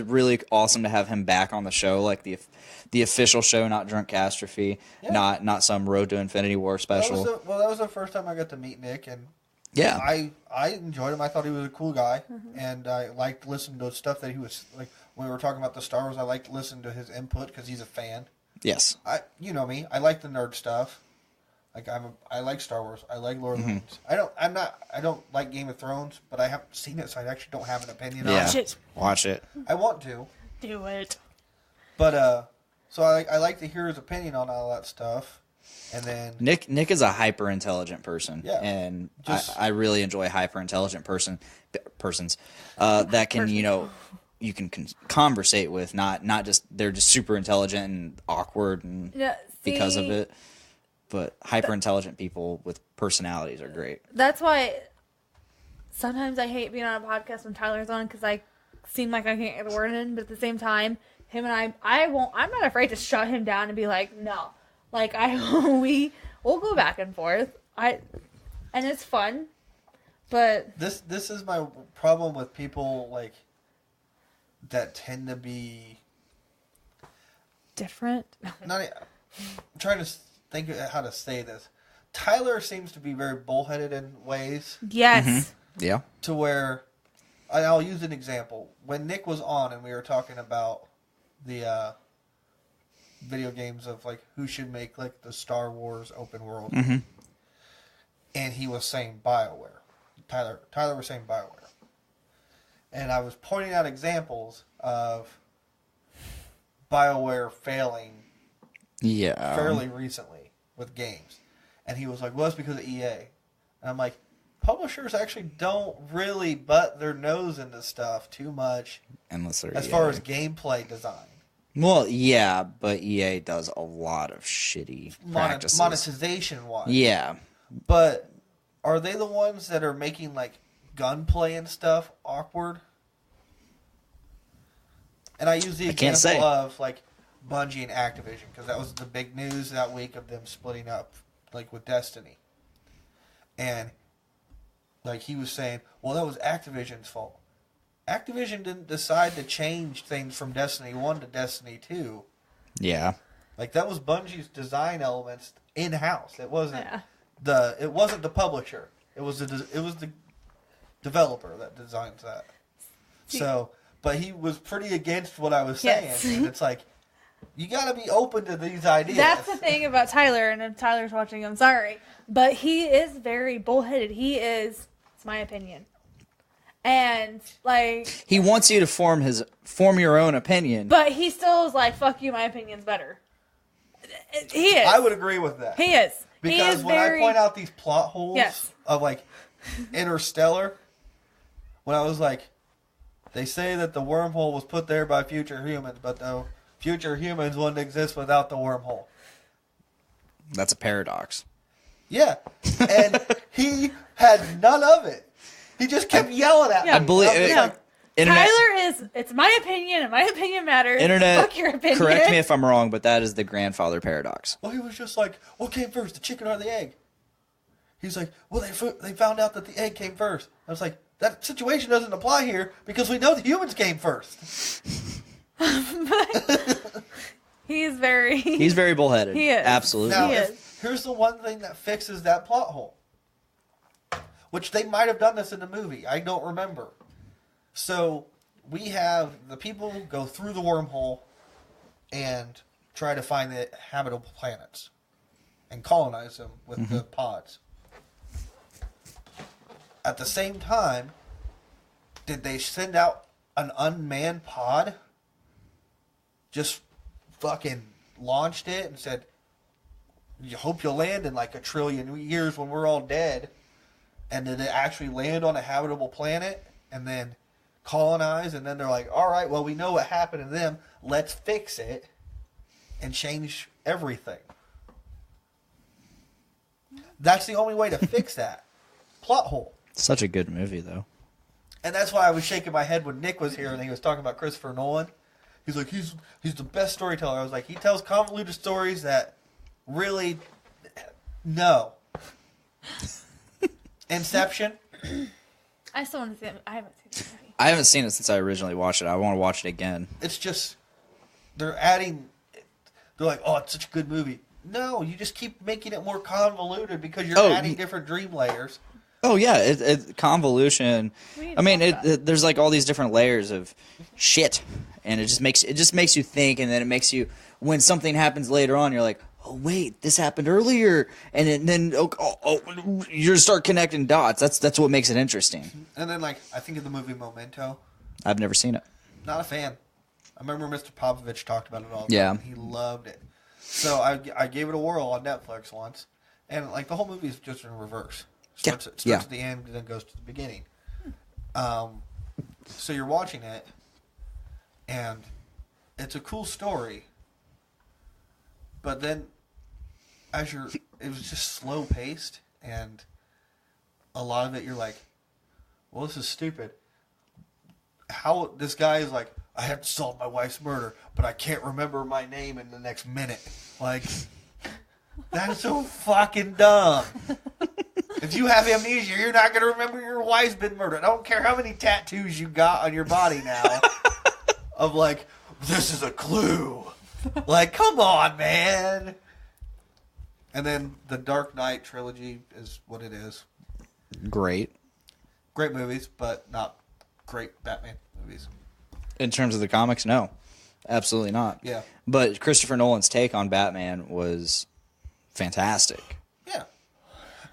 really awesome to have him back on the show, like the official show, not Drunkastrophe, not some Road to Infinity War special. That was the first time I got to meet Nick, and yeah, I enjoyed him. I thought he was a cool guy, and I liked listening to stuff that he was like. When we were talking about the Star Wars, I liked listening to his input because he's a fan. Yes, you know me. I like the nerd stuff. Like I like Star Wars. I like Lord of the Rings. I don't like Game of Thrones, but I haven't seen it, so I actually don't have an opinion on it. Watch it. I want to. Do it. But so I like to hear his opinion on all that stuff, and then Nick is a hyper intelligent person, and I really enjoy hyper intelligent persons that can you can conversate with, not just they're just super intelligent and awkward and because of it. But hyper-intelligent people with personalities are great. That's why sometimes I hate being on a podcast when Tyler's on because I seem like I can't get a word in. But at the same time, him and I'm not afraid to shut him down and be like, no. Like, we'll go back and forth. And it's fun. But this is my problem with people, like, that tend to be... different? I'm trying to... think of how to say this. Tyler seems to be very bullheaded in ways. Yes. Mm-hmm. Yeah. To where, I'll use an example. When Nick was on and we were talking about the video games of like who should make like the Star Wars open world, and he was saying BioWare. Tyler was saying BioWare, and I was pointing out examples of BioWare failing. Yeah. Fairly recently with games. And he was like, well, that's because of EA. And I'm like, publishers actually don't really butt their nose into stuff too much unless they're as far as gameplay design. Well, yeah, but EA does a lot of shitty practices. Monetization-wise. Yeah. But are they the ones that are making, like, gunplay and stuff awkward? And I use the example of, like, Bungie and Activision, because that was the big news that week of them splitting up, like with Destiny. And like he was saying, well, that was Activision's fault. Activision didn't decide to change things from Destiny 1 to Destiny 2. Yeah. Like that was Bungie's design elements in-house. It wasn't the publisher. It was the developer that designs that. So, but he was pretty against what I was saying. Yes. And it's like, you got to be open to these ideas. That's the thing about Tyler, and if Tyler's watching, I'm sorry. But he is very bullheaded. It's my opinion. And, like... he wants you to form your own opinion. But he still is like, fuck you, my opinion's better. He is. I would agree with that. He is. Because when I point out these plot holes of, like, Interstellar, when I was like, they say that the wormhole was put there by future humans, but the future humans wouldn't exist without the wormhole. That's a paradox. Yeah. And he had none of it. He just kept yelling at me. I believe Tyler is, it's my opinion, and my opinion matters. Internet, fuck your opinion. correct me if I'm wrong, but that is the grandfather paradox. Well, he was just like, what came first, the chicken or the egg? He's like, well, they found out that the egg came first. I was like, that situation doesn't apply here because we know the humans came first. He's very bullheaded. He is. Absolutely. Now, he is. Here's the one thing that fixes that plot hole. Which they might have done this in the movie. I don't remember. So, we have the people go through the wormhole and try to find the habitable planets and colonize them with the pods. At the same time, did they send out an unmanned pod? Just fucking launched it and said, you hope you'll land in like 1 trillion years when we're all dead. And did it actually land on a habitable planet and then colonize? And then they're like, all right, well, we know what happened to them. Let's fix it and change everything. That's the only way to fix that plot hole. Such a good movie, though. And that's why I was shaking my head when Nick was here and he was talking about Christopher Nolan. He's like, he's the best storyteller. I was like, he tells convoluted stories that really, no. Inception. I still want to see it. I haven't seen the movie. I haven't seen it since I originally watched it. I want to watch it again. It's just they're adding. They're like, oh, it's such a good movie. No, you just keep making it more convoluted because you're adding different dream layers. Oh yeah, it convolution. I mean, there's like all these different layers of shit, and it just makes you think, and then it makes you when something happens later on, you're like, oh wait, this happened earlier, and then you start connecting dots. That's what makes it interesting. And then like I think of the movie Memento. I've never seen it. Not a fan. I remember Mr. Popovich talked about it all the Yeah. time. He loved it. So I gave it a whirl on Netflix once, and like the whole movie is just in reverse. Starts at the end and then goes to the beginning. So you're watching it, and it's a cool story. But then, it was just slow paced, and a lot of it you're like, well, this is stupid. How this guy is like, I have to solve my wife's murder, but I can't remember my name in the next minute. Like, that's so fucking dumb. If you have amnesia, you're not going to remember your wife's been murdered. I don't care how many tattoos you got on your body now of like, this is a clue. Like, come on, man. And then the Dark Knight trilogy is what it is. Great. Great movies, but not great Batman movies. In terms of the comics, no. Absolutely not. Yeah. But Christopher Nolan's take on Batman was fantastic. Yeah.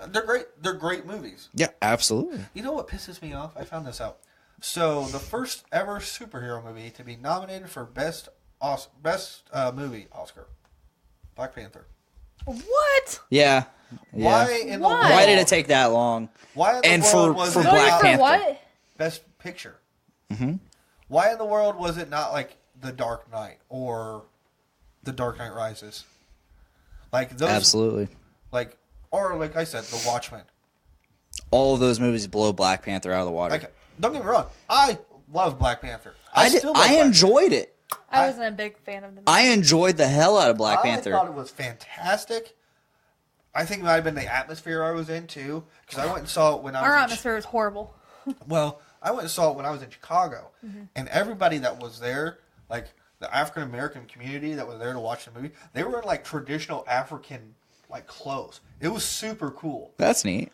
They're great. They're great movies. Yeah, absolutely. You know what pisses me off? I found this out. So, the first ever superhero movie to be nominated for best movie Oscar. Black Panther. What? Yeah. Why in the world? Why did it take that long? Why in the And world for was it Black not Panther. What? Best Picture? Mm-hmm. Why in the world was it not like The Dark Knight or The Dark Knight Rises? Like those, Absolutely. Or like I said, The Watchmen. All of those movies blow Black Panther out of the water. Like, don't get me wrong, I love Black Panther. I enjoyed it. I wasn't a big fan of the movie. I enjoyed the hell out of Black Panther. I thought it was fantastic. I think it might have been the atmosphere I was in too, because I went and saw it when I was. Our atmosphere was horrible. Well, I went and saw it when I was in Chicago, and everybody that was there, like the African American community that was there to watch the movie, they were in like traditional African like clothes. It was super cool. That's neat.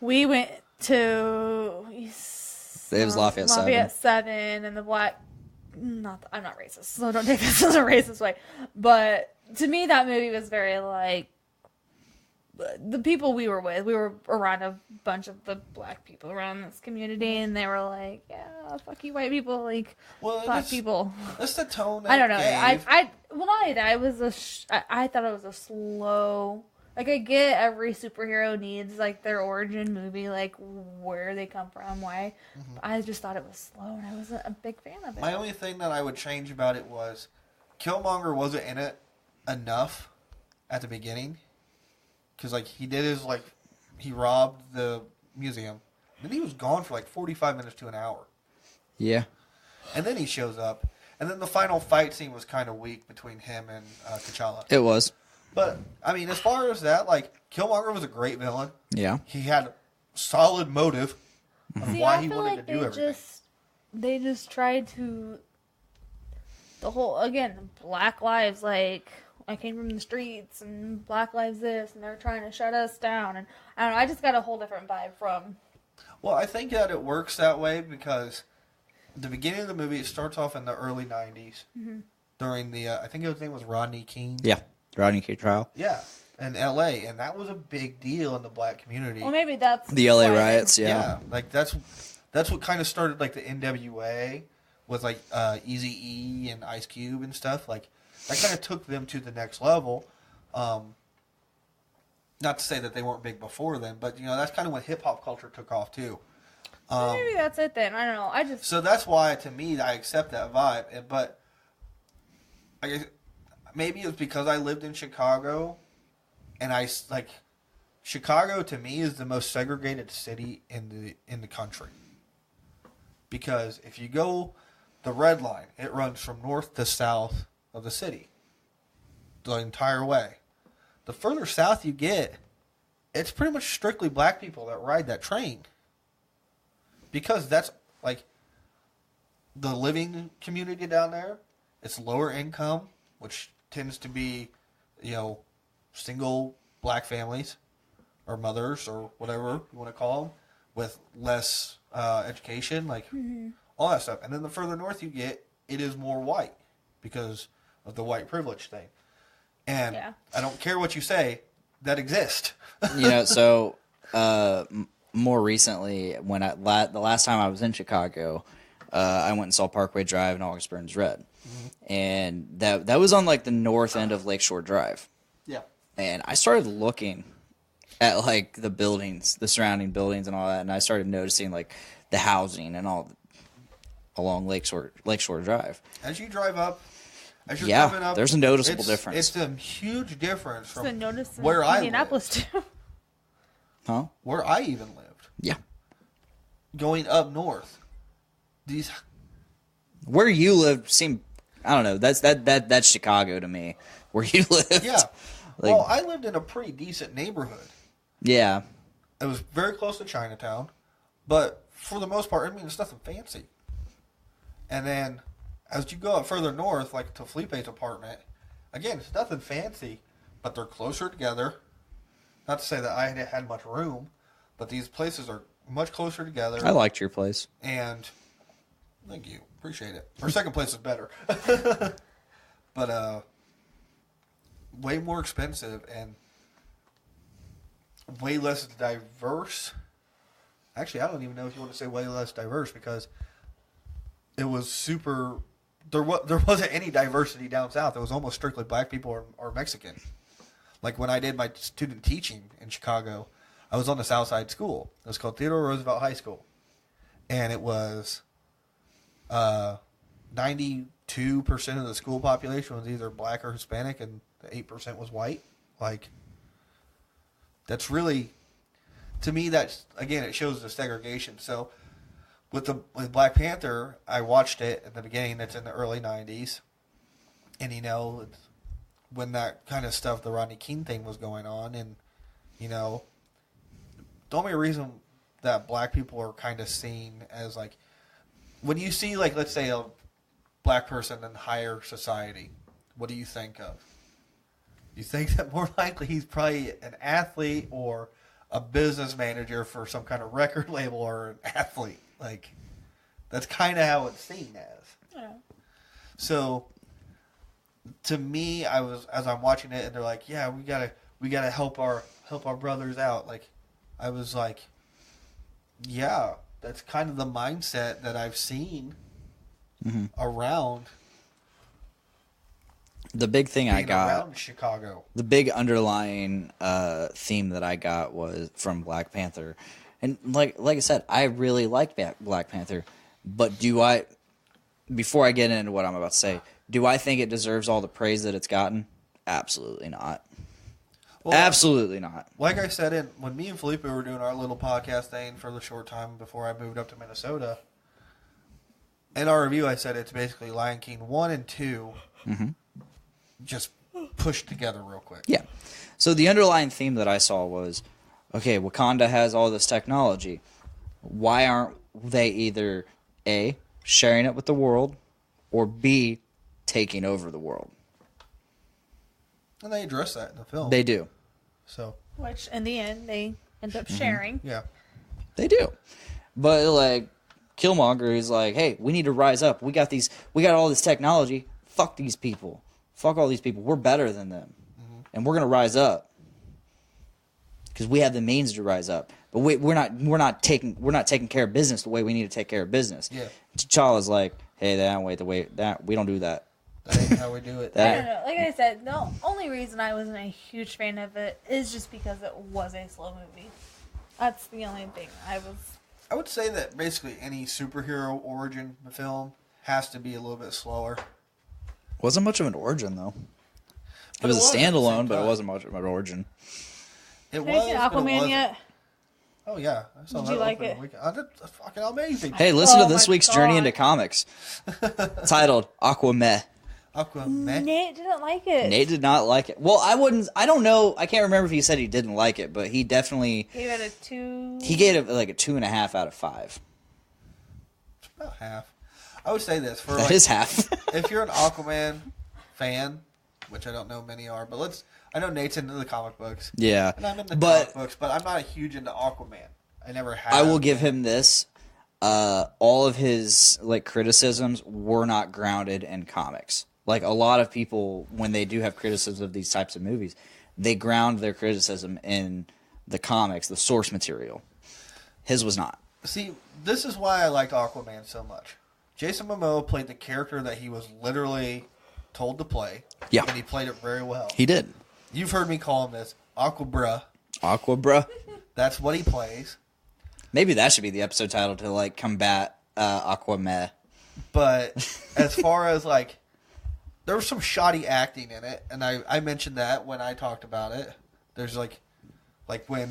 We went to It was Lafayette 7 and the black. I'm not racist, so don't take this as a racist way. But to me, that movie was very like the people we were with. We were around a bunch of the black people around this community, and they were like, "Yeah, fuck you, white people, like black people." That's the tone. I don't know. I thought it was a slow. Like, I get every superhero needs, like, their origin movie, like, where they come from, why. I just thought it was slow, and I wasn't a big fan of it. My only thing that I would change about it was Killmonger wasn't in it enough at the beginning. Because, like, he robbed the museum. Then he was gone for, like, 45 minutes to an hour. Yeah. And then he shows up. And then the final fight scene was kind of weak between him and T'Challa. It was. But, I mean, as far as that, like, Killmonger was a great villain. Yeah. He had solid motive of why he wanted to do everything. They just tried to... The whole, again, Black Lives, like, I came from the streets, and Black Lives this, and they're trying to shut us down. And, I don't know, I just got a whole different vibe from... Well, I think that it works that way because the beginning of the movie, it starts off in the early 90s. During the, I think his name was Rodney King. Yeah. Rodney King trial. Yeah, in L.A., and that was a big deal in the black community. Well, maybe that's... The L.A. why riots, yeah. Like, that's what kind of started, like, the NWA with, like, Eazy-E and Ice Cube and stuff. Like, that kind of took them to the next level. Not to say that they weren't big before then, but, you know, that's kind of when hip-hop culture took off, too. Maybe that's it then. I don't know. So that's why, to me, I accept that vibe. But I guess maybe it's because I lived in Chicago, and Chicago to me is the most segregated city in the country. Because if you go the red line, it runs from north to south of the city the entire way. The further south you get, it's pretty much strictly black people that ride that train. Because that's, like, the living community down there, it's lower income, which tends to be, single black families or mothers or whatever you want to call them, with less education, all that stuff. And then the further north you get, it is more white because of the white privilege thing. And I don't care what you say, that exists. So more recently, when the last time I was in Chicago, I went and saw Parkway Drive and August Burns Red. And that was on the north end of Lakeshore Drive. Yeah. And I started looking at the buildings, the surrounding buildings and all that, and I started noticing the housing and all along Lakeshore Drive. As you drive up, as you're driving up, there's a noticeable difference. It's a huge difference from where I Indianapolis lived. too. Huh? Where I even lived. Yeah. Going up north, where you live seemed, I don't know, that's Chicago to me. Where you lived. Yeah. Well, I lived in a pretty decent neighborhood. Yeah. It was very close to Chinatown, but for the most part, it's nothing fancy. And then as you go up further north, to Felipe's apartment, again, it's nothing fancy, but they're closer together. Not to say that I had much room, but these places are much closer together. I liked your place. And thank you. Appreciate it. Our second place is better. But way more expensive and way less diverse. Actually, I don't even know if you want to say way less diverse, because it was super. There wasn't any diversity down south. It was almost strictly black people or Mexican. When I did my student teaching in Chicago, I was on the South Side school. It was called Theodore Roosevelt High School, and it was 92% of the school population was either black or Hispanic, and the 8% was white. That's really, to me, that's, again, it shows the segregation. So with Black Panther, I watched it at the beginning. It's in the early 90s. And, when that kind of stuff, the Rodney King thing was going on. And, the only reason that black people are kind of seen as, when you see, let's say a black person in higher society, what do you think of? You think that more likely he's probably an athlete or a business manager for some kind of record label, or an athlete. That's kind of how it's seen as. Yeah. So, to me, as I'm watching it, and they're like, "Yeah, we gotta help our brothers out." I was like, "Yeah, that's kind of the mindset that I've seen around." The big thing I got around Chicago. The big underlying theme that I got was from Black Panther, and like I said, I really liked Black Panther. But before I get into what I'm about to say, do I think it deserves all the praise that it's gotten? Absolutely not. Well, absolutely not. Like I said, when me and Felipe were doing our little podcast thing for the short time before I moved up to Minnesota, in our review, I said it's basically Lion King 1 and 2. Just pushed together real quick. Yeah. So the underlying theme that I saw was, okay, Wakanda has all this technology. Why aren't they either A, sharing it with the world, or B, taking over the world? And they address that in the film. They do. So. Which, in the end, they end up sharing. Yeah. They do. But, Killmonger is like, hey, we need to rise up. We got all this technology. Fuck these people. Fuck all these people. We're better than them. And we're going to rise up. Because we have the means to rise up. But we're not taking care of business the way we need to take care of business. Yeah. T'Challa's like, hey, we don't do that. That ain't how we do it. I don't know. Like I said, the only reason I wasn't a huge fan of it is just because it was a slow movie. That's the only thing I would say that basically any superhero origin film has to be a little bit slower. Wasn't much of an origin, though. It was a standalone, but it wasn't much of an origin. Have you seen Aquaman yet? Oh, yeah. I saw Did you like it? That's fucking amazing. Hey, listen to this week's Journey into Comics. Titled Aquaman. Aquaman? Nate didn't like it. Nate did not like it. Well, I don't know. I can't remember if he said he didn't like it, but he definitely... Gave it a 2... He gave it a 2.5 out of 5. It's about half. I would say this for That is half. if you're an Aquaman fan, which I don't know many are, but I know Nate's into the comic books. Yeah. And I'm into comic books, but I'm not a huge into Aquaman. I never have. I will give him this. All of his criticisms were not grounded in comics. Like a lot of people, when they do have criticisms of these types of movies, they ground their criticism in the comics, the source material. His was not. See, this is why I liked Aquaman so much. Jason Momoa played the character that he was literally told to play. Yeah. And he played it very well. He did. You've heard me call him this. Aquabruh. Aquabruh. That's what he plays. Maybe that should be the episode title to combat Aquaman. But as far as there was some shoddy acting in it, and I mentioned that when I talked about it. There's like when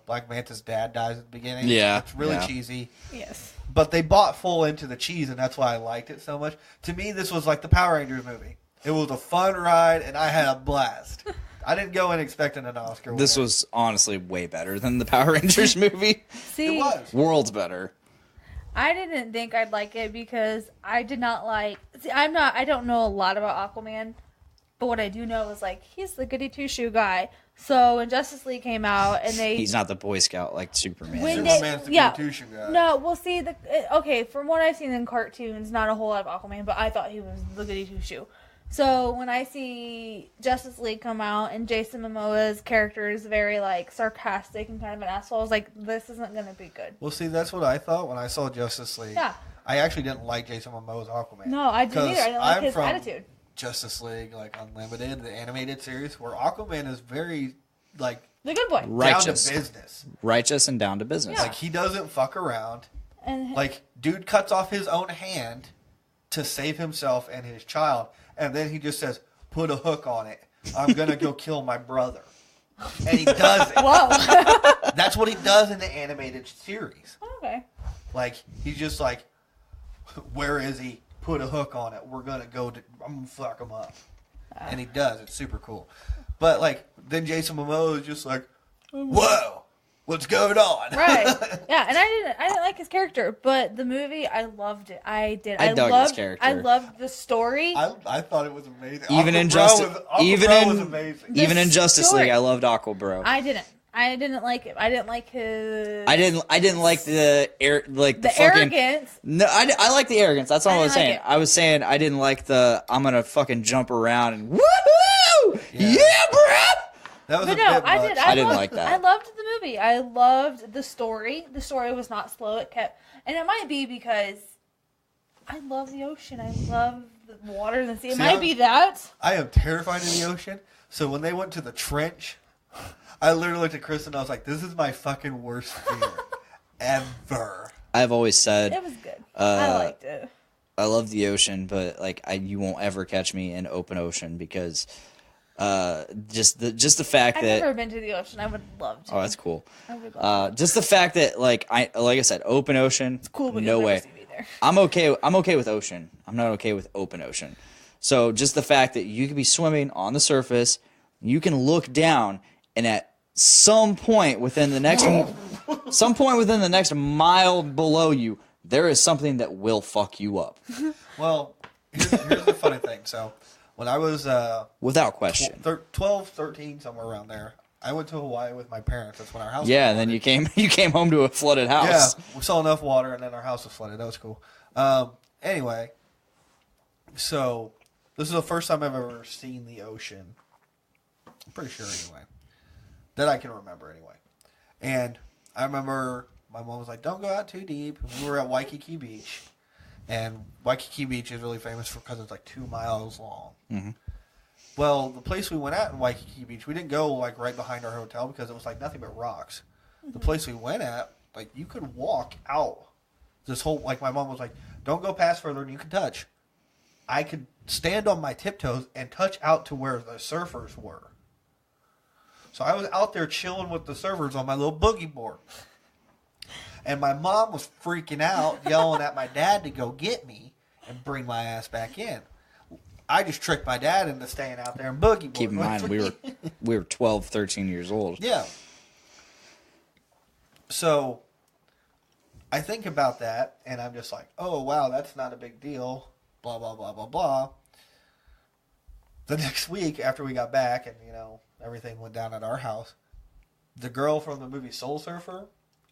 Black Manta's dad dies at the beginning. Yeah. It's really cheesy. Yes. But they bought full into the cheese, and that's why I liked it so much. To me, this was like the Power Rangers movie. It was a fun ride, and I had a blast. I didn't go in expecting an Oscar winner. This was honestly way better than the Power Rangers movie. See, It was. Worlds better. I didn't think I'd like it because I did not like. See, I don't know a lot about Aquaman, but what I do know is he's the goody two shoe guy. So when Justice League came out and He's not the Boy Scout like Superman. Superman's the goody two-shoe guy. No, we'll see. Okay, from what I've seen in cartoons, not a whole lot of Aquaman, but I thought he was the goody two shoe. So when I see Justice League come out and Jason Momoa's character is very sarcastic and kind of an asshole, I was like, this isn't going to be good. Well, see, that's what I thought when I saw Justice League. Yeah. I actually didn't like Jason Momoa's Aquaman. No, I didn't either. I didn't like his from attitude. Justice League, Unlimited, the animated series, where Aquaman is very, the good boy. Righteous. down to business. Righteous and down to business. Yeah. He doesn't fuck around. And Dude cuts off his own hand to save himself and his child, and then he just says, put a hook on it. I'm going to go kill my brother. And he does it. whoa. That's what he does in the animated series. Okay. He's just where is he? Put a hook on it. We're going to go, I'm going to fuck him up. And he does. It's super cool. But, then Jason Momoa is just whoa, what's going on? Right. Yeah, and I didn't like his character, but the movie, I loved it. I did. I dug his character. I loved the story. I thought it was amazing. Even in was amazing. Even in The Justice story. League, I loved Aquabro. I didn't like it. I didn't like his. I didn't like the the fucking arrogance. No, I like the arrogance. That's all I was didn't saying. like it. I was saying I didn't like the I'm gonna fucking jump around and woohoo! Yeah, bruh! That was But a no, bit I much. did. I didn't loved, like that. I loved the movie. I loved the story. The story was not slow. It kept, and it might be because I love the ocean. I love the water and the sea. It might be that. I am terrified of the ocean. So when they went to the trench, I literally looked at Chris and I was like, this is my fucking worst fear ever. I've always said It was good. I liked it. I love the ocean, but you won't ever catch me in open ocean because just the fact I've that never been to the ocean. I would love to. oh, that's cool. I would love Just the fact that like I said, open ocean. It's cool, but no you'll way. never see me there. I'm okay with ocean. I'm not okay with open ocean. So just the fact that you could be swimming on the surface, you can look down, and at some point within the next mile below you, there is something that will fuck you up. Well, here's the funny thing. So when I was Without question. 12, 13, somewhere around there, I went to Hawaii with my parents. That's when our house Yeah, was and then flooded. you came home to a flooded house. Yeah, we saw enough water, and then our house was flooded. That was cool. Anyway, so this is the first time I've ever seen the ocean. I'm pretty sure, anyway, that I can remember, anyway. And I remember my mom was like, "Don't go out too deep." And we were at Waikiki Beach, and Waikiki Beach is really famous because it's like 2 miles long. Mm-hmm. Well, the place we went at in Waikiki Beach, we didn't go like right behind our hotel because it was like nothing but rocks. The place we went at, like you could walk out this whole, like my mom was like, "Don't go past further than you can touch." I could stand on my tiptoes and touch out to where the surfers were. So I was out there chilling with the surfers on my little boogie board. And my mom was freaking out, yelling at my dad to go get me and bring my ass back in. I just tricked my dad into staying out there and boogie board. Keep in mind we were 12, 13 years old. Yeah. So I think about that, and I'm just like, oh, wow, that's not a big deal. Blah, blah, blah, blah, blah. The next week, after we got back and, everything went down at our house, the girl from the movie Soul Surfer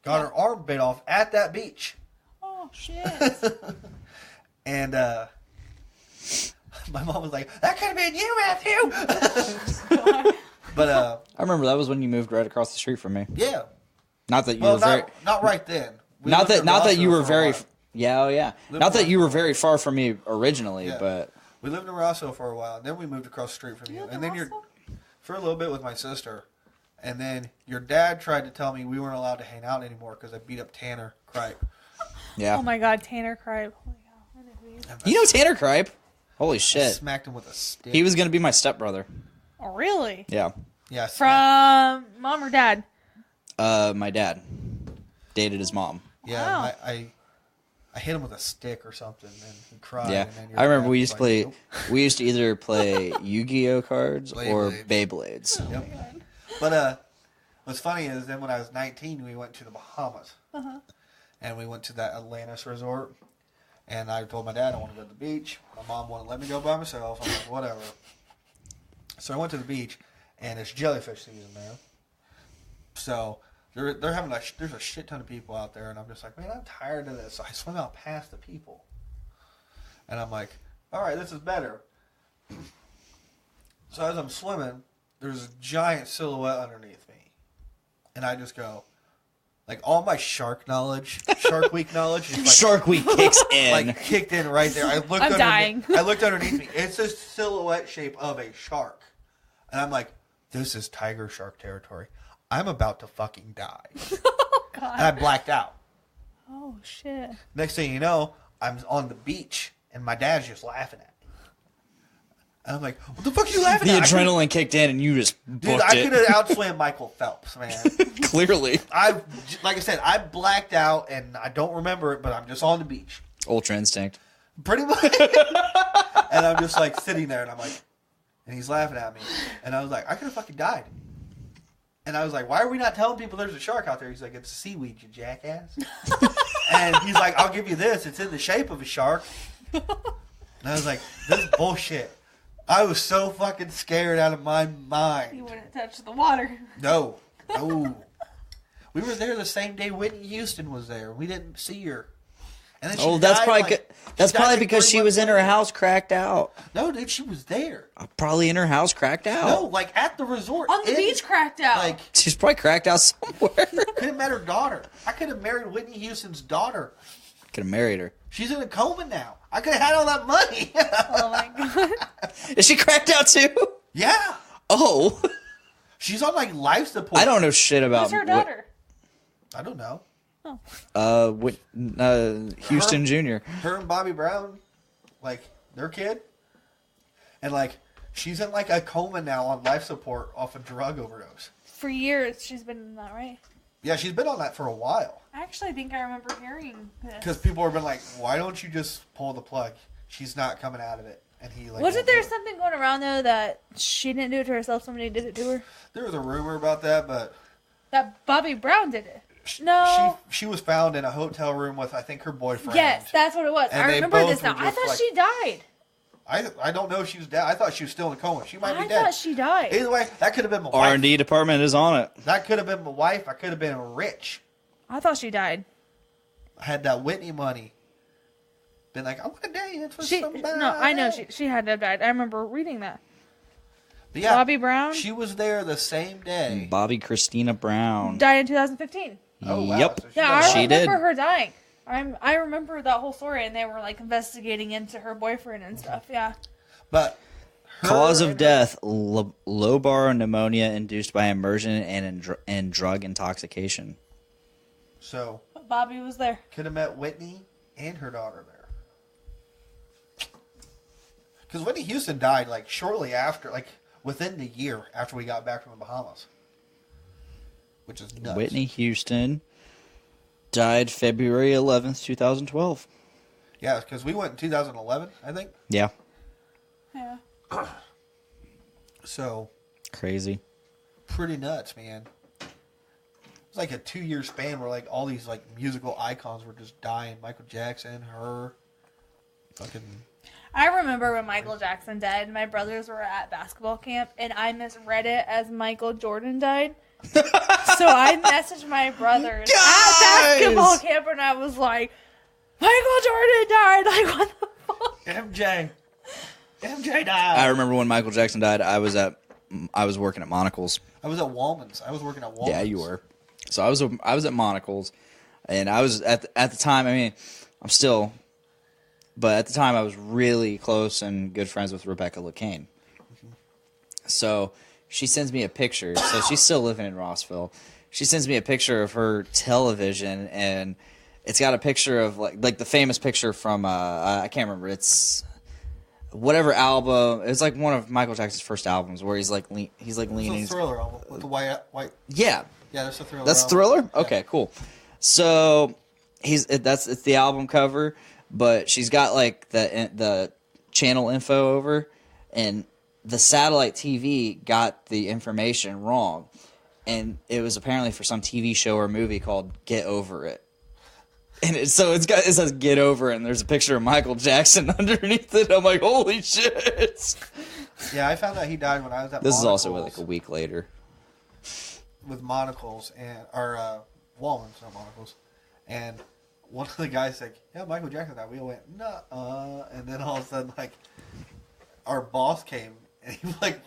got her arm bit off at that beach. Oh, shit. And my mom was like, that could have been you, Matthew! But I remember that was when you moved right across the street from me. yeah. Not that you Well, were very... not right then. We Not lived in that you Rossville were for a very... while. Yeah, oh yeah. Lived Not that in you were Rossville. very far from me originally, Yeah. but... We lived in Rossville for a while, and then we moved across the street from you. And then for a little bit with my sister. And then your dad tried to tell me we weren't allowed to hang out anymore because I beat up Tanner Cripe. Yeah. Oh my God, Tanner Cripe. Oh my God, I know who he is. You know Tanner Cripe? Holy I shit. smacked him with a stick. He was going to be my stepbrother. Oh, really? Yeah. Yeah, I From mom or dad? My dad dated his mom. Yeah, Wow. I hit him with a stick or something, and he cried. Yeah. And then your I remember dad we was used to like, play... "Nope." We used to either play Yu-Gi-Oh cards or Beyblades. Beyblades. Yep. But what's funny is then when I was 19, we went to the Bahamas. And we went to that Atlantis resort. And I told my dad I want to go to the beach. My mom wouldn't let me go by myself. I'm like, whatever. So I went to the beach, and it's jellyfish season there. So they're having there's a shit ton of people out there, and I'm just like, man, I'm tired of this. So I swim out past the people. And I'm like, all right, this is better. So as I'm swimming, there's a giant silhouette underneath me. And I just go, like, all my Shark Week knowledge, is like, Shark Week kicks in. like kicked in right there. I looked I'm dying. I looked underneath me. It's a silhouette shape of a shark. And I'm like, this is tiger shark territory. I'm about to fucking die. Oh, God. And I blacked out. Oh, shit. Next thing you know, I'm on the beach, and my dad's just laughing at me. And I'm like, what the fuck are you laughing The at? adrenaline kicked in and you just Dude, booked I it. could have outswam Michael Phelps, man. Clearly. Like I said, I blacked out, and I don't remember it, but I'm just on the beach. Ultra instinct. Pretty much. And I'm just like sitting there, and I'm like, and he's laughing at me. And I was like, I could have fucking died. And I was like, why are we not telling people there's a shark out there? He's like, it's seaweed, you jackass. And he's like, I'll give you this. It's in the shape of a shark. And I was like, this is bullshit. I was so fucking scared out of my mind. You wouldn't touch the water. No. We were there the same day Whitney Houston was there. We didn't see her. And then she That's died, probably like, that's she died probably like because 30 she was in her months later. house cracked out. No, dude, she was there. Probably in her house cracked out. No, like at the resort. On the beach, cracked out. Like, She's probably cracked out somewhere. could have met her daughter. I could have married Whitney Houston's daughter. Could have married her. She's in a coma now. I could have had all that money. Oh, my God. Is she cracked out too? Yeah. Oh. She's on like life support. I don't know shit about Who's her daughter? I don't know. Houston Jr. Her and Bobby Brown, like, their kid. And like, she's in like a coma now on life support off a drug overdose. For years, she's been in that, right? Yeah, she's been on that for a while. I actually think I remember hearing this. Because people have been like, why don't you just pull the plug? She's not coming out of it. And he like, Wasn't won't do there it. something going around, though, that she didn't do it to herself, somebody did it to her? There was a rumor about that, but That Bobby Brown did it. No. she was found in a hotel room with, I think, her boyfriend. Yes, that's what it was. And I they remember both this now. were I just thought like- she died. I don't know if she was dead. I thought she was still in a coma. She might be I dead. thought she died. Either way, that could have been my wife. R&D department is on it. That could have been my wife. I could have been rich. I thought she died. I had that Whitney money. Been like, I want to dance with somebody. No, I know she had to have died. I remember reading that. But yeah, Bobby Brown? She was there the same day. Bobby Christina Brown. Died in 2015. Oh, wow. Yep. So she Yeah, got I She remember did. her dying. I remember that whole story, and they were like investigating into her boyfriend and stuff. Yeah. But her Cause of and- death: lobar pneumonia induced by immersion and drug intoxication. So But Bobby was there. could have met Whitney and her daughter there. Because Whitney Houston died like shortly after, like within the year after we got back from the Bahamas, which is nuts. Whitney Houston died February 11th, 2012. Yeah, because we went in 2011, I think. Yeah, Yeah. So crazy. pretty nuts, man. was like a 2-year span where like all these like musical icons were just dying. Michael Jackson, her, fucking. I remember when Michael Jackson died, my brothers were at basketball camp, and I misread it as Michael Jordan died. So I messaged my brothers at basketball camp, and I was like, Michael Jordan died. Like, what the fuck? MJ died. I remember when Michael Jackson died. I was working at Monocle's. I was at Wallman's. I was working at Wallman's. Yeah, you were. So I was at Monocle's, and I was at the time. I mean, I'm still, but at the time I was really close and good friends with Rebecca LeCain. So she sends me a picture. So she's still living in Rossville. She sends me a picture of her television, and it's got a picture of like the famous picture from I can't remember. It's whatever album. It's like one of Michael Jackson's first albums where he's like leaning. It's a Thriller album with the white. Yeah. Yeah, that's a Thriller. That's album. Thriller? Okay, cool. So it's the album cover, but she's got like the channel info over, and the satellite TV got the information wrong, and it was apparently for some TV show or movie called Get Over It. And it says Get Over It, and there's a picture of Michael Jackson underneath it. I'm like, holy shit. Yeah, I found out he died when I was at This Monocle's. is also like a week later. With Monocle's or Wallman's, not Monocle's, and one of the guys said, "Yeah, Michael Jackson died." We all went, "Nah," and then all of a sudden, like, our boss came and he was like,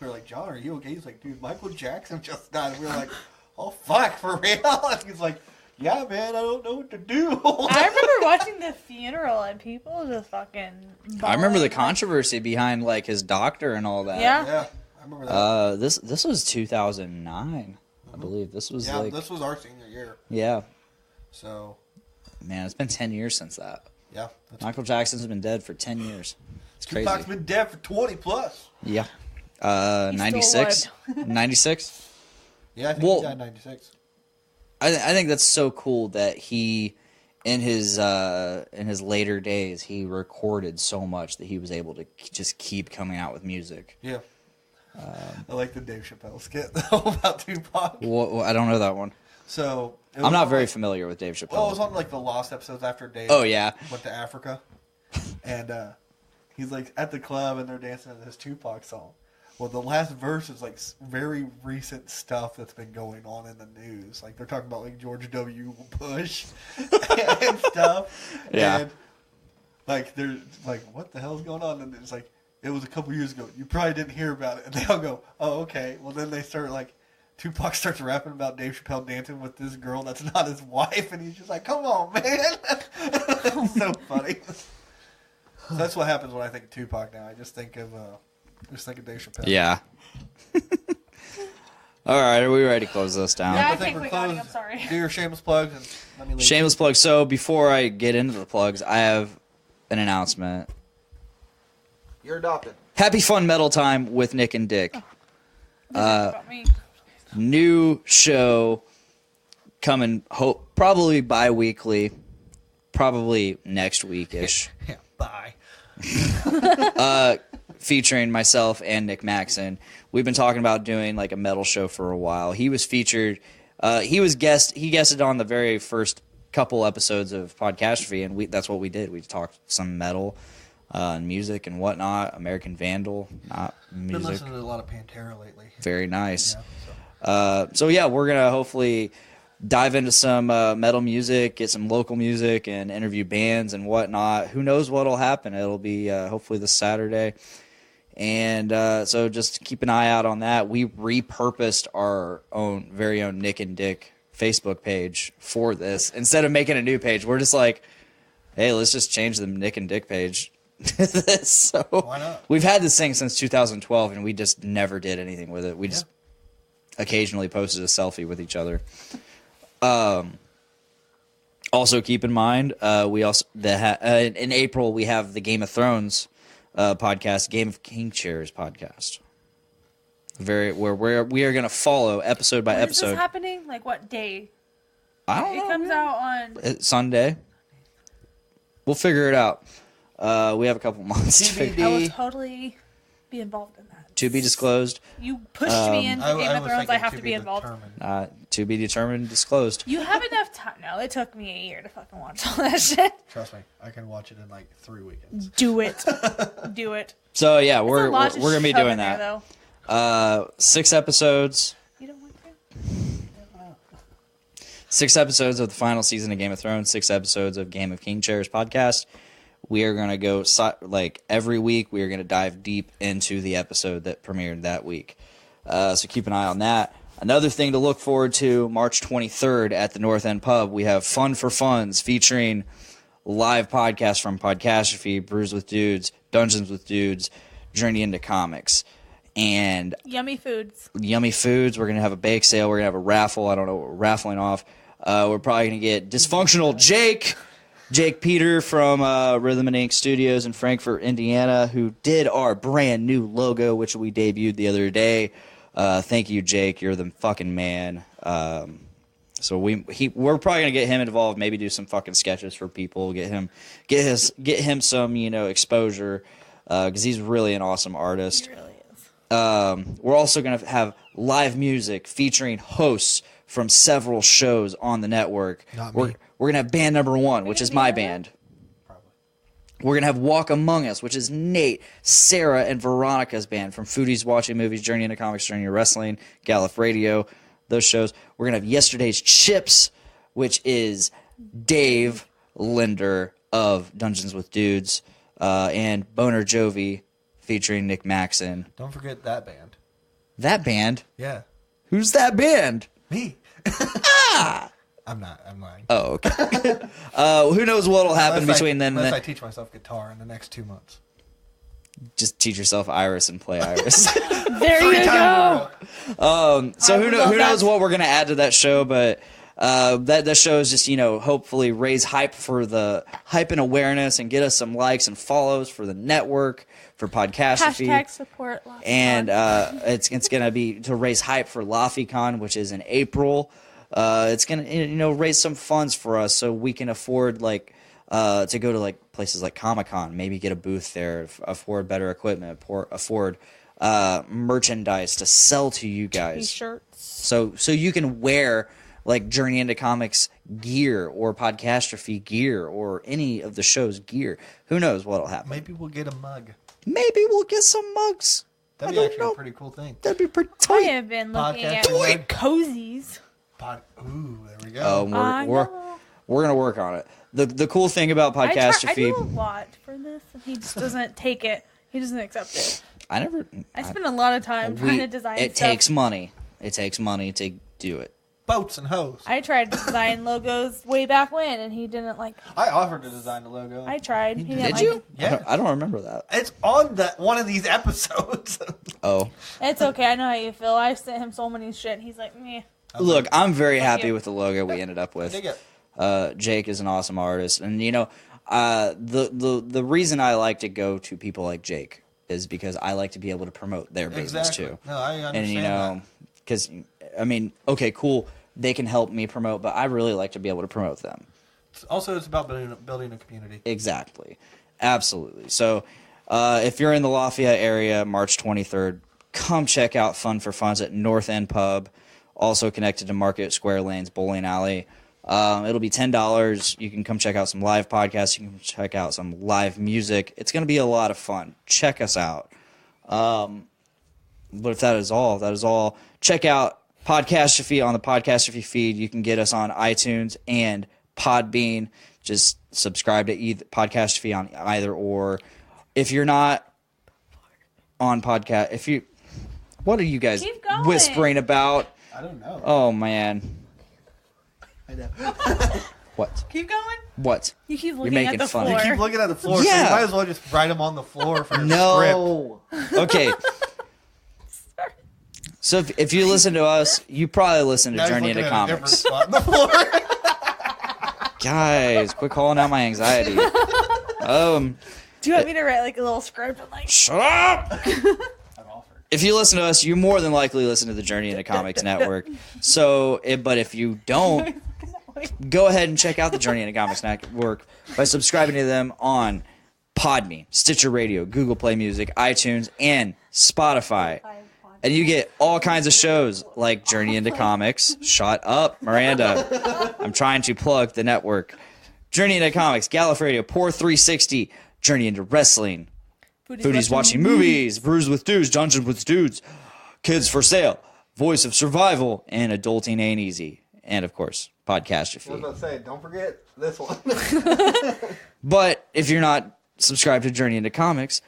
"We were like, John, are you okay?" He's like, "Dude, Michael Jackson just died." And we were like, "Oh fuck, for real?" And he's like, "Yeah, man, I don't know what to do." I remember watching the funeral and people just fucking. I remember the controversy behind like his doctor and all that. Yeah. I remember that. This was 2009, I believe. This was this was our senior year. Yeah. So. Man, it's been 10 years since that. Yeah. Michael Jackson's been dead for 10 years. It's crazy. Tupac's been dead for 20 plus. Yeah. 96. 96. Yeah, I think he died in 96. I think that's so cool that he, in his later days, he recorded so much that he was able to just keep coming out with music. Yeah. I like the Dave Chappelle skit about Tupac. Well, I don't know that one. So I'm not very familiar with Dave Chappelle. Well, it was on like the Lost episodes after Dave. Oh yeah. Went to Africa, and he's like at the club and they're dancing to this Tupac song. Well, the last verse is like very recent stuff that's been going on in the news. Like they're talking about like George W. Bush and stuff. Yeah. And like they're like, what the hell's going on? And it's like, it was a couple years ago. You probably didn't hear about it. And they all go, oh, okay. Well, then they start like, Tupac starts rapping about Dave Chappelle dancing with this girl that's not his wife. And he's just like, come on, man. It's so funny. So that's what happens when I think of Tupac now. I just think of Dave Chappelle. Yeah. All right, are we ready to close this down? Yeah, I think think we're we got it. closed. I'm sorry. Do your shameless plugs and let me leave. Shameless plug. So before I get into the plugs, I have an announcement. You're adopted. Happy Fun Metal Time with Nick and Dick. About me. New show coming probably bi-weekly, probably next week-ish. Yeah, bye. Featuring myself and Nick Maxon. We've been talking about doing like a metal show for a while. He was featured. He guested on the very first couple episodes of Podcastrophe, and that's what we did. We talked some metal and music and whatnot. American Vandal, not music. Been listening to a lot of Pantera lately. Very nice. Yeah, So yeah, we're gonna hopefully dive into some metal music, get some local music, and interview bands and whatnot. Who knows what'll happen? It'll be hopefully this Saturday, and so just keep an eye out on that. We repurposed our very own Nick and Dick Facebook page for this. Instead of making a new page, we're just like, hey, let's just change the Nick and Dick page. So why not? We've had this thing since 2012, and we just never did anything with it. We just occasionally posted a selfie with each other. Also, keep in mind, we also in April we have the Game of Thrones podcast, Game of King Chairs podcast. Where we are going to follow episode by When episode. is this happening? Like what day? I don't know. It comes out on. It's Sunday. We'll figure it out. We have a couple months to TBD. figure. I will totally be involved in that. To be disclosed. You pushed me into Game of Thrones. I have to be involved. To be determined, disclosed. You have enough time. No, it took me a year to fucking watch all that shit. Trust me, I can watch it in like 3 weekends. Do it. Do it. So yeah, we're gonna be doing that. There, 6 episodes. you don't want to? 6 episodes of the final season of Game of Thrones. 6 episodes of Game of King Chairs podcast. We are gonna go like every week. We are gonna dive deep into the episode that premiered that week. So keep an eye on that. Another thing to look forward to, March 23rd at the North End Pub, we have Fun for Funds featuring live podcasts from Podcastrophe, Brews with Dudes, Dungeons with Dudes, Journey into Comics, and Yummy foods. We're going to have a bake sale. We're going to have a raffle. I don't know what we're raffling off. We're probably going to get Dysfunctional Jake Peter from Rhythm and Ink Studios in Frankfort, Indiana, who did our brand new logo, which we debuted the other day. Thank you, Jake. You're the fucking man. So we're probably gonna get him involved. Maybe do some fucking sketches for people. Get him some exposure because he's really an awesome artist. He really is. We're also gonna have live music featuring hosts from several shows on the network. We're gonna have band number 1, which is my band. We're going to have Walk Among Us, which is Nate, Sarah, and Veronica's band from Foodies Watching Movies, Journey into Comics, Journey into Wrestling, Gallif Radio, those shows. We're going to have Yesterday's Chips, which is Dave Linder of Dungeons with Dudes, and Boner Jovi featuring Nick Maxon. Don't forget that band. That band? Yeah. Who's that band? Me. Ah! I'm not. I'm lying. Oh, okay. Who knows what'll happen between then and Unless then. I teach myself guitar in the next 2 months. Just teach yourself Iris and play Iris. There you go. So who knows what we're gonna add to that show, but that show is just hopefully raise hype and awareness and get us some likes and follows for the network, for Podcastrophe. Hashtag support LaFiCon. And it's gonna be to raise hype for LaFiCon, which is in April. It's gonna raise some funds for us so we can afford to go to places like Comic-Con, maybe get a booth there, afford better equipment, afford merchandise to sell to you guys. T-shirts. So you can wear Journey into Comics gear or Podcastrophe gear or any of the show's gear. Who knows what'll happen? Maybe we'll get a mug. Maybe we'll get some mugs. That'd be actually a pretty cool thing. That'd be pretty I tight. have been looking at Podcast. cozies. Ooh, there we go. We're gonna work on it. The cool thing about I Podcastrophe, do a lot for this, and he just doesn't take it. He doesn't accept it. I spend a lot of time trying to design it stuff. takes money. It takes money to do it. Boats and hoes. I tried to design logos way back when, and he didn't like. I offered to design the logo. I tried. He didn't Did like you? it. Yeah. I don't remember that. It's on one of these episodes. Oh. It's okay. I know how you feel. I sent him so many shit, and he's like, meh. Look, I'm very happy you. with the logo we ended up with. Dig it. Jake is an awesome artist, and the reason I like to go to people like Jake is because I like to be able to promote their business too. No, I understand and because okay, cool, they can help me promote, but I really like to be able to promote them. Also, it's about building a community. Exactly, absolutely. So, if you're in the Lafayette area, March 23rd, come check out Fun for Funds at North End Pub, also connected to Market Square Lanes Bowling Alley. It'll be $10. You can come check out some live podcasts. You can check out some live music. It's going to be a lot of fun. Check us out. But if that is all, check out Podcastrophe on the Podcastrophe feed. You can get us on iTunes and Podbean. Just subscribe to either Podcastrophe on either or. If you're not on podcast, what are you guys whispering about? I don't know. Oh man. I know. What? Keep going. What? You keep You're looking making at the fun. floor. You keep looking at the floor, so Yeah. you might as well just write them on the floor for a script. No. Okay. So if you listen to us, you probably listen to Now he's Journey looking into at a different Comics. spot on the floor. Guys, quit calling out my anxiety. Do you want me to write a little script? I'm like, Shut up! If you listen to us, you more than likely listen to the Journey into Comics Network. But if you don't, go ahead and check out the Journey into Comics Network by subscribing to them on Podme, Stitcher Radio, Google Play Music, iTunes, and Spotify. And you get all kinds of shows like Journey into Comics. Shut up, Miranda. I'm trying to plug the network. Journey into Comics, Gallif Radio, Pour 360, Journey into Wrestling, Foodies Watching Movies, Brews with Dudes, Dungeons with Dudes, Kids for Sale, Voice of Survival, and Adulting Ain't Easy. And, of course, Podcastrophe. I was about to say, don't forget this one. But if you're not subscribed to Journey into Comics,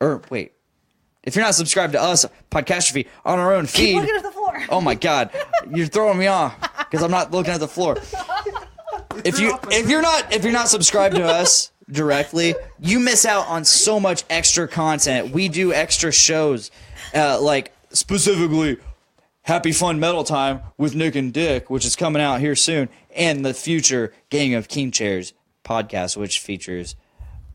if you're not subscribed to us, Podcastrophe, on our own feed. Keep looking at the floor. Oh my God, you're throwing me off because I'm not looking at the floor. If you're not subscribed to us directly, you miss out on so much extra content. We do extra shows, like specifically Happy Fun Metal Time with Nick and Dick, which is coming out here soon, and the future Gang of King Chairs podcast, which features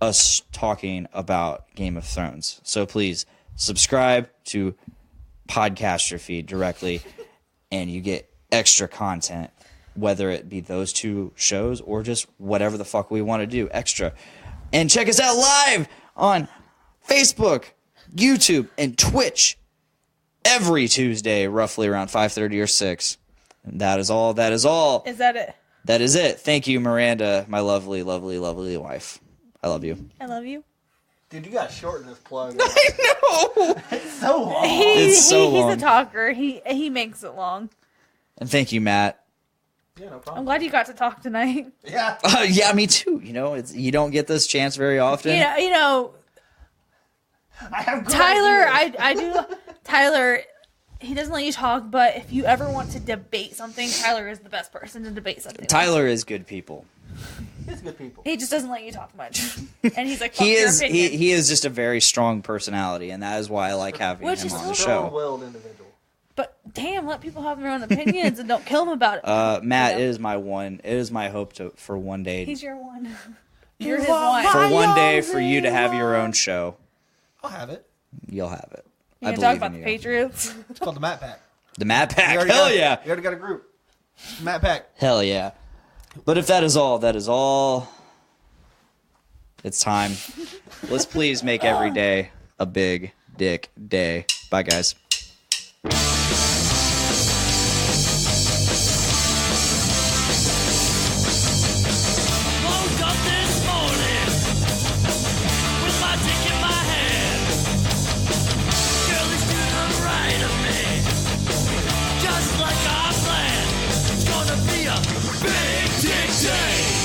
us talking about Game of Thrones. So please subscribe to Podcastrophe directly, and you get extra content, whether it be those two shows or just whatever the fuck we want to do extra. And check us out live on Facebook, YouTube, and Twitch every Tuesday, roughly around 5:30 or 6. And that is all. That is all. Is that it? That is it. Thank you, Miranda, my lovely, lovely, lovely wife. I love you. I love you. Dude, you gotta shorten this plug. I know. It's so long. It's so long. He's a talker. He makes it long. And thank you, Matt. Yeah, no problem. I'm glad you got to talk tonight. Yeah. Yeah, me too. You know, you don't get this chance very often. You know, I have good Tyler, ideas. I do. Tyler, he doesn't let you talk, but if you ever want to debate something, Tyler is the best person to debate something. Tyler is good people. He's good people. He just doesn't let you talk much, and he's like, Fuck He your is opinion. he is just a very strong personality, and that is why I like having Which him is on the so show. Strong-willed individual. But damn, let people have their own opinions and don't kill them about it. Matt, You know? it is my hope for one day. He's your one. You're his one. For one day for you to have your own show. I'll have it. You'll have it. You I gonna believe talk about in the you. Patriots? It's called the Matt Pack. The Matt We Pack. already Hell got- yeah. We already got a group. Matt Pack. Hell yeah. But if that is all, it's time. Let's please make every day a big dick day. Bye, guys. Woke up this morning with my dick in my hand. Girl is to the right of me, just like I planned. It's gonna be a big dick day.